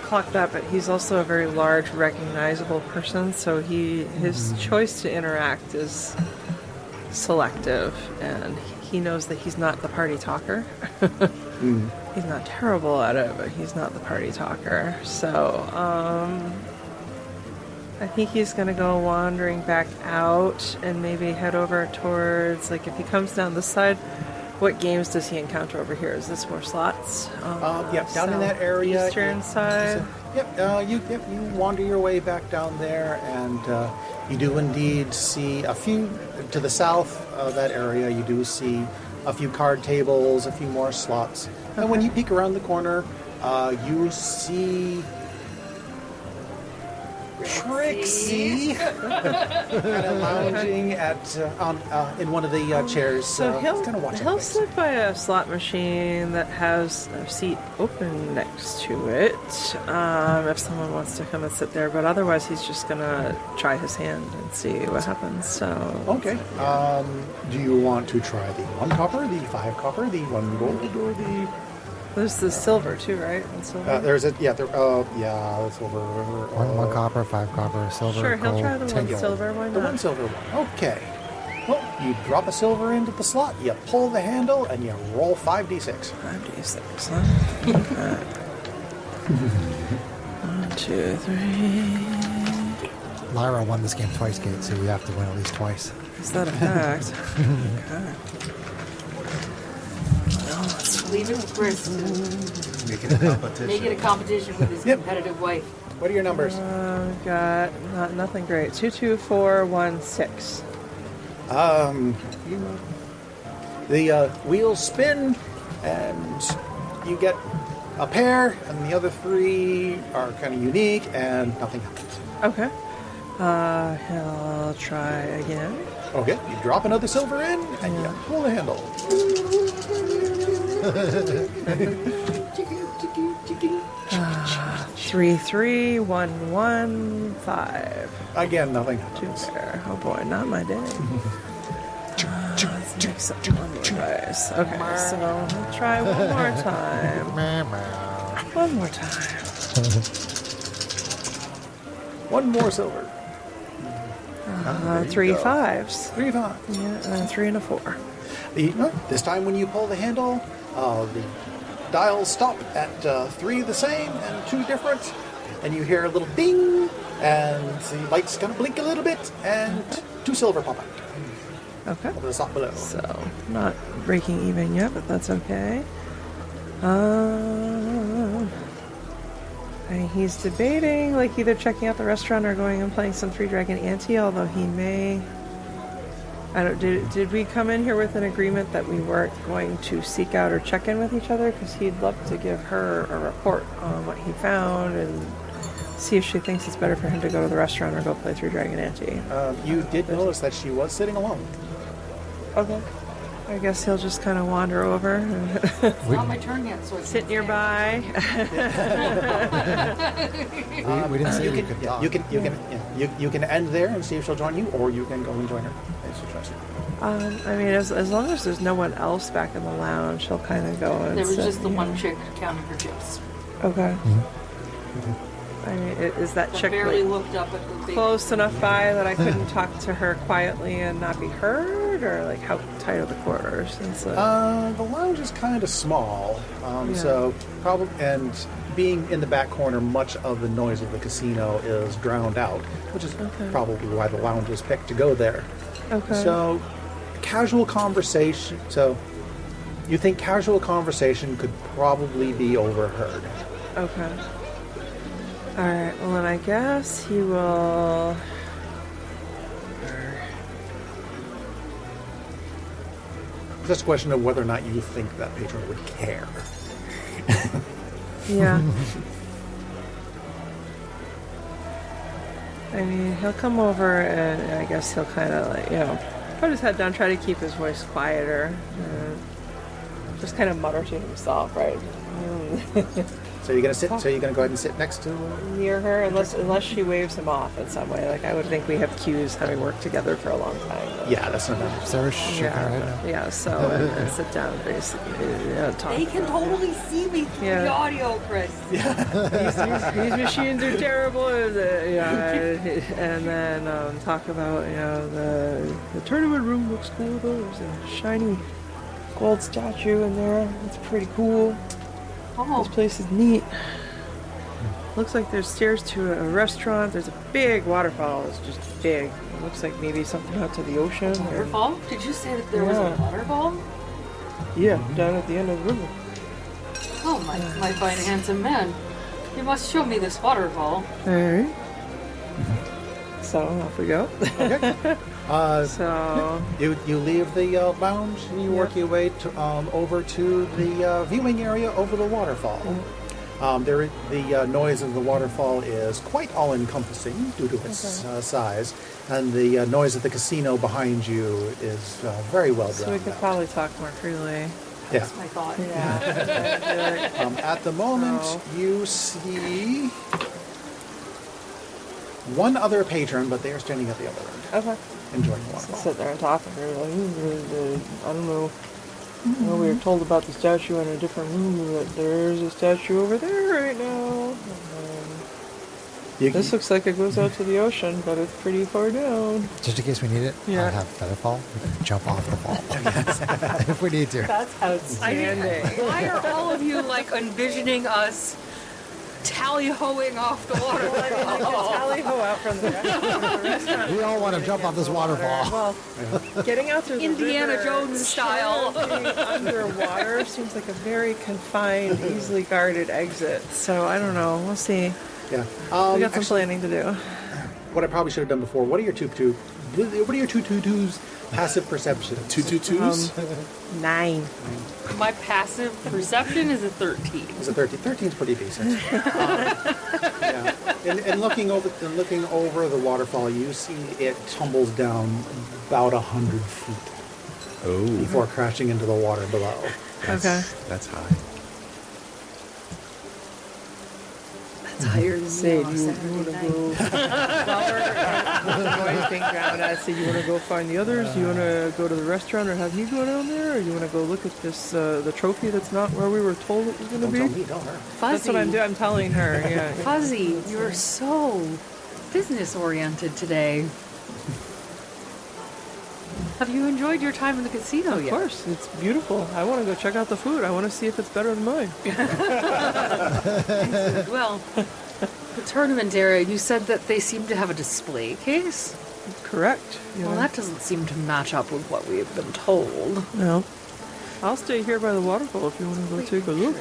Speaker 4: clocked that, but he's also a very large, recognizable person. So his choice to interact is selective, and he knows that he's not the party talker. He's not terrible at it, but he's not the party talker. So I think he's going to go wandering back out and maybe head over towards, like, if he comes down this side, what games does he encounter over here? Is this more slots?
Speaker 2: Yep, down in that area.
Speaker 4: Eastern side.
Speaker 2: You wander your way back down there, and you do indeed see a few to the south of that area. You do see a few card tables, a few more slots, and when you peek around the corner, you see Trixie, kind of lounging in one of the chairs.
Speaker 4: So
Speaker 2: kind of watching
Speaker 4: he'll
Speaker 2: things.
Speaker 4: sit by a slot machine that has a seat open next to it. If someone wants to come and sit there, but otherwise he's just gonna try his hand and see what happens. So
Speaker 2: Okay. Do you want to try the 1 copper, the 5 copper, the 1 gold, or the?
Speaker 4: there's the silver too, right? And silver.
Speaker 2: There's a silver.
Speaker 1: One copper, 5 copper, silver,
Speaker 4: Sure, he'll
Speaker 1: gold,
Speaker 4: try the
Speaker 1: 10
Speaker 4: one
Speaker 1: gold.
Speaker 4: silver. Why
Speaker 2: The
Speaker 4: not?
Speaker 2: 1 silver one. Okay. Well, you drop a silver into the slot, you pull the handle, and you roll 5d6.
Speaker 4: 5d6, huh? Okay. 1, 2, 3.
Speaker 1: Lyra won this game twice, Kate, so you have to win at least twice.
Speaker 4: Is that a fact? Okay. Well, let's
Speaker 6: Leave it to Chris to
Speaker 3: Make it a competition.
Speaker 6: make it a competition with his
Speaker 2: Yep.
Speaker 6: competitive wife.
Speaker 2: What are your numbers?
Speaker 4: We've got nothing great. 2, 2, 4, 1, 6.
Speaker 2: The wheels spin, and you get a pair, and the other 3 are kind of unique, and nothing happens.
Speaker 4: Okay. He'll try again.
Speaker 2: Okay, you drop another silver in, and you pull the handle.
Speaker 4: 3, 3, 1, 1, 5.
Speaker 2: Again, nothing
Speaker 4: 2
Speaker 2: happens.
Speaker 4: pair. Oh boy, not my day. Let's mix up one more dice. Okay, so we'll try one more time. One more time.
Speaker 2: 1 more silver.
Speaker 4: 3 5s.
Speaker 2: 3 5.
Speaker 4: Yeah, and 3 and a 4.
Speaker 2: This time when you pull the handle, the dials stop at 3 the same and 2 different, and you hear a little ding, and the lights kind of blink a little bit, and 2 silver pop out
Speaker 4: Okay.
Speaker 2: over the spot below.
Speaker 4: So, not breaking even yet, but that's okay. And he's debating, like, either checking out the restaurant or going and playing some Three Dragon Ante, although he may... I don't... Did we come in here with an agreement that we weren't going to seek out or check in with each other? Because he'd love to give her a report on what he found and see if she thinks it's better for him to go to the restaurant or go play Three Dragon Ante.
Speaker 2: You did notice that she was sitting alone.
Speaker 4: Okay. I guess he'll just kind of wander over and
Speaker 6: It's not my turn yet, so I
Speaker 4: sit nearby.
Speaker 1: We didn't say we could talk.
Speaker 2: You can end there and see if she'll join you, or you can go and join her. It's your choice.
Speaker 4: I mean, as long as there's no one else back in the lounge, he'll kind of go and
Speaker 6: There was
Speaker 4: sit
Speaker 6: just the
Speaker 4: here.
Speaker 6: one chick counting her chips.
Speaker 4: Okay. I mean, is that
Speaker 6: I
Speaker 4: chick
Speaker 6: barely
Speaker 4: like,
Speaker 6: looked up at the big...
Speaker 4: close enough by that I couldn't talk to her quietly and not be heard, or like how tight are the quarters? Since
Speaker 2: The lounge is kind of small, so probably, and being in the back corner, much of the noise of the casino is drowned out, which is probably why the lounge was picked to go there.
Speaker 4: okay.
Speaker 2: So, casual conversation. So, you think casual conversation could probably be overheard?
Speaker 4: Okay. All right. Well, then I guess he will.
Speaker 2: It's just a question of whether or not you think that patron would care.
Speaker 4: Yeah. I mean, he'll come over and I guess he'll kind of like, put his head down, try to keep his voice quieter. Just kind of mutter to himself, right?
Speaker 2: So you're gonna sit. So you're gonna go ahead and sit next to.
Speaker 4: Near her, unless she waves him off in some way. Like, I would think we have cues having worked together for a long time.
Speaker 2: Yeah, that's not bad.
Speaker 1: Sarah's shaking her head now.
Speaker 4: Yeah, so and sit down basically. Talk.
Speaker 6: They can totally see me through
Speaker 4: Yeah.
Speaker 6: the audio, Chris.
Speaker 4: These machines are terrible. And then talk about the tournament room looks cool though. There's a shiny gold statue in there. It's pretty cool.
Speaker 6: Oh,
Speaker 4: This place is neat. Looks like there's stairs to a restaurant. There's a big waterfall. It's just big. It looks like maybe something out to the ocean. or-
Speaker 6: waterfall? Did you say that there was a
Speaker 4: Yeah.
Speaker 6: waterfall?
Speaker 4: Yeah, down at the end of the river.
Speaker 6: Oh, my fine handsome man. You must show me this waterfall.
Speaker 4: All right. So off we go. So
Speaker 2: You leave the lounge and you work your way to, over to the viewing area over the waterfall. The noise of the waterfall is quite all-encompassing due to its size, and the noise of the casino behind you is very well
Speaker 4: So
Speaker 2: drowned
Speaker 4: we could
Speaker 2: out.
Speaker 4: probably talk more freely.
Speaker 2: Yeah.
Speaker 6: That's my thought.
Speaker 4: Yeah.
Speaker 2: At the moment, you see one other patron, but they are standing at the other end,
Speaker 4: Okay.
Speaker 2: enjoying the waterfall.
Speaker 4: Sit there and talk. And we're like, I don't know. You know, we were told about the statue in a different room, that there's a statue over there right now.
Speaker 2: You
Speaker 4: This looks like it goes out to the ocean, but it's pretty far down.
Speaker 1: Just in case we need it,
Speaker 4: Yeah.
Speaker 1: I'll have Featherfall. We can jump off the fall if we need to.
Speaker 4: That's outstanding.
Speaker 5: Why are all of you like envisioning us tally-hoing off the water?
Speaker 4: Tally-ho out from the restaurant.
Speaker 1: We all want to jump off this waterfall.
Speaker 4: Well, getting out through the
Speaker 5: Indiana
Speaker 4: river,
Speaker 5: Jones style.
Speaker 4: being underwater seems like a very confined, easily guarded exit. So I don't know. We'll see.
Speaker 2: Yeah.
Speaker 4: We got some planning to do.
Speaker 2: What I probably should have done before. What are your two twos passive perception?
Speaker 3: 222s?
Speaker 4: 9.
Speaker 5: My passive perception is a 13.
Speaker 2: Is it 13? 13 is pretty decent. Yeah. And looking over the waterfall, you see it tumbles down about 100 feet
Speaker 3: Oh,
Speaker 2: before crashing into the water below.
Speaker 4: Okay.
Speaker 3: that's high.
Speaker 5: That's higher than
Speaker 4: Say,
Speaker 5: me
Speaker 4: do you
Speaker 5: on a
Speaker 4: want to
Speaker 5: Saturday
Speaker 4: go? While we're being drowned, I say, you want to go find the others? Do you want to go to the restaurant or have you go down there? Or you want to go look at this, the trophy that's not where we were told it was going to
Speaker 2: Don't
Speaker 4: be?
Speaker 2: tell me, tell her.
Speaker 5: Fuzzy.
Speaker 4: That's what I'm doing. I'm telling her. Yeah.
Speaker 5: Fuzzy, you're so business-oriented today. Have you enjoyed your time in the casino
Speaker 4: Of
Speaker 5: yet?
Speaker 4: course, it's beautiful. I want to go check out the food. I want to see if it's better than mine.
Speaker 5: Well, the tournament area, you said that they seem to have a display case?
Speaker 4: Correct.
Speaker 5: Well, that doesn't seem to match up with what we have been told.
Speaker 4: No. I'll stay here by the waterfall if you want to go take a look.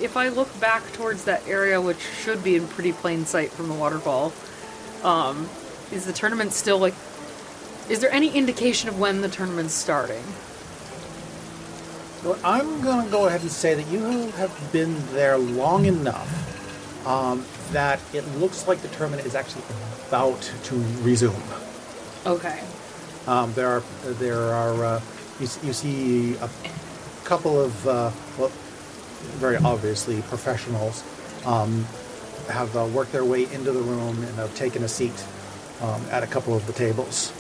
Speaker 5: If I look back towards that area, which should be in pretty plain sight from the waterfall, is the tournament still like... Is there any indication of when the tournament's starting?
Speaker 2: So I'm going to go ahead and say that you have been there long enough that it looks like the tournament is actually about to resume.
Speaker 5: Okay.
Speaker 2: There are you see a couple of very obviously professionals have worked their way into the room and have taken a seat at a couple of the tables.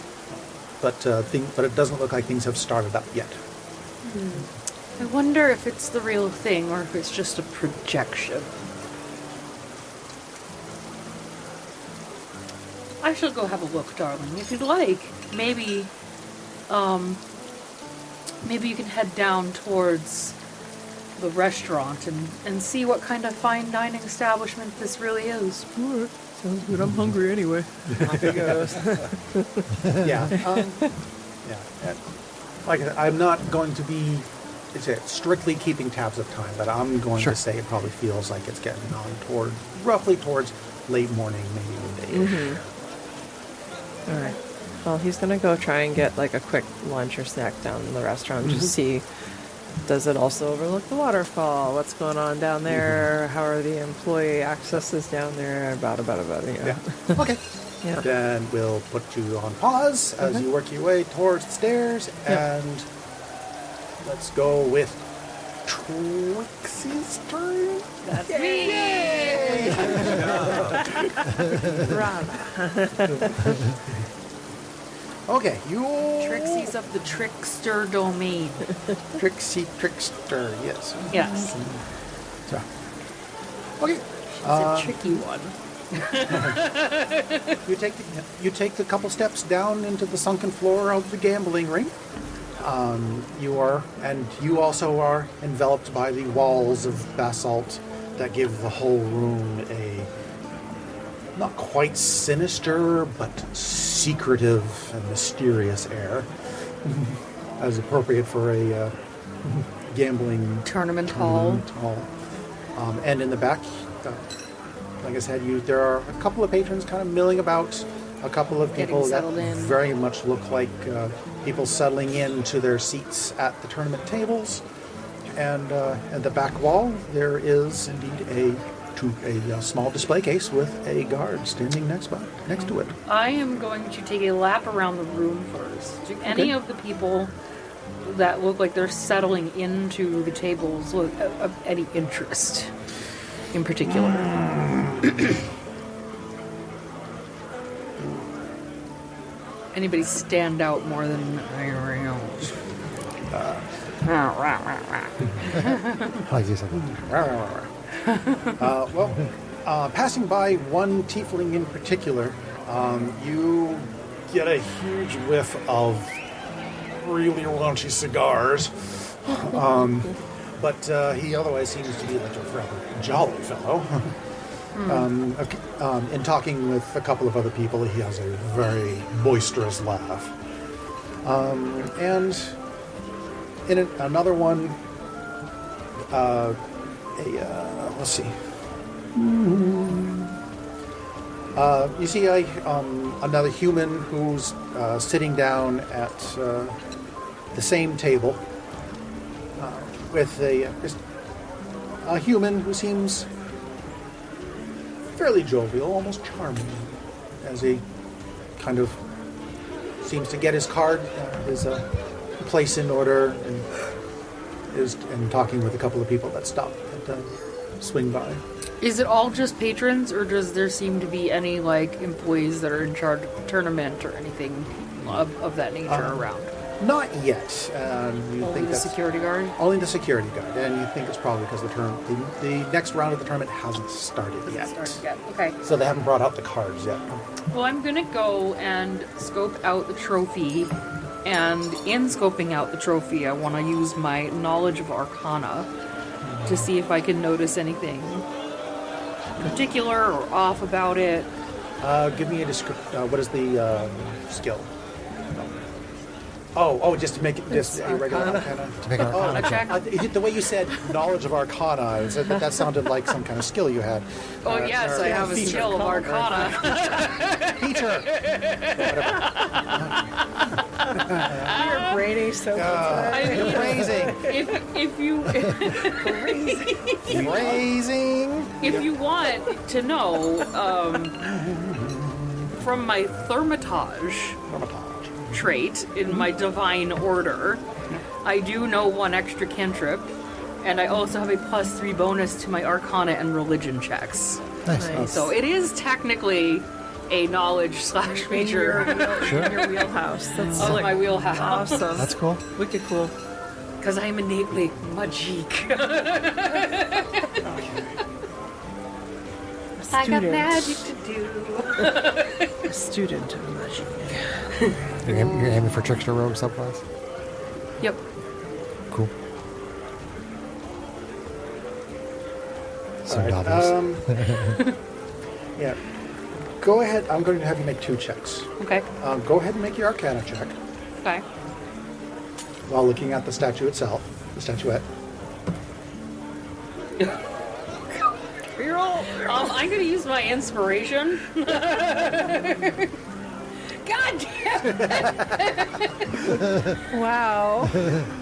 Speaker 2: But it doesn't look like things have started up yet.
Speaker 5: I wonder if it's the real thing or if it's just a projection. I shall go have a look, darling. If you'd like, maybe you can head down towards the restaurant and see what kind of fine dining establishment this really is.
Speaker 4: All right. Sounds good. I'm hungry anyway. Off he goes.
Speaker 2: Yeah. Yeah. Like I said, I'm not going to be strictly keeping tabs of time, but I'm going to say it probably feels like it's getting on roughly towards late morning, maybe midday.
Speaker 4: All right. Well, he's going to go try and get like a quick lunch or snack down in the restaurant. Just see, does it also overlook the waterfall? What's going on down there? How are the employee accesses down there? About.
Speaker 2: Yeah. Okay.
Speaker 4: Yeah.
Speaker 2: Then we'll put you on pause as you work your way towards the stairs, and let's go with Trixie's turn.
Speaker 5: That's me!
Speaker 2: Okay, you
Speaker 5: Trixies of the Trickster domain.
Speaker 2: Trixie Trickster, yes.
Speaker 5: Yes.
Speaker 2: So, okay,
Speaker 5: It's a tricky one.
Speaker 2: you take the couple steps down into the sunken floor of the gambling ring. You also are enveloped by the walls of basalt that give the whole room a not quite sinister, but secretive and mysterious air, as appropriate for a gambling
Speaker 5: Tournament hall.
Speaker 2: And in the back, like I said, there are a couple of patrons kind of milling about, a couple of people that
Speaker 5: settled in.
Speaker 2: very much look like people settling into their seats at the tournament tables, and at the back wall, there is indeed a small display case with a guard standing next to it.
Speaker 5: I am going to take a lap around the room first. Do any of the people that look like they're settling into the tables look of any interest in particular? Anybody stand out more than everybody else?
Speaker 1: Like you said.
Speaker 2: Passing by one tiefling in particular, you get a huge whiff of really raunchy cigars. But he otherwise seems to be like a rather jolly fellow. In talking with a couple of other people, he has a very boisterous laugh. And in another one, let's see. You see another human who's sitting down at the same table with a human who seems fairly jovial, almost charming, as he kind of seems to get his card, his place in order, and talking with a couple of people that stop and swing by.
Speaker 5: Is it all just patrons, or does there seem to be any like employees that are in charge of the tournament or anything of that nature around?
Speaker 2: Not yet. You
Speaker 5: Only
Speaker 2: think
Speaker 5: the
Speaker 2: that's
Speaker 5: security guard?
Speaker 2: only the security guard, and you think it's probably because the next round of the tournament hasn't started yet.
Speaker 5: Okay.
Speaker 2: So they haven't brought out the cards yet.
Speaker 5: Well, I'm gonna go and scope out the trophy, and in scoping out the trophy, I want to use my knowledge of Arcana to see if I can notice anything particular or off about it.
Speaker 2: Give me a description. What is the skill? Just to make it just a regular Arcana.
Speaker 1: To make an Arcana check.
Speaker 2: The way you said knowledge of Arcana, that sounded like some kind of skill you had.
Speaker 5: Oh yes, I have a skill of Arcana.
Speaker 2: Peter.
Speaker 4: Your brain is so good.
Speaker 2: Phrasing.
Speaker 5: If you want to know, from my Thermitage trait in my divine order, I do know one extra cantrip, and I also have a +3 bonus to my Arcana and religion checks.
Speaker 1: Nice.
Speaker 5: So it is technically a knowledge / feature
Speaker 4: In your wheelhouse. That's
Speaker 5: of my wheelhouse.
Speaker 4: awesome.
Speaker 1: That's cool.
Speaker 4: Wicked cool.
Speaker 5: Because I'm innately magique. I got magic to do.
Speaker 4: A student of magic.
Speaker 1: You're aiming for trickster rogue subclass?
Speaker 5: Yep.
Speaker 1: Cool. So
Speaker 2: All right,
Speaker 1: Davos.
Speaker 2: Yeah. Go ahead. I'm going to have you make 2 checks.
Speaker 5: Okay.
Speaker 2: Go ahead and make your Arcana check
Speaker 5: Okay.
Speaker 2: while looking at the statue itself, the statuette.
Speaker 5: I'm going to use my inspiration. God damn it!
Speaker 4: Wow.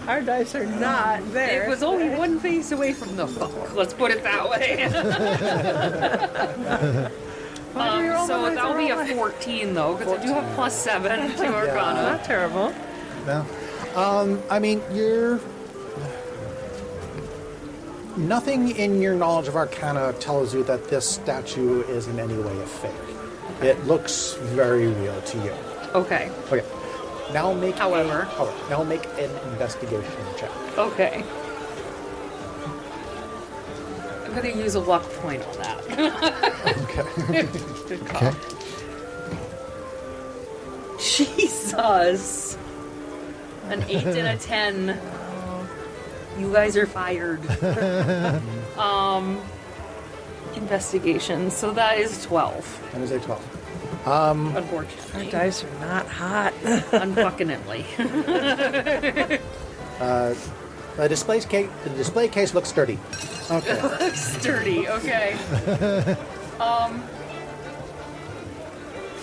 Speaker 4: Our dice are not there.
Speaker 5: It was only one face away from the fuck. Let's put it that way. So that will be a 14 though, because I do have +7 to Arcana.
Speaker 4: Not terrible.
Speaker 2: No. I mean, nothing in your knowledge of Arcana tells you that this statue is in any way a fake. It looks very real to you.
Speaker 5: Okay.
Speaker 2: Okay. Now make
Speaker 5: However.
Speaker 2: now make an investigation check.
Speaker 5: Okay. I'm going to use a luck point on that.
Speaker 2: Okay.
Speaker 5: Good call.
Speaker 1: Okay.
Speaker 5: Jesus. An 8 and a 10. You guys are fired. Investigation. So that is 12.
Speaker 2: That is a 12.
Speaker 5: Unfortunately.
Speaker 4: Our dice are not hot.
Speaker 5: Unfuckinately.
Speaker 2: The display case looks sturdy. Okay.
Speaker 5: Sturdy, okay.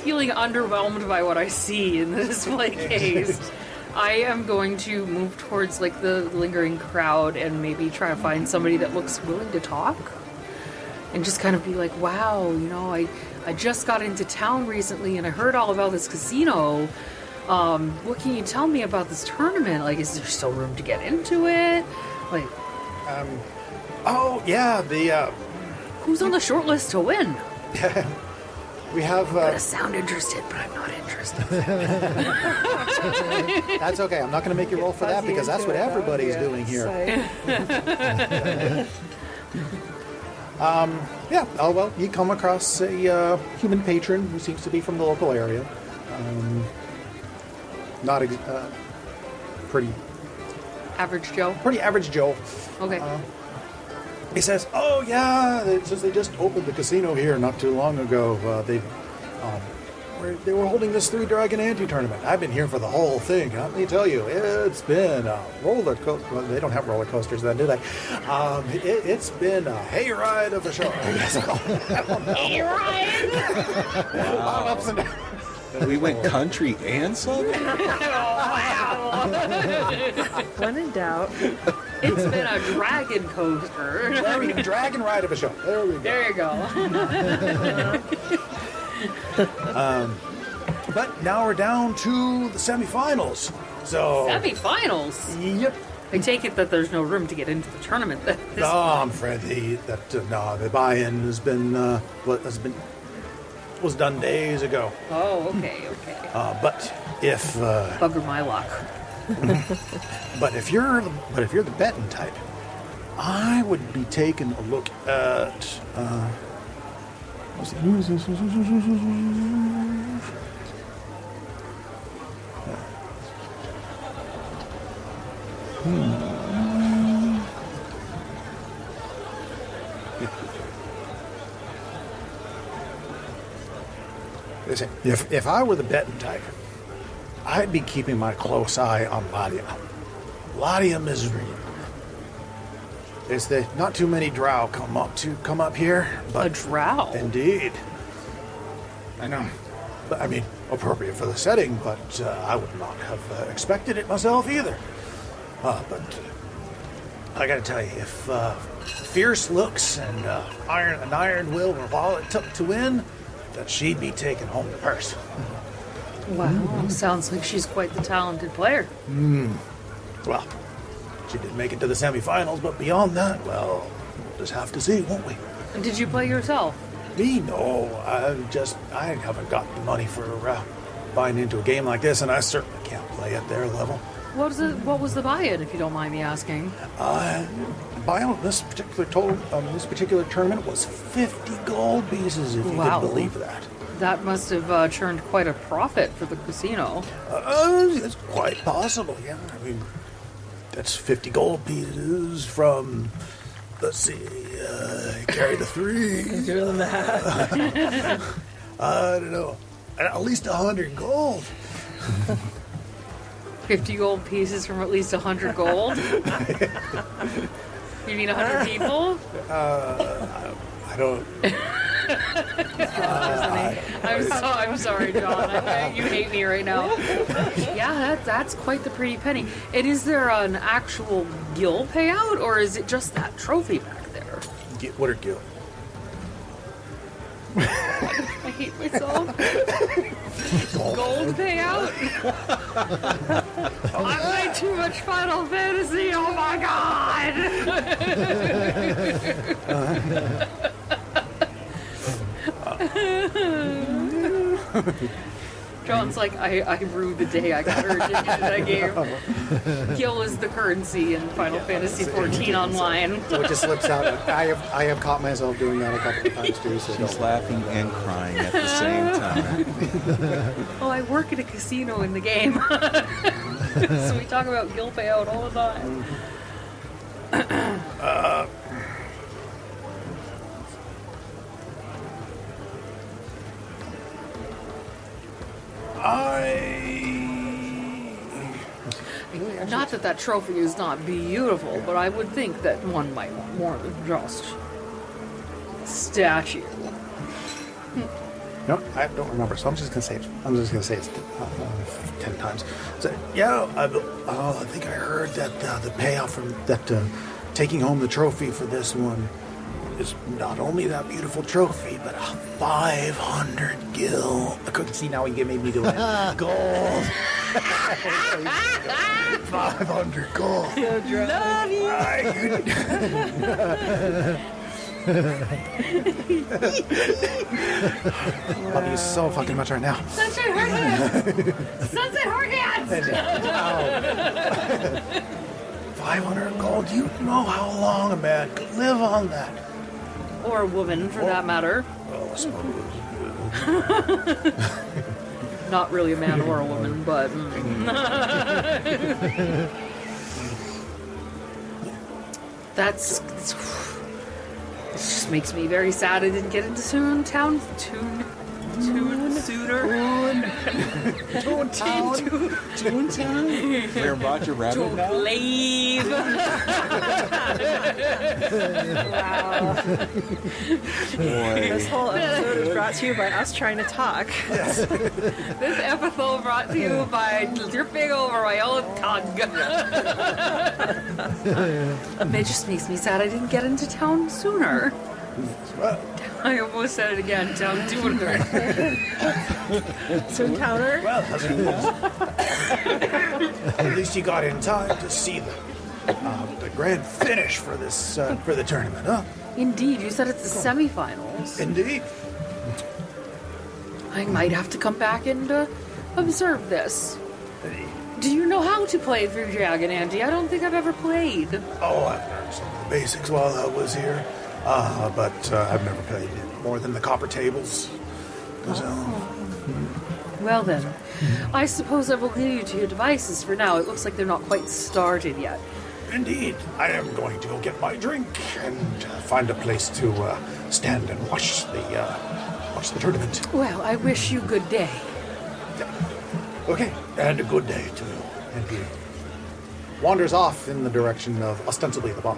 Speaker 5: Feeling underwhelmed by what I see in the display case. I am going to move towards like the lingering crowd and maybe try to find somebody that looks willing to talk. And just kind of be like, wow, I just got into town recently and I heard all about this casino. What can you tell me about this tournament? Like, is there still room to get into it? Like,
Speaker 2: oh yeah,
Speaker 5: who's on the short list to win?
Speaker 2: we have.
Speaker 5: I sound interested, but I'm not interested.
Speaker 2: That's okay. I'm not going to make you roll for that because that's what everybody's doing here. Yeah. Oh well, you come across a human patron who seems to be from the local area. Pretty
Speaker 5: Average Joe.
Speaker 2: Pretty average Joe.
Speaker 5: Okay.
Speaker 2: He says, "Oh yeah, they just opened the casino here not too long ago. They were holding this 3-dragon anti-tournament. I've been here for the whole thing. Let me tell you, it's been a roller coaster. Well, they don't have roller coasters then, do they? It's been a hayride of a show. Hayride. Ups and downs.
Speaker 3: We went country and southern?
Speaker 4: When in doubt.
Speaker 5: It's been a dragon coaster.
Speaker 2: Dragon ride of a show. There we go.
Speaker 5: There you go.
Speaker 2: But now we're down to the semifinals. So
Speaker 5: Semifinals?
Speaker 2: Yep.
Speaker 5: I take it that there's no room to get into the tournament.
Speaker 2: No, I'm afraid the buy-in has been was done days ago.
Speaker 5: Oh, okay.
Speaker 2: But if
Speaker 5: Bugger my luck.
Speaker 2: but if you're the betting type, I would be taking a look at. Listen, if I were the betting type, I'd be keeping my close eye on Ladia. Ladia Misery. Not too many drow come up here, but
Speaker 5: A drow?
Speaker 2: Indeed. I know. But, I mean, appropriate for the setting, but I would not have expected it myself either. But I gotta tell you, if fierce looks and an iron will were all it took to win, that she'd be taking home the purse.
Speaker 5: Wow, sounds like she's quite the talented player.
Speaker 2: Well, she did make it to the semifinals, but beyond that, well, we'll just have to see, won't we?
Speaker 5: And did you play yourself?
Speaker 2: Me? No. I haven't got the money for buying into a game like this, and I certainly can't play at their level.
Speaker 5: What was the buy-in, if you don't mind me asking?
Speaker 2: Buy-in this particular tournament was 50 gold pieces, if you
Speaker 5: Wow.
Speaker 2: could believe that.
Speaker 5: That must have churned quite a profit for the casino.
Speaker 2: It's quite possible, yeah. I mean, that's 50 gold pieces from, let's see, carry the 3.
Speaker 4: Do the math.
Speaker 2: I don't know. At least 100 gold.
Speaker 5: 50 gold pieces from at least 100 gold? You mean 100 people?
Speaker 2: I don't...
Speaker 5: I'm sorry, John. You hate me right now. Yeah, that's quite the pretty penny. And is there an actual gill payout, or is it just that trophy back there?
Speaker 2: What are guild?
Speaker 5: I hate myself. Gold payout? I play too much Final Fantasy, oh my god! John's like, I rued the day I got her addicted to that game. Gil is the currency in Final Fantasy 14 online.
Speaker 2: So it just slips out. I have caught myself doing that a couple of times too. So
Speaker 3: She's laughing and crying at the same time.
Speaker 5: Oh, I work at a casino in the game. So we talk about Gil payout all the time. Not that trophy is not beautiful, but I would think that one might want more than just statue.
Speaker 2: No, I don't remember, so I'm just gonna say it. I'm just gonna say it 10 times. So, yeah, I think I heard that the payoff from that taking home the trophy for this one is not only that beautiful trophy, but 500 gil. I couldn't see now. You made me do it. Gold. 500 gold.
Speaker 5: Love you.
Speaker 2: Love you so fucking much right now.
Speaker 5: Sunshine hard hands. Sunset hard hands.
Speaker 2: 500 gold. You know how long a man could live on that.
Speaker 5: Or a woman, for that matter.
Speaker 2: Well, I suppose.
Speaker 5: Not really a man or a woman, but... That's... It just makes me very sad I didn't get into sooner.
Speaker 3: Where brought your rabbit now?
Speaker 5: Leave.
Speaker 4: Wow.
Speaker 3: Boy.
Speaker 4: This whole episode is brought to you by us trying to talk.
Speaker 5: This episode brought to you by dripping over my own tongue. It just makes me sad I didn't get into town sooner. I almost said it again, town sooner.
Speaker 4: To encounter.
Speaker 2: Well, at least you got in time to see the grand finish for this for the tournament, huh?
Speaker 5: Indeed, you said it's the semifinals.
Speaker 2: Indeed.
Speaker 5: I might have to come back and observe this. Do you know how to play Three Dragon, Andy? I don't think I've ever played.
Speaker 2: Oh, I've learned some of the basics while I was here, but I've never played more than the copper tables. So,
Speaker 5: Well then, I suppose I will leave you to your devices for now. It looks like they're not quite started yet.
Speaker 2: indeed, I am going to go get my drink and find a place to stand and watch the tournament.
Speaker 5: Well, I wish you good day.
Speaker 2: Okay, and a good day to you. And he wanders off in the direction of ostensibly the bar.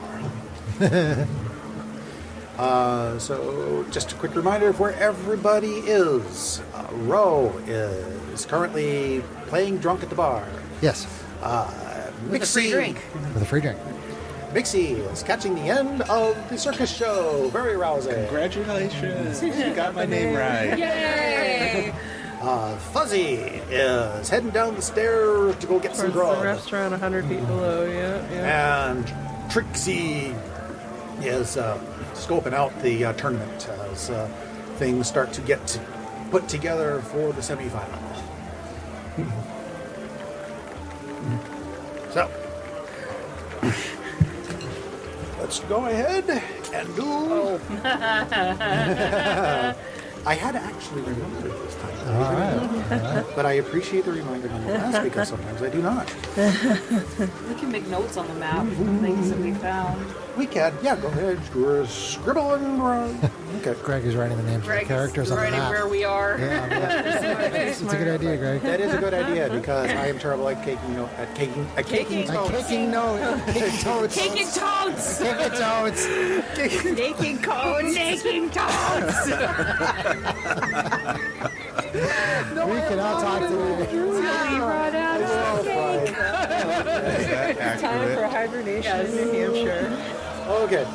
Speaker 2: So, just a quick reminder of where everybody is. Ro is currently playing drunk at the bar.
Speaker 1: Yes,
Speaker 5: With a free drink.
Speaker 1: with a free drink.
Speaker 2: Mixie is catching the end of the circus show. Very rousing.
Speaker 3: Congratulations. You got my name right.
Speaker 5: Yay!
Speaker 2: Fuzzy is heading down the stairs to go get some
Speaker 4: Towards the
Speaker 2: grub.
Speaker 4: restaurant 100 feet below, yeah.
Speaker 2: And Trixie is scoping out the tournament as things start to get put together for the semifinal. So, let's go ahead and do. I had actually remembered this time.
Speaker 1: All right.
Speaker 2: But I appreciate the reminder nonetheless because sometimes I do not.
Speaker 6: We can make notes on the map from things that we found.
Speaker 2: We can, yeah, go ahead, scribble and okay.
Speaker 1: Greg is writing the names of
Speaker 5: Greg
Speaker 1: the characters
Speaker 5: is
Speaker 1: on the
Speaker 5: writing
Speaker 1: map.
Speaker 5: where we are.
Speaker 1: It's a good idea, Greg.
Speaker 2: That is a good idea because I am terrible at caking notes.
Speaker 1: Caking notes.
Speaker 5: Taking toads!
Speaker 1: Caking toads.
Speaker 5: Taking codes! Taking toads!
Speaker 1: We cannot talk today.
Speaker 5: Really run out of cake.
Speaker 4: Time for hibernation in New Hampshire.
Speaker 2: Okay.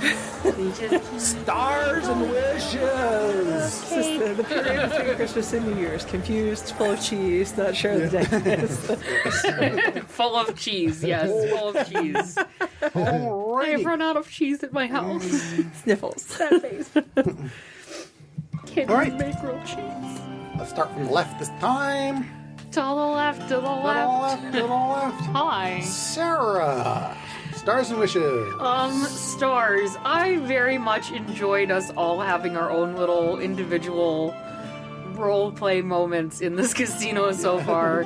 Speaker 2: Stars and wishes.
Speaker 4: It's just the period between Christmas and New Year's. Confused, full of cheese, not sure the day is.
Speaker 5: Full of cheese, yes, full of cheese. I have
Speaker 2: Alrighty.
Speaker 5: run out of cheese at my house.
Speaker 4: Sniffles.
Speaker 5: Sad face. Can't
Speaker 2: All right.
Speaker 5: even make real cheese.
Speaker 2: Let's start from the left this time.
Speaker 5: To the left, to the
Speaker 2: To the
Speaker 5: left.
Speaker 2: left, to the left.
Speaker 5: Hi.
Speaker 2: Sarah. Stars and wishes.
Speaker 5: Stars. I very much enjoyed us all having our own little individual role play moments in this casino so far.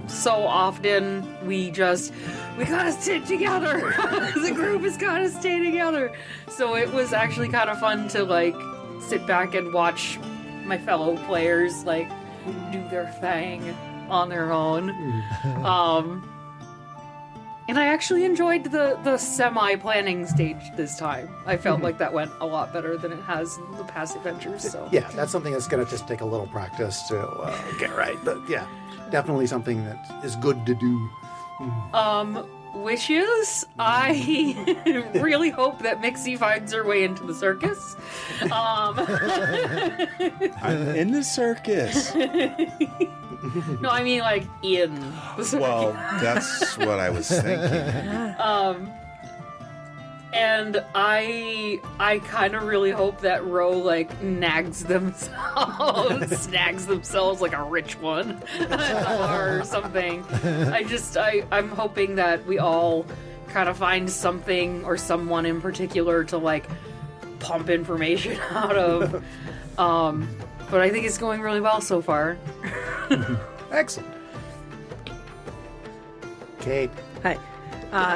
Speaker 5: So often we gotta stick together. The group has gotta stay together. So it was actually kind of fun to sit back and watch my fellow players do their thing on their own. And I actually enjoyed the semi-planning stage this time. I felt like that went a lot better than it has in the past adventures. So
Speaker 2: Yeah, that's something that's going to just take a little practice to get right. But yeah, definitely something that is good to do.
Speaker 5: Wishes. I really hope that Mixie finds her way into the circus.
Speaker 3: I'm in the circus.
Speaker 5: No, I mean like in the circus.
Speaker 3: Well, that's what I was thinking.
Speaker 5: And I kind of really hope that Ro like snags themselves like a rich one or something. I'm hoping that we all kind of find something or someone in particular to like pump information out of. But I think it's going really well so far.
Speaker 2: Excellent. Kate.
Speaker 4: Hi.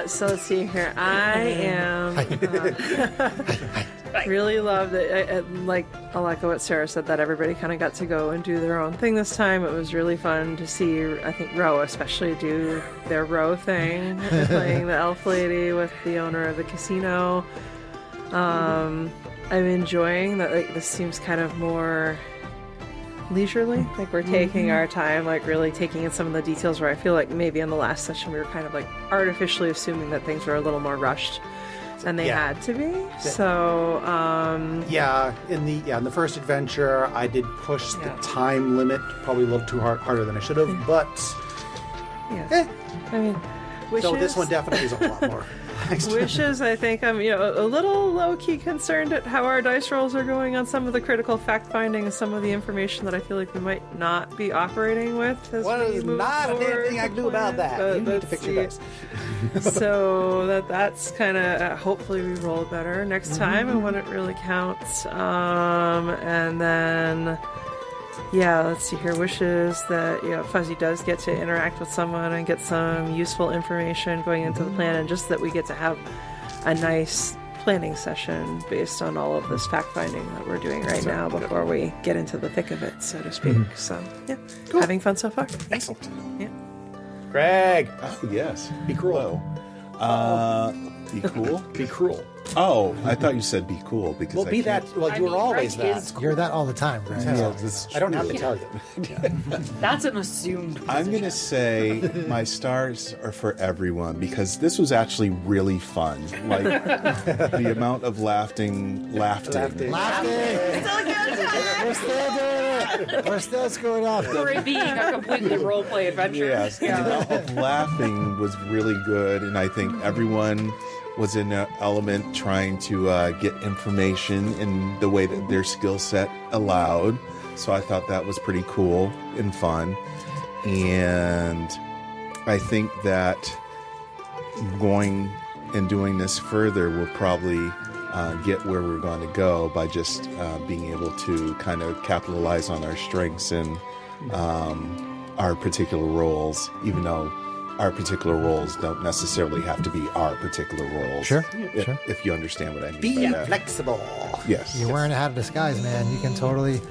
Speaker 4: So let's see here. I am really loved it. I like what Sarah said, that everybody kind of got to go and do their own thing this time. It was really fun to see, I think, Ro especially do their Ro thing, playing the elf lady with the owner of the casino. I'm enjoying that. Like, this seems kind of more leisurely, like we're taking our time, like really taking in some of the details, where I feel like maybe in the last session we were kind of like artificially assuming that things were a little more rushed than they had to be. So
Speaker 2: in the first adventure I did push the time limit probably a little too harder than I should have, but
Speaker 4: I mean, wishes,
Speaker 2: so this one definitely is a lot more.
Speaker 4: Wishes, I think I'm a little low-key concerned at how our dice rolls are going on some of the critical fact-finding and some of the information that I feel like we might not be operating with.
Speaker 2: Well, there's not a damn thing I can do about that. You need to fix your dice.
Speaker 4: So that's kind of, hopefully we roll better next time and when it really counts. And then, let's see here. Wishes that Fuzzy does get to interact with someone and get some useful information going into the plan, and just that we get to have a nice planning session based on all of this fact-finding that we're doing right now before we get into the thick of it, so to speak. So, cool. Having fun so far.
Speaker 2: Excellent.
Speaker 4: Yeah.
Speaker 2: Greg.
Speaker 3: Oh, yes.
Speaker 2: Be cruel.
Speaker 3: Be cool?
Speaker 2: Be cruel.
Speaker 3: Oh, I thought you said be cool because
Speaker 2: Well, be that. Well, you were always
Speaker 5: Greg
Speaker 2: that.
Speaker 5: is cool.
Speaker 1: You're that all the time, right?
Speaker 3: Yeah, this is
Speaker 2: I don't have
Speaker 3: true.
Speaker 2: to tell you.
Speaker 5: That's an assumed
Speaker 3: I'm going to
Speaker 5: position.
Speaker 3: say my stars are for everyone because this was actually really fun. Like the amount of laughing.
Speaker 2: Laughing.
Speaker 1: We're still doing it. We're still screwing up.
Speaker 5: For it being a completely roleplay adventure.
Speaker 3: Yes, the amount of laughing was really good, and I think everyone was in an element trying to get information in the way that their skill set allowed. So I thought that was pretty cool and fun. And I think that going and doing this further will probably get where we're going to go by just being able to kind of capitalize on our strengths and our particular roles, even though our particular roles don't necessarily have to be our particular roles.
Speaker 1: Sure.
Speaker 3: If you understand what I mean.
Speaker 2: Be
Speaker 3: by that.
Speaker 2: flexible.
Speaker 3: Yes.
Speaker 1: You're wearing a hat of disguise, man. You can totally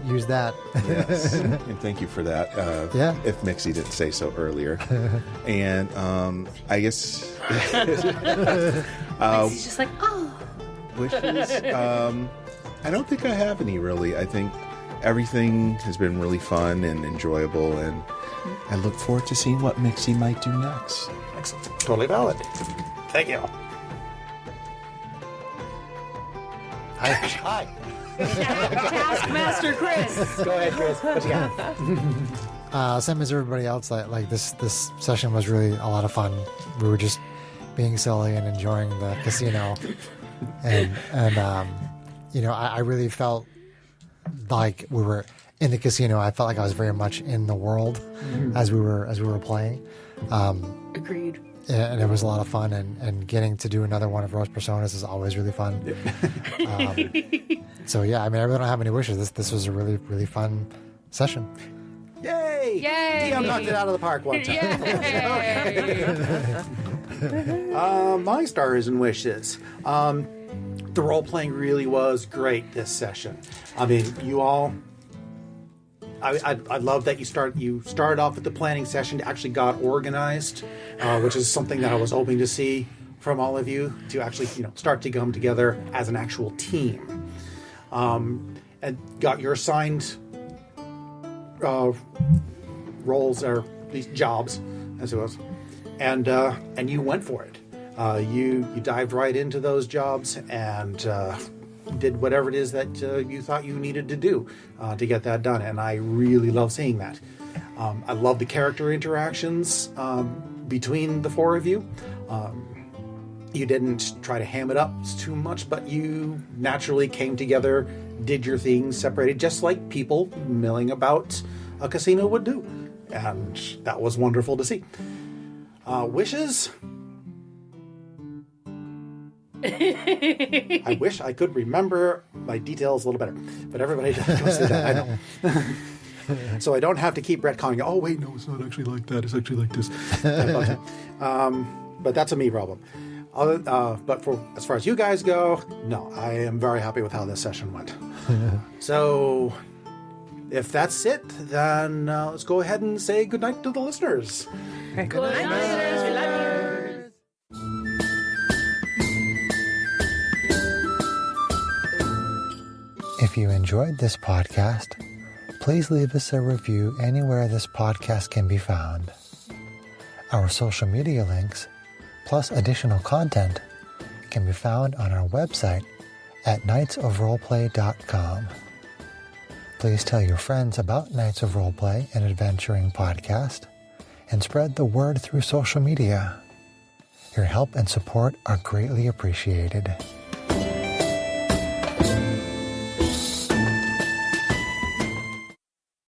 Speaker 1: use that.
Speaker 3: Yes. And thank you for that. If Mixie didn't say so earlier. And I guess
Speaker 5: He's just like,
Speaker 3: wishes. I don't think I have any really. I think everything has been really fun and enjoyable, and I look forward to seeing what Mixie might do next.
Speaker 2: Excellent. Totally valid. Thank you. Hi.
Speaker 5: Taskmaster Chris.
Speaker 2: Go ahead, Chris. What you got?
Speaker 1: Same as everybody else. Like this session was really a lot of fun. We were just being silly and enjoying the casino, and I really felt like we were in the casino. I felt like I was very much in the world as we were playing.
Speaker 5: Agreed.
Speaker 1: And it was a lot of fun, and getting to do another one of Rose Personas is always really fun. So yeah, I mean, I really don't have any wishes. This was a really, really fun session.
Speaker 2: Yay!
Speaker 5: Yay!
Speaker 2: DM knocked it out of the park one time.
Speaker 5: Yay!
Speaker 2: My stars and wishes. The role playing really was great this session. I mean, you all. I love that you started off with the planning session, actually got organized, which is something that I was hoping to see from all of you, to actually start to come together as an actual team, and got your assigned roles, or these jobs, as it was, and you went for it. You dived right into those jobs and did whatever it is that you thought you needed to do to get that done, and I really love seeing that. I love the character interactions between the four of you. You didn't try to ham it up too much, but you naturally came together, did your things, separated, just like people milling about a casino would do. And that was wonderful to see. Wishes? I wish I could remember my details a little better, but everybody goes through that, I know. So I don't have to keep retconning, oh wait, no, it's not actually like that, it's actually like this. But that's a me problem. But as far as you guys go, no, I am very happy with how this session went. So if that's it, then let's go ahead and say goodnight to the listeners.
Speaker 4: Good night, listeners. We love you.
Speaker 1: If you enjoyed this podcast, please leave us a review anywhere this podcast can be found. Our social media links, plus additional content, can be found on our website at knightsofroleplay.com. Please tell your friends about Knights of Roleplay, an adventuring podcast, and spread the word through social media. Your help and support are greatly appreciated.